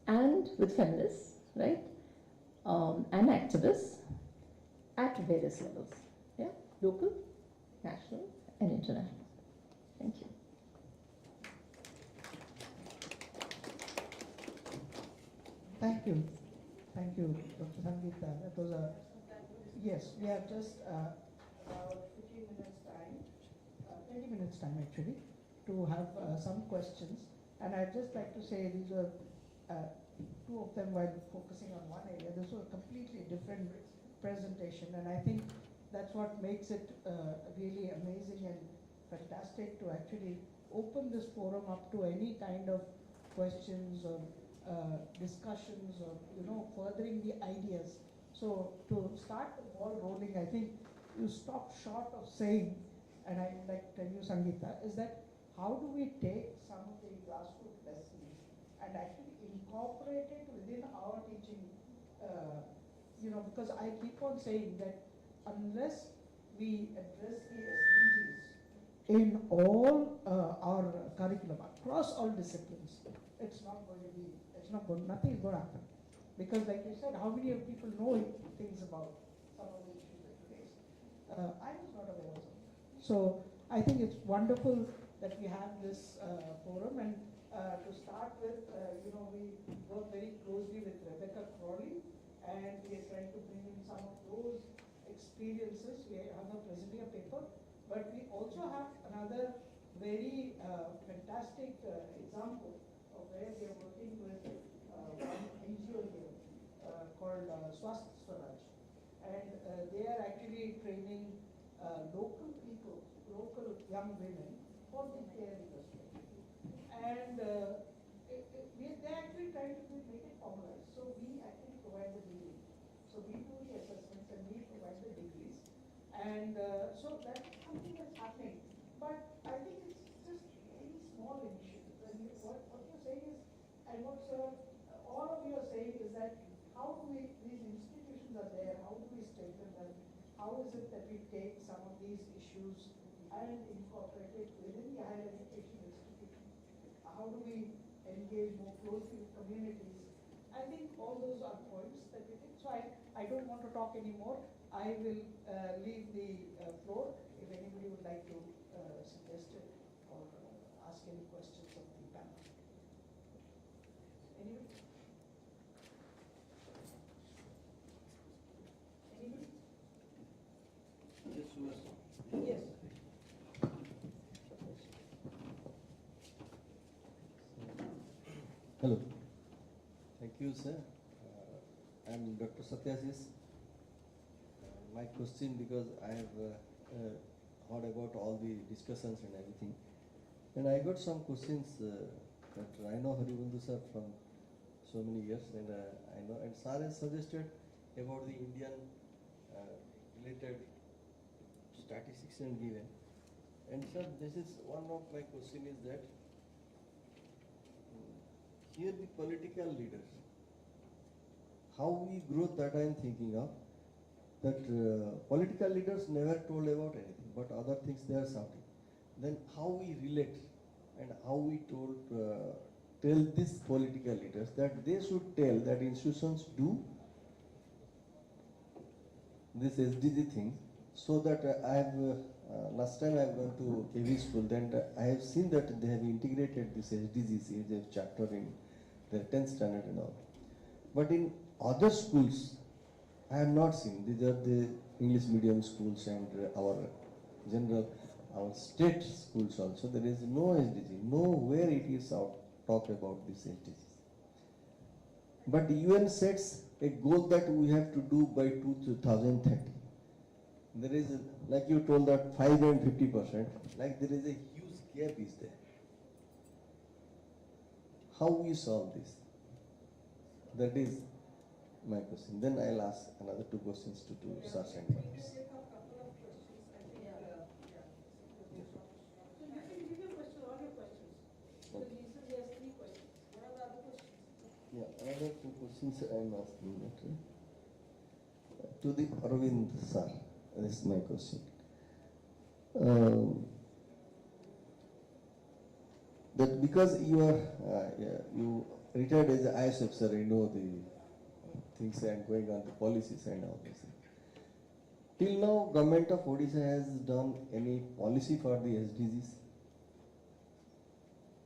S9: And with feminists, right? And activists at various levels, yeah? Local, national, and international. Thank you.
S5: Thank you. Thank you, Dr. Sangeeta. That was a, yes, we have just about 15 minutes time, 20 minutes time actually, to have some questions. And I'd just like to say these are two of them while focusing on one area. This was a completely different presentation, and I think that's what makes it really amazing and fantastic to actually open this forum up to any kind of questions or discussions or, furthering the ideas. So to start the ball rolling, I think you stopped short of saying, and I would like to tell you, Sangeeta, is that how do we take some of the grassroots lessons and actually incorporate it within our teaching, because I keep on saying that unless we address the SDGs in all our curriculum, across all disciplines, nothing is going to happen. Because like you said, how many of people know things about some of the issues that you face? I was not aware of them. So I think it's wonderful that we have this forum, and to start with, we work very closely with Rebecca Crawley, and we are trying to bring in some of those experiences. We have her presenting a paper, but we also have another very fantastic example of where we are working with one NGO here called Swasth Swaraj, and they are actually training local people, local young women for the care industry, and they're actually trying to make it formalized. So we actually provide the degree. So we do the assessments and we provide the degrees, and so that's something that's happening. But I think it's just very small initiatives. And what you're saying is, and what all of you are saying is that how do we, these institutions are there, how do we strengthen them? How is it that we take some of these issues and incorporate it within the higher education institution? How do we engage more closely with communities? I think all those are points that we think. So I don't want to talk anymore. I will leave the floor if anybody would like to suggest it or ask any questions of the panel. Anybody? Anybody? Yes.
S10: Hello. Thank you, sir. I'm Dr. Satyasis. My question, because I have heard about all the discussions and everything, and I got some questions that I know Haribandhu sir from so many years, and I know, and sir has suggested about the Indian related statistics and given. And sir, this is one of my question is that here the political leaders, how we grow, that I am thinking of, that political leaders never told about anything, but other things they are shouting. Then how we relate and how we told, tell these political leaders that they should tell that institutions do this SDG thing, so that I have, last time I have gone to KV school, then I have seen that they have integrated this SDGs as a chapter in their 10th standard and all. But in other schools, I have not seen. These are the English medium schools and our general, our state schools also. There is no SDG, nowhere it is out talk about this SDGs. But UN sets a goal that we have to do by 2030. There is, like you told, that 5 and 50%, like there is a huge gap is there. How we solve this? That is my question. Then I'll ask another two questions to Sir and Madams. Yeah, another two questions I'm asking that, to the Arvind sir. This is my question. That because you are you retired as an IS officer, you know the things and going on, the policies and all this. Till now, government of Odisha has done any policy for the SDGs?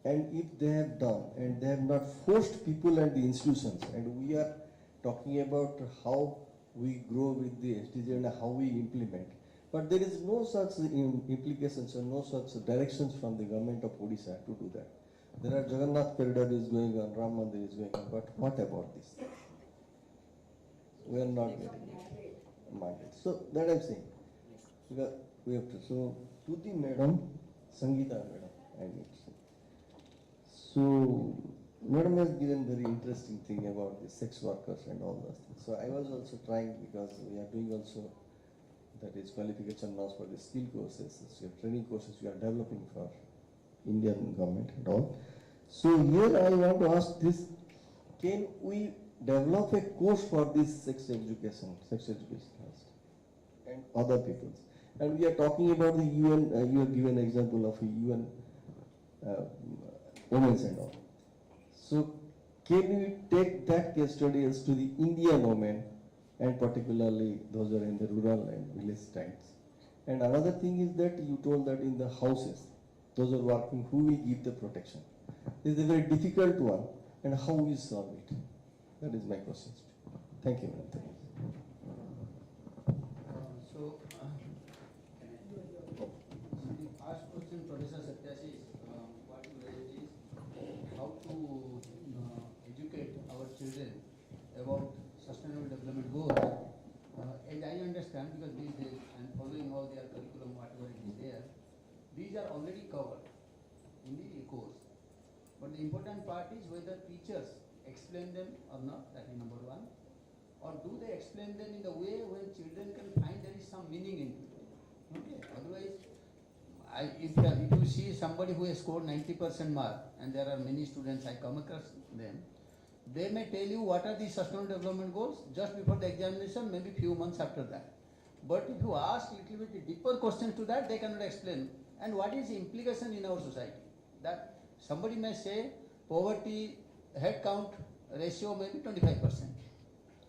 S10: And if they have done, and they have not forced people and the institutions, and we are talking about how we grow with the SDG and how we implement, but there is no such implications or no such directions from the government of Odisha to do that. There are Jagannath corridor is going on, Ram Mandir is going on, but what about this? We are not getting it. Mandate. So that I'm saying, because we have to. So to the madam, Sangeeta madam, I need to say. So madam has given very interesting thing about the sex workers and all those things. So I was also trying, because we are doing also, that is qualification norms for the skill courses, so training courses we are developing for Indian government and all. So here I want to ask this, can we develop a course for this sex education and other peoples? And we are talking about the UN, you have given an example of a UN women's and all. So can we take that case studies to the Indian women, and particularly those who are in the rural and village sites? And another thing is that you told that in the houses, those who are working, who will give the protection? This is a very difficult one, and how we solve it? That is my question. Thank you, madam.
S7: So, the first question, Professor Satyasis, what you raised is how to educate our children about sustainable development goals. As I understand, because these days I'm following all their curriculum, whatever it is there, these are already covered in the course. But the important part is whether teachers explain them or not, that is number one. Or do they explain them in the way when children can find there is some meaning in it? Okay. Otherwise, if you see somebody who has scored 90% mark, and there are many students I come across them, they may tell you what are the sustainable development goals just before the examination, maybe few months after that. But if you ask little bit deeper questions to that, they cannot explain. And what is the implication in our society? That somebody may say poverty head count ratio may be 25%.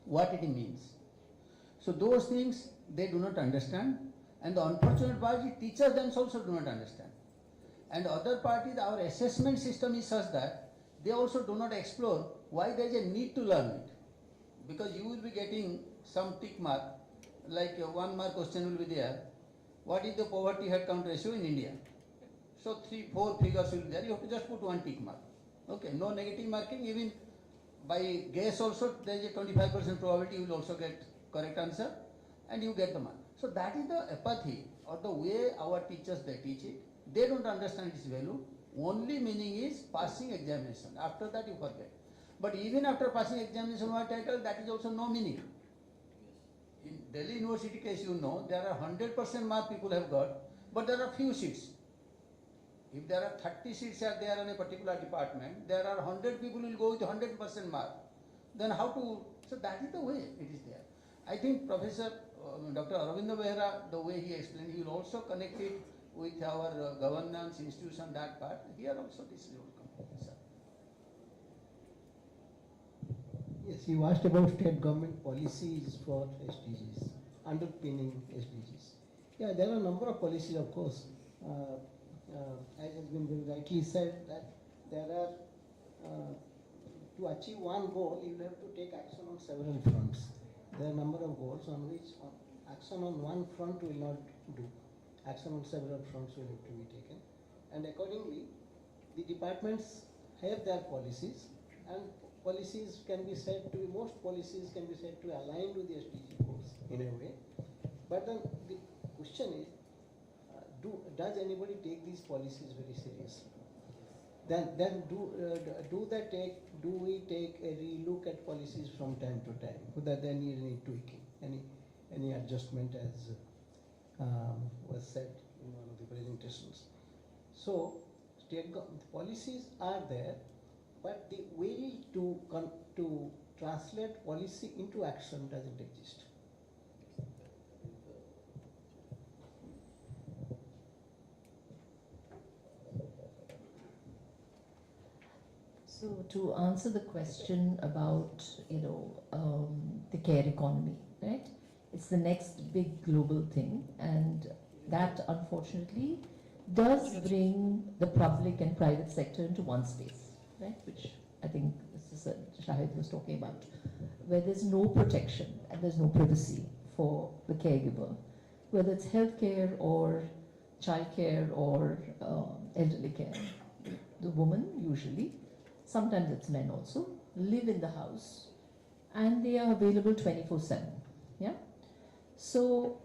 S7: What it means? So those things they do not understand, and the unfortunate part is teachers themselves also do not understand. And the other part is our assessment system is such that they also do not explore why there is a need to learn it. Because you will be getting some tick mark, like a 1 mark question will be there. What is the poverty head count ratio in India? So 3-4 figures will be there. You have to just put 1 tick mark. Okay, no negative marking. Even by guess also there is a 25% probability you will also get correct answer, and you get the mark. So that is the apathy or the way our teachers they teach it. They don't understand its value. Only meaning is passing examination. After that you forget. But even after passing examination or title, that is also no meaning. In Delhi University case, you know, there are 100% mark people have got, but there are few seats. If there are 30 seats are there in a particular department, there are 100 people will go with 100% mark. Then how to, so that is the way it is there. I think Professor Dr. Aravind Behra, the way he explained, he will also connect it with our governance institution, that part. Here also this will come. Sir.
S8: Yes, you asked about state government policies for SDGs, underpinning SDGs. Yeah, there are a number of policies, of course. As has been very rightly said, that there are, to achieve one goal, you have to take action on several fronts. There are a number of goals on which action on one front will not do. Action on several fronts will have to be taken. And accordingly, the departments have their policies, and policies can be said to be, most policies can be said to align with the SDG goals in a way. But then the question is, does anybody take these policies very seriously? Then do we take a relook at policies from time to time, whether they need any tweaking, any adjustment, as was said in one of the presentations. So state policies are there, but the will to translate policy into action doesn't exist.
S9: So to answer the question about, the care economy, right? It's the next big global thing, and that unfortunately does bring the public and private sector into one space, right? Which I think Mr. Shahid was talking about, where there's no protection and there's no privacy for the caregiver, whether it's healthcare or childcare or elderly care. The woman usually, sometimes it's men also, live in the house and they are available 24/7. Yeah. So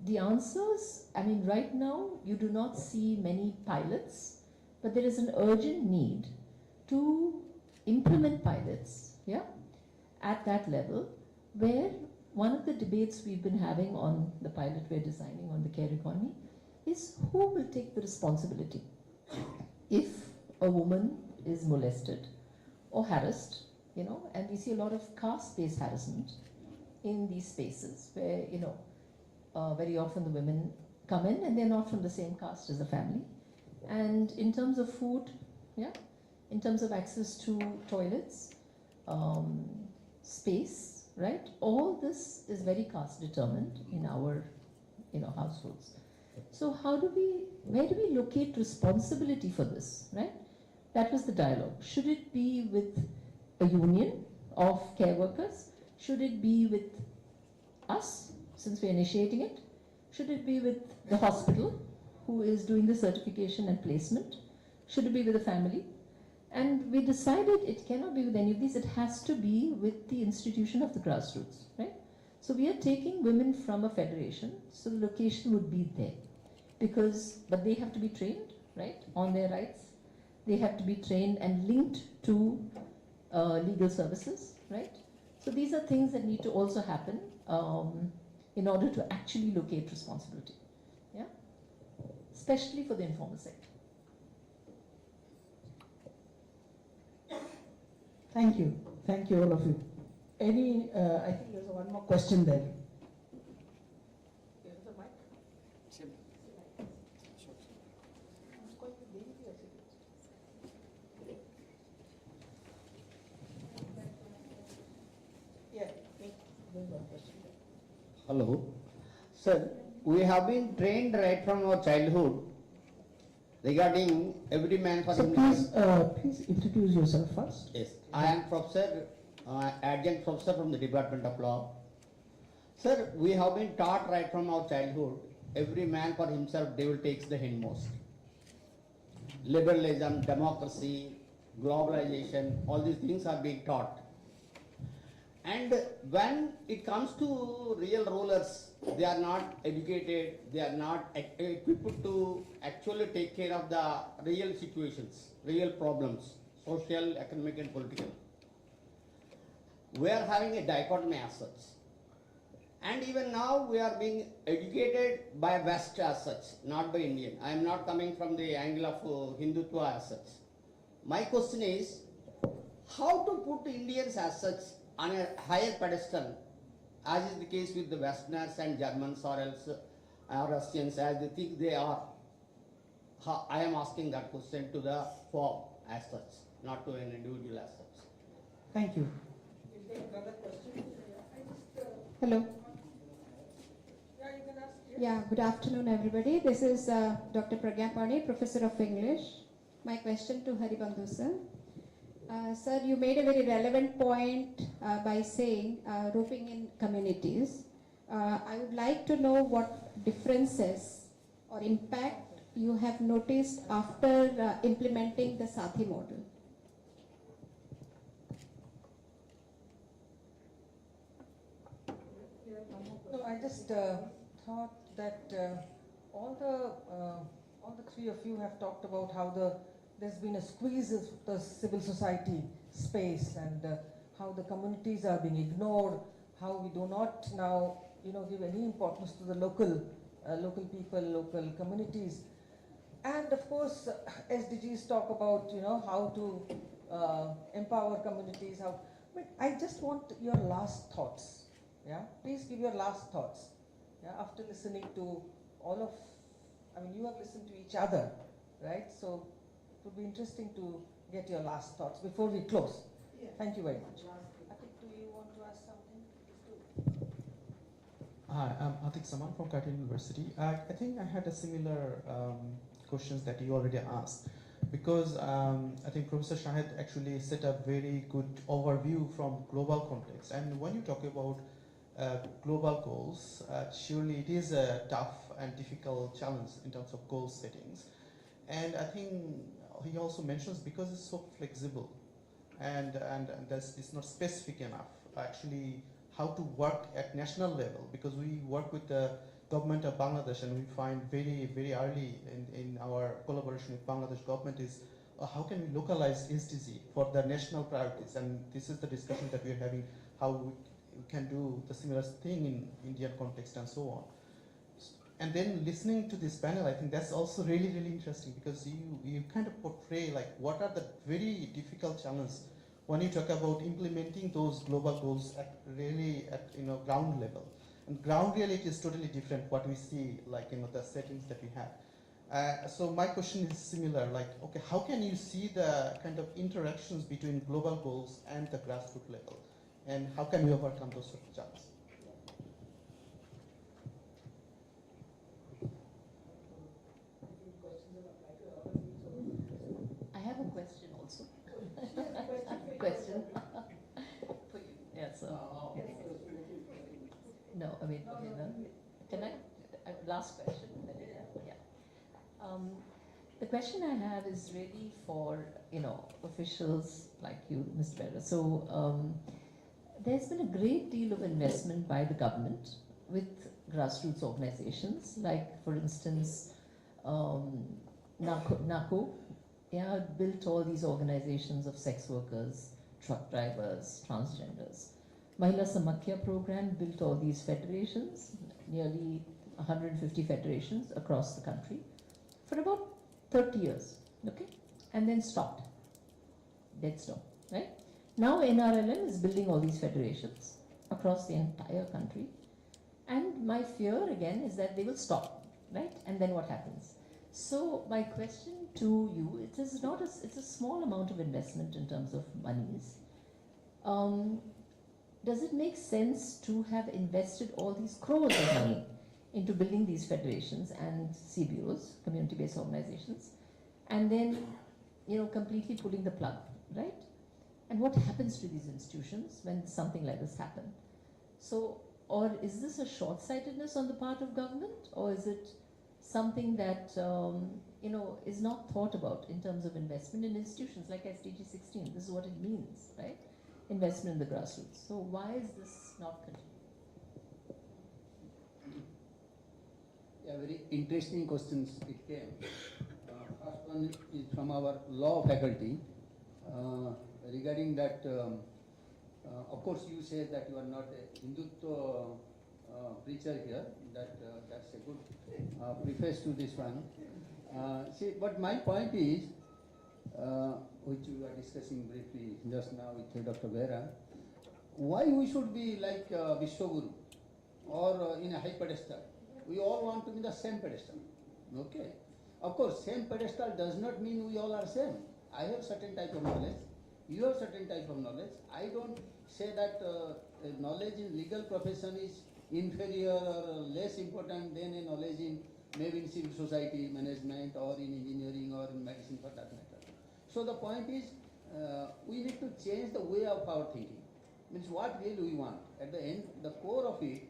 S9: the answers, I mean, right now you do not see many pilots, but there is an urgent need to implement pilots, yeah, at that level, where one of the debates we've been having on the pilot we're designing on the care economy is who will take the responsibility if a woman is molested or harassed, and we see a lot of caste-based harassment in these spaces where, very often the women come in and they're not from the same caste as the family. And in terms of food, yeah, in terms of access to toilets, space, right? All this is very caste determined in our, households. So where do we locate responsibility for this, right? That was the dialogue. Should it be with a union of care workers? Should it be with us, since we're initiating it? Should it be with the hospital, who is doing the certification and placement? Should it be with the family? And we decided it cannot be with any of these. It has to be with the institution of the grassroots, right? So we are taking women from a federation, so the location would be there. But they have to be trained, right, on their rights. They have to be trained and linked to legal services, right? So these are things that need to also happen in order to actually locate responsibility, yeah? Especially for the informal sector.
S5: Thank you all of you. I think there's one more question there.
S7: Hello. Sir, we have been trained right from our childhood regarding every man for
S5: So
S7: himself.
S5: please introduce yourself first.
S7: Yes, I am Professor, Adjunct Professor from the Department of Law. Sir, we have been taught right from our childhood, every man for himself, devil takes the hindmost. Liberalism, democracy, globalization, all these things are being taught. And when it comes to real rulers, they are not educated, they are not equipped to actually take care of the real situations, real problems, social, economic and political. We are having a dichotomy as such. And even now we are being educated by West as such, not by Indian. I am not coming from the angle of Hindutva as such. My question is, how to put Indians as such on a higher pedestal, as is the case with the Westerners and Germans or else Russians, as they think they are. I am asking that question to the form as such, not to an individual as such.
S5: Thank you.
S11: Hello.
S1: Yeah, you can ask. Yes.
S11: Yeah, good afternoon, everybody. This is Dr. Pragya Pani, Professor of English. My question to Haribandhu sir. Sir, you made a very relevant point by saying roping in communities. I would like to know what differences or impact you have noticed after implementing the Sathi model.
S1: No, I just thought that all the three of you have talked about how there's been a squeeze of the civil society space and how the communities are being ignored, how we do not now give any importance to the local people, local communities, and of course SDGs talk about how to empower communities. But I just want your last thoughts. Yeah, please give your last thoughts. Yeah, after listening to all of, you have listened to each other, right? So it would be interesting to get your last thoughts before we close. Yeah. Thank you very much. Atik, do you want to ask something?
S3: Hi, I'm Atik Saman from Curtin University. I think I had a similar questions that you already asked, because I think Professor Shahid actually set a very good overview from global context. And when you talk about global goals, surely it is a tough and difficult challenge in terms of goal settings. And I think he also mentions because it's so flexible and it's not specific enough, actually how to work at national level, because we work with the government of Bangladesh and we find very, very early in our collaboration with Bangladesh government is how can we localize SDG for the national priorities, and this is the discussion that we are having, how we can do the similar thing in Indian context and so on. And then listening to this panel, I think that's also really, really interesting, because you kind of portray like what are the very difficult challenges when you talk about implementing those global goals at ground level. And ground reality is totally different what we see, like the settings that we have. So my question is similar, like, okay, how can you see the kind of interactions between global goals and the grassroots level? And how can we overcome those sort of challenges?
S9: I have a question also. Question for you. Yeah, so. Yes. No, can I? Last question. Yeah. The question I have is really for officials like you, Mr. Bera. So there's been a great deal of investment by the government with grassroots organizations, like for instance, NACO. Yeah, built all these organizations of sex workers, truck drivers, transgenders. Mahila Samakya program built all these federations, nearly 150 federations across the country for about 30 years, okay? And then stopped, dead stop, right? Now NRLM is building all these federations across the entire country. And my fear again is that they will stop, right? And then what happens? So my question to you, it's a small amount of investment in terms of monies. does it make sense to have invested all these crores of money into building these federations and CBOs, community-based organizations, and then, completely pulling the plug, right? And what happens to these institutions when something like this happens? So, or is this a short-sightedness on the part of government, or is it something that is not thought about in terms of investment in institutions like SDG 16? This is what it means, right? Investment in the grassroots. So why is this not continuing?
S7: Yeah, very interesting questions it came. First one is from our law faculty. Regarding that, of course you say that you are not a Hindutva preacher here, that's a good preface to this one. See, but my point is, which we were discussing briefly just now with Dr. Vera, why we should be like Vishwaguru or in a high pedestal? We all want to be the same pedestal, okay? Of course, same pedestal does not mean we all are same. I have certain type of knowledge, you have certain type of knowledge. I don't say that knowledge in legal profession is inferior or less important than a knowledge in maybe in civil society management or in engineering or in medicine for that matter. So the point is, we need to change the way of our thinking. Means what really we want. At the end, the core of it,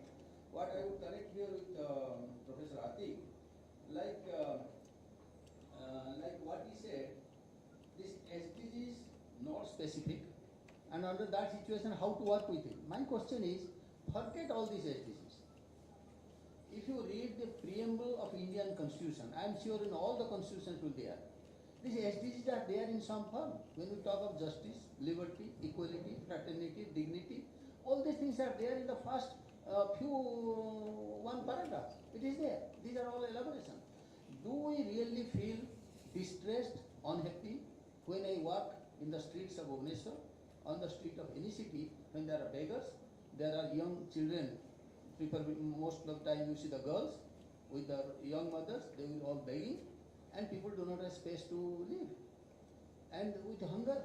S7: what I would connect here with Professor Atik, like what he said, this SDG is not specific, and under that situation, how to work with it. My question is, forget all these SDGs. If you read the preamble of Indian Constitution, I am sure in all the constitutions will be there. These SDGs are there in some form. When we talk of justice, liberty, equality, fraternity, dignity, all these things are there in the first one paragraph. It is there. These are all elaboration. Do we really feel distressed, unhappy when I walk in the streets of Odisha, on the street of any city, when there are beggars, there are young children, most of the time you see the girls with their young mothers, they will all begging, and people do not have space to live. And with hunger,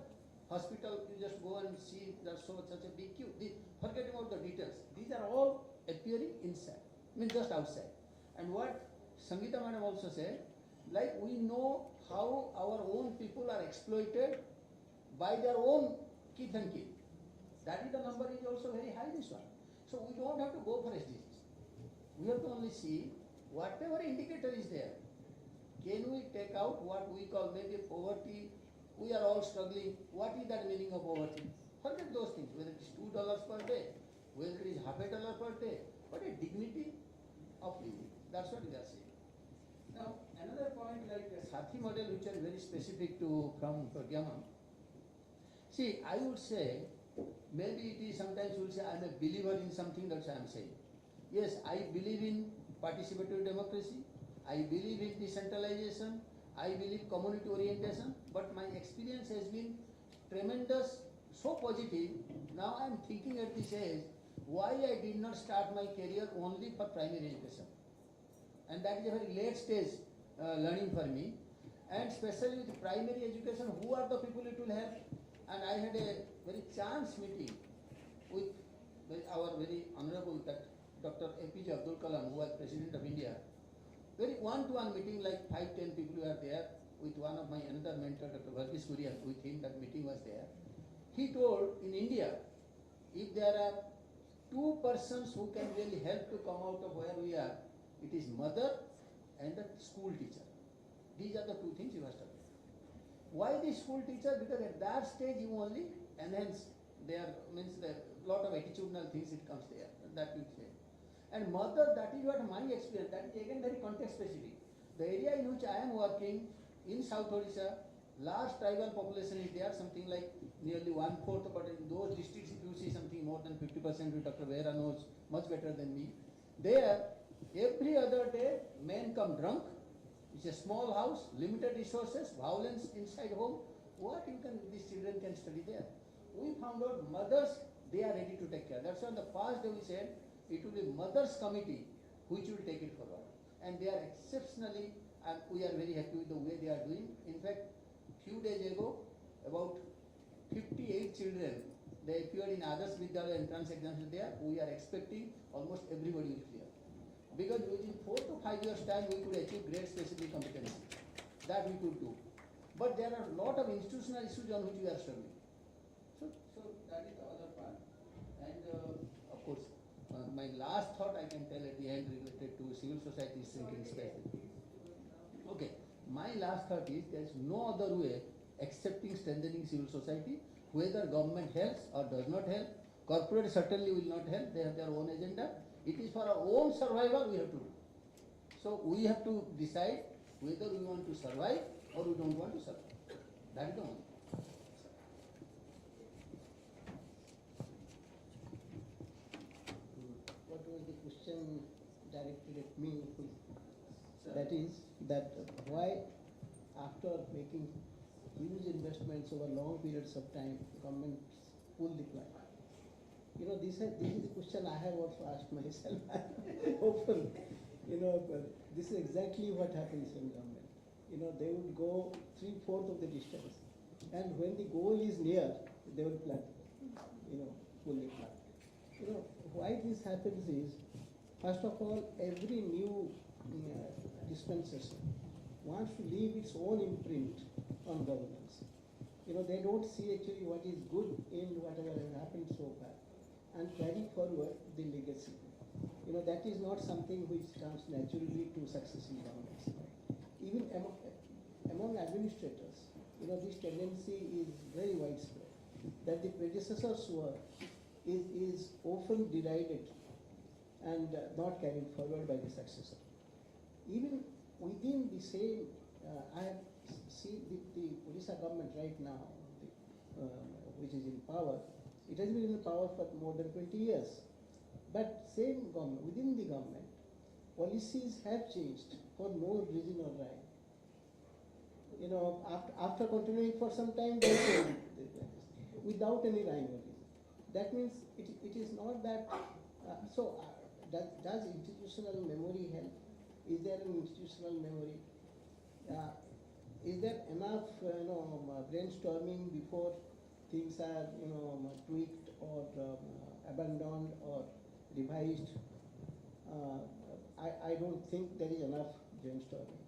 S7: hospital, you just go and see there's such a big queue. Forget about the details. These are all appearing inside, just outside. And what Sangeeta madam also said, like we know how our own people are exploited by their own kith and kin. That is the number is also very high, this one. So we don't have to go for SDGs. We have to only see whatever indicator is there. Can we take out what we call maybe poverty? We are all struggling. What is that meaning of poverty? Forget those things, whether it is $2 per day, whether it is $0.50 per day, but a dignity of living. That's what we are saying. Now, another point like the Sathi model, which are very specific to from Pragyama. See, I would say, maybe it is sometimes you will say, I am a believer in something, that's what I am saying. Yes, I believe in participatory democracy, I believe in decentralization, I believe community orientation, but my experience has been tremendous, so positive. Now I am thinking at this age, why I did not start my career only for primary education. And that is a very late stage learning for me. And especially with primary education, who are the people it will help? And I had a very chance meeting with our very honorable Dr. APJ Abdul Kalam, who was President of India. Very one-to-one meeting, like 5-10 people were there, with one of my another mentor, Dr. Varghese Surya, with him that meeting was there. He told, in India, if there are two persons who can really help to come out of where we are, it is mother and the school teacher. These are the two things you must have. Why the school teacher? Because at that stage you only enhance their, means the lot of attitudinal things it comes there, that you say. And mother, that is what my experience, that is again very context specific. The area in which I am working, in South Odisha, large tribal population is there, something like nearly 1/4, but in those districts if you see something more than 50%, which Dr. Vera knows much better than me. There, every other day, men come drunk. It's a small house, limited resources, violence inside home. What these children can study there? We found out mothers, they are ready to take care. That's why in the past day we said, it will be mothers committee which will take it forward. And they are exceptionally, and we are very happy with the way they are doing. In fact, few days ago, about 58 children they appeared in others Vidyalaya entrance exams there, we are expecting almost everybody will clear. Because within 4 to 5 years time we could achieve great specific competency. That we could do. But there are a lot of institutional issues on which we are struggling. So that is the other part. And of course, my last thought I can tell at the end related to civil society thinking space. Okay, my last thought is there is no other way excepting strengthening civil society, whether government helps or does not help. Corporate certainly will not help, they have their own agenda. It is for our own survival we have to do. So we have to decide whether we want to survive or we don't want to survive. That is the only.
S8: What was the question directed at me? That is, that why after making huge investments over long periods of time, governments pull the plug? You know, this is the question I have also asked myself. Hopefully, you know, this is exactly what happens in government. You know, they would go 3/4 of the distance, and when the goal is near, they will plug, you know, pull the plug. You know, why this happens is, first of all, every new dispensation wants to leave its own imprint on governance. You know, they don't see actually what is good in whatever has happened so far and carry forward the legacy. You know, that is not something which comes naturally to successive governments. Even among administrators, you know, this tendency is very widespread, that the predecessor's work is often derided and not carried forward by the successor. Even within the same, I have seen the Odisha government right now, which is in power. It has been in power for more than 20 years. But same government, within the government, policies have changed for no reason or rhyme. You know, after continuing for some time, they change it without any rhyme or reason. That means it is not that. Does institutional memory help? Is there an institutional memory? Is there enough, brainstorming before things are, tweaked or abandoned or revised? I don't think there is enough brainstorming.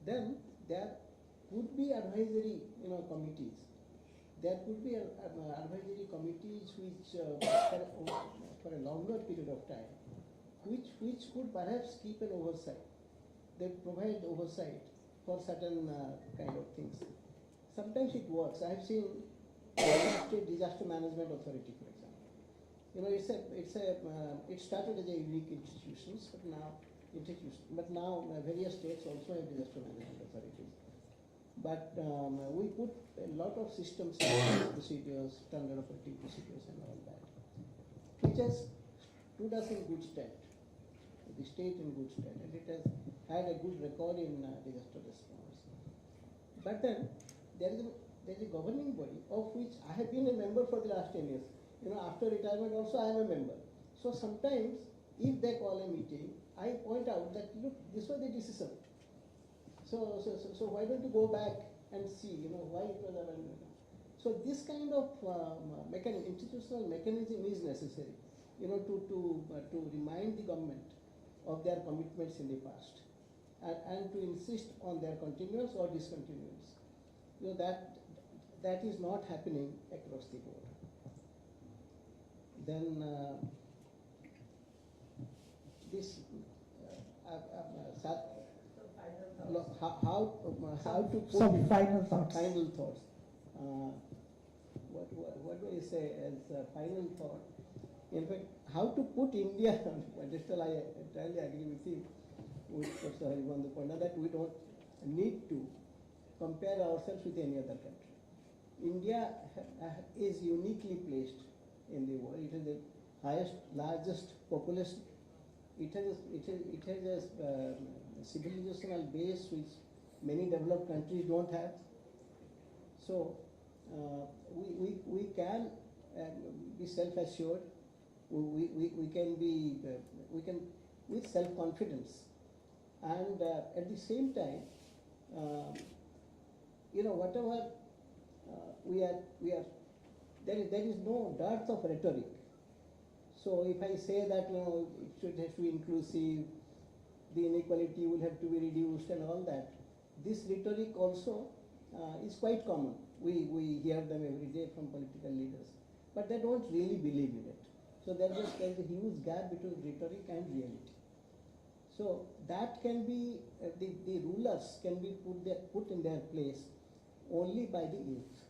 S8: Then there could be advisory, committees. There could be advisory committees which, for a longer period of time, which could perhaps keep an oversight. They provide oversight for certain kind of things. Sometimes it works. I have seen State Disaster Management Authority, for example. You know, it started as a unique institution, but now various states also have disaster management authorities. But we put a lot of systems, procedures, standard operating procedures, and all that, which has stood us in good stead, the state in good stead, and it has had a good record in disaster response. But then there is a governing body of which I have been a member for the last 10 years. You know, after retirement also I am a member. So sometimes if they call a meeting, I point out that, look, this was the decision. So why don't you go back and see, why it was abandoned? So this kind of institutional mechanism is necessary, to remind the government of their commitments in the past and to insist on their continuance or discontinuance. That is not happening across the board. Then how to put
S5: some final thoughts.
S8: Final thoughts. What do I say as a final thought? In fact, how to put India, just I entirely agree with you, with Professor Haribandhu Panda, that we don't need to compare ourselves with any other country. India is uniquely placed in the world. It has the largest population. It has a civilizational base which many developed countries don't have. So we can be self-assured. We can with self-confidence, and at the same time, whatever we are there is no dearth of rhetoric. So if I say that it has to be inclusive, the inequality will have to be reduced and all that, this rhetoric also is quite common. We hear them every day from political leaders, but they don't really believe in it. So there is a huge gap between rhetoric and reality. So that can be, the rulers can be put in their place only by the youth.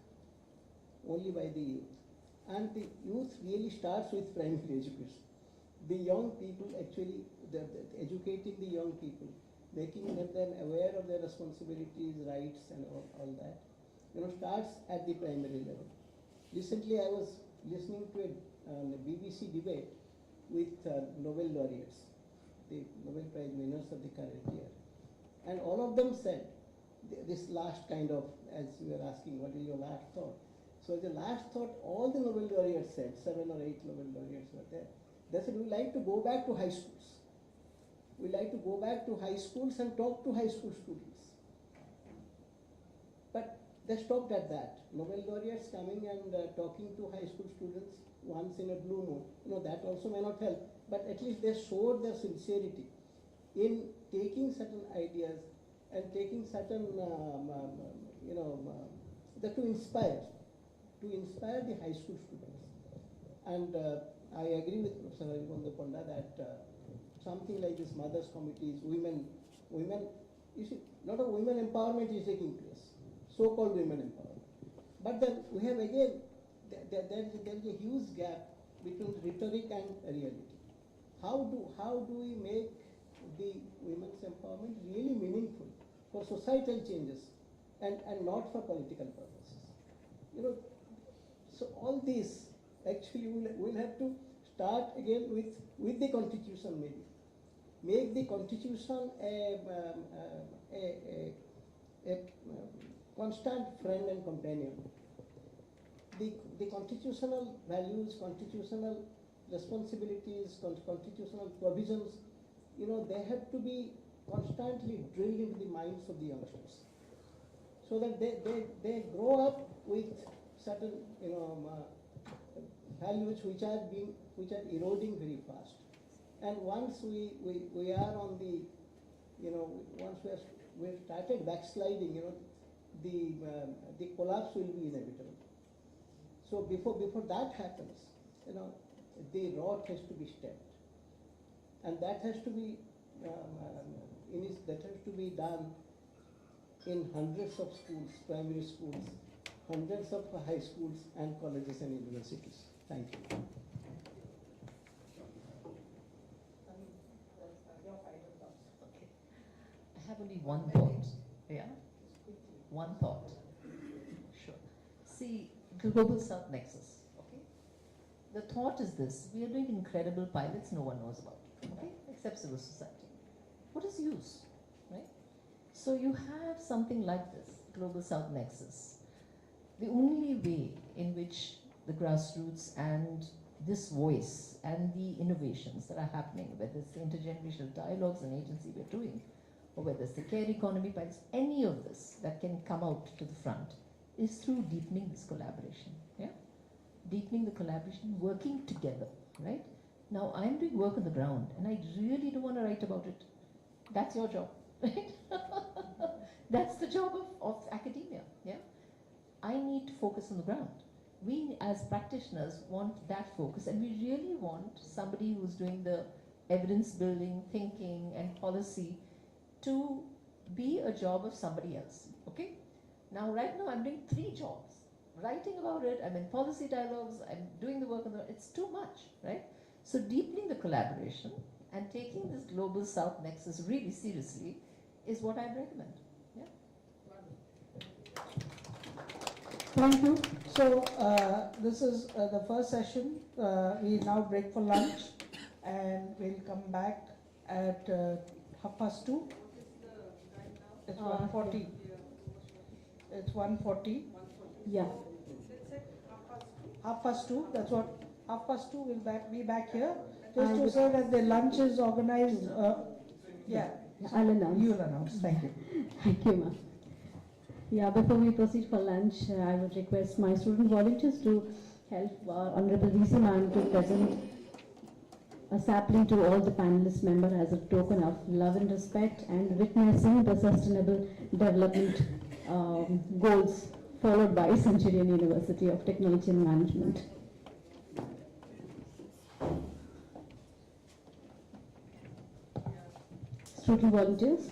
S8: Only by the youth. And the youth really starts with primary education. The young people actually, educating the young people, making them aware of their responsibilities, rights and all that, starts at the primary level. Recently I was listening to a BBC debate with Nobel laureates, the Nobel Prize winners of the current year. And all of them said, this last kind of, as you were asking, what is your last thought? So the last thought, all the Nobel laureates said, 7 or 8 Nobel laureates were there. They said, we like to go back to high schools. We like to go back to high schools and talk to high school students. But they stopped at that. Nobel laureates coming and talking to high school students once in a blue moon, that also may not help. But at least they showed their sincerity in taking certain ideas and taking certain, to inspire the high school students. And I agree with Professor Haribandhu Panda that something like this mothers' committees, women, you see, a lot of women empowerment is taking place, so-called women empowerment. But then we have again, there is a huge gap between rhetoric and reality. How do we make the women's empowerment really meaningful for societal changes and not for political purposes? So all this actually we'll have to start again with the constitution maybe. Make the constitution a constant friend and companion. The constitutional values, constitutional responsibilities, constitutional provisions, they have to be constantly drilled into the minds of the youngsters, so that they grow up with certain values which are eroding very fast. And once we are on the, once we've started backsliding, the collapse will be inevitable. So before that happens, the rot has to be stepped, and that has to be done in hundreds of schools, primary schools, hundreds of high schools and colleges and universities. Thank you.
S9: I have only one thought. Yeah? One thought. Sure. See, Global South Nexus. Okay? The thought is this: we are doing incredible pilots no one knows about. Okay? Except civil society. What is use? Right? So you have something like this, Global South Nexus. The only way in which the grassroots and this voice and the innovations that are happening, whether it's the intergenerational dialogues and agency we're doing, or whether it's the care economy pilots, any of this that can come out to the front is through deepening this collaboration. Yeah? Deepening the collaboration, working together, right? Now I'm doing work on the ground and I really don't want to write about it. That's your job, right? That's the job of academia, yeah? I need to focus on the ground. We as practitioners want that focus, and we really want somebody who's doing the evidence building, thinking and policy to be a job of somebody else, okay? Now right now I'm doing 3 jobs. Writing about it, I'm in policy dialogues, I'm doing the work on the, it's too much, right? So deepening the collaboration and taking this Global South Nexus really seriously is what I recommend. Yeah.
S5: Thank you. So this is the first session. We now break for lunch, and we'll come back at 2:30. It's 1:40. It's 1:40.
S6: Yeah.
S5: 2:30. That's what. 2:30. We'll be back here. Just to say that the lunch is organized. Yeah.
S6: I'll announce.
S5: You'll announce. Thank you.
S6: Thank you, ma'am. Yeah, before we proceed for lunch, I would request my student volunteers to help our Honorable VC Ma'am to present a sapling to all the panelist members as a token of love and respect and witnessing the sustainable development goals followed by Centurion University of Technology and Management. Student volunteers.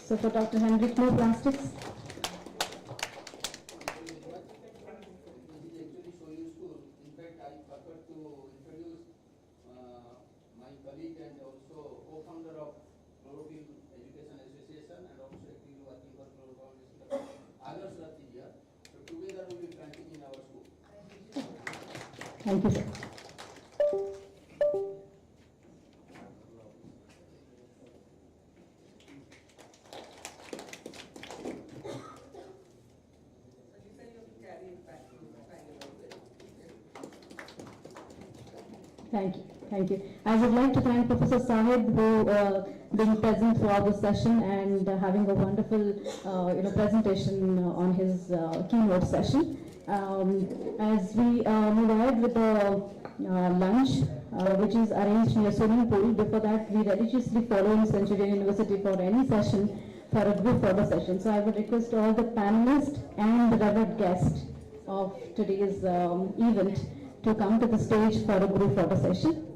S6: So for Dr. Henrik, no plastics.
S7: This is actually so useful. In fact, I forgot to introduce my colleague and also co-founder of Chlorophyll Education Association and also actively working for Chlorophyll Foundation. Others are here. So together we will continue in our school.
S6: Thank you, sir. Thank you. Thank you. I would like to thank Professor Sahib who being present throughout the session and having a wonderful presentation on his keynote session. As we move ahead with the lunch, which is arranged near swimming pool, before that we religiously follow in Centurion University for any session for a group photo session. So I would request all the panelists and the revered guests of today's event to come to the stage for a group photo session.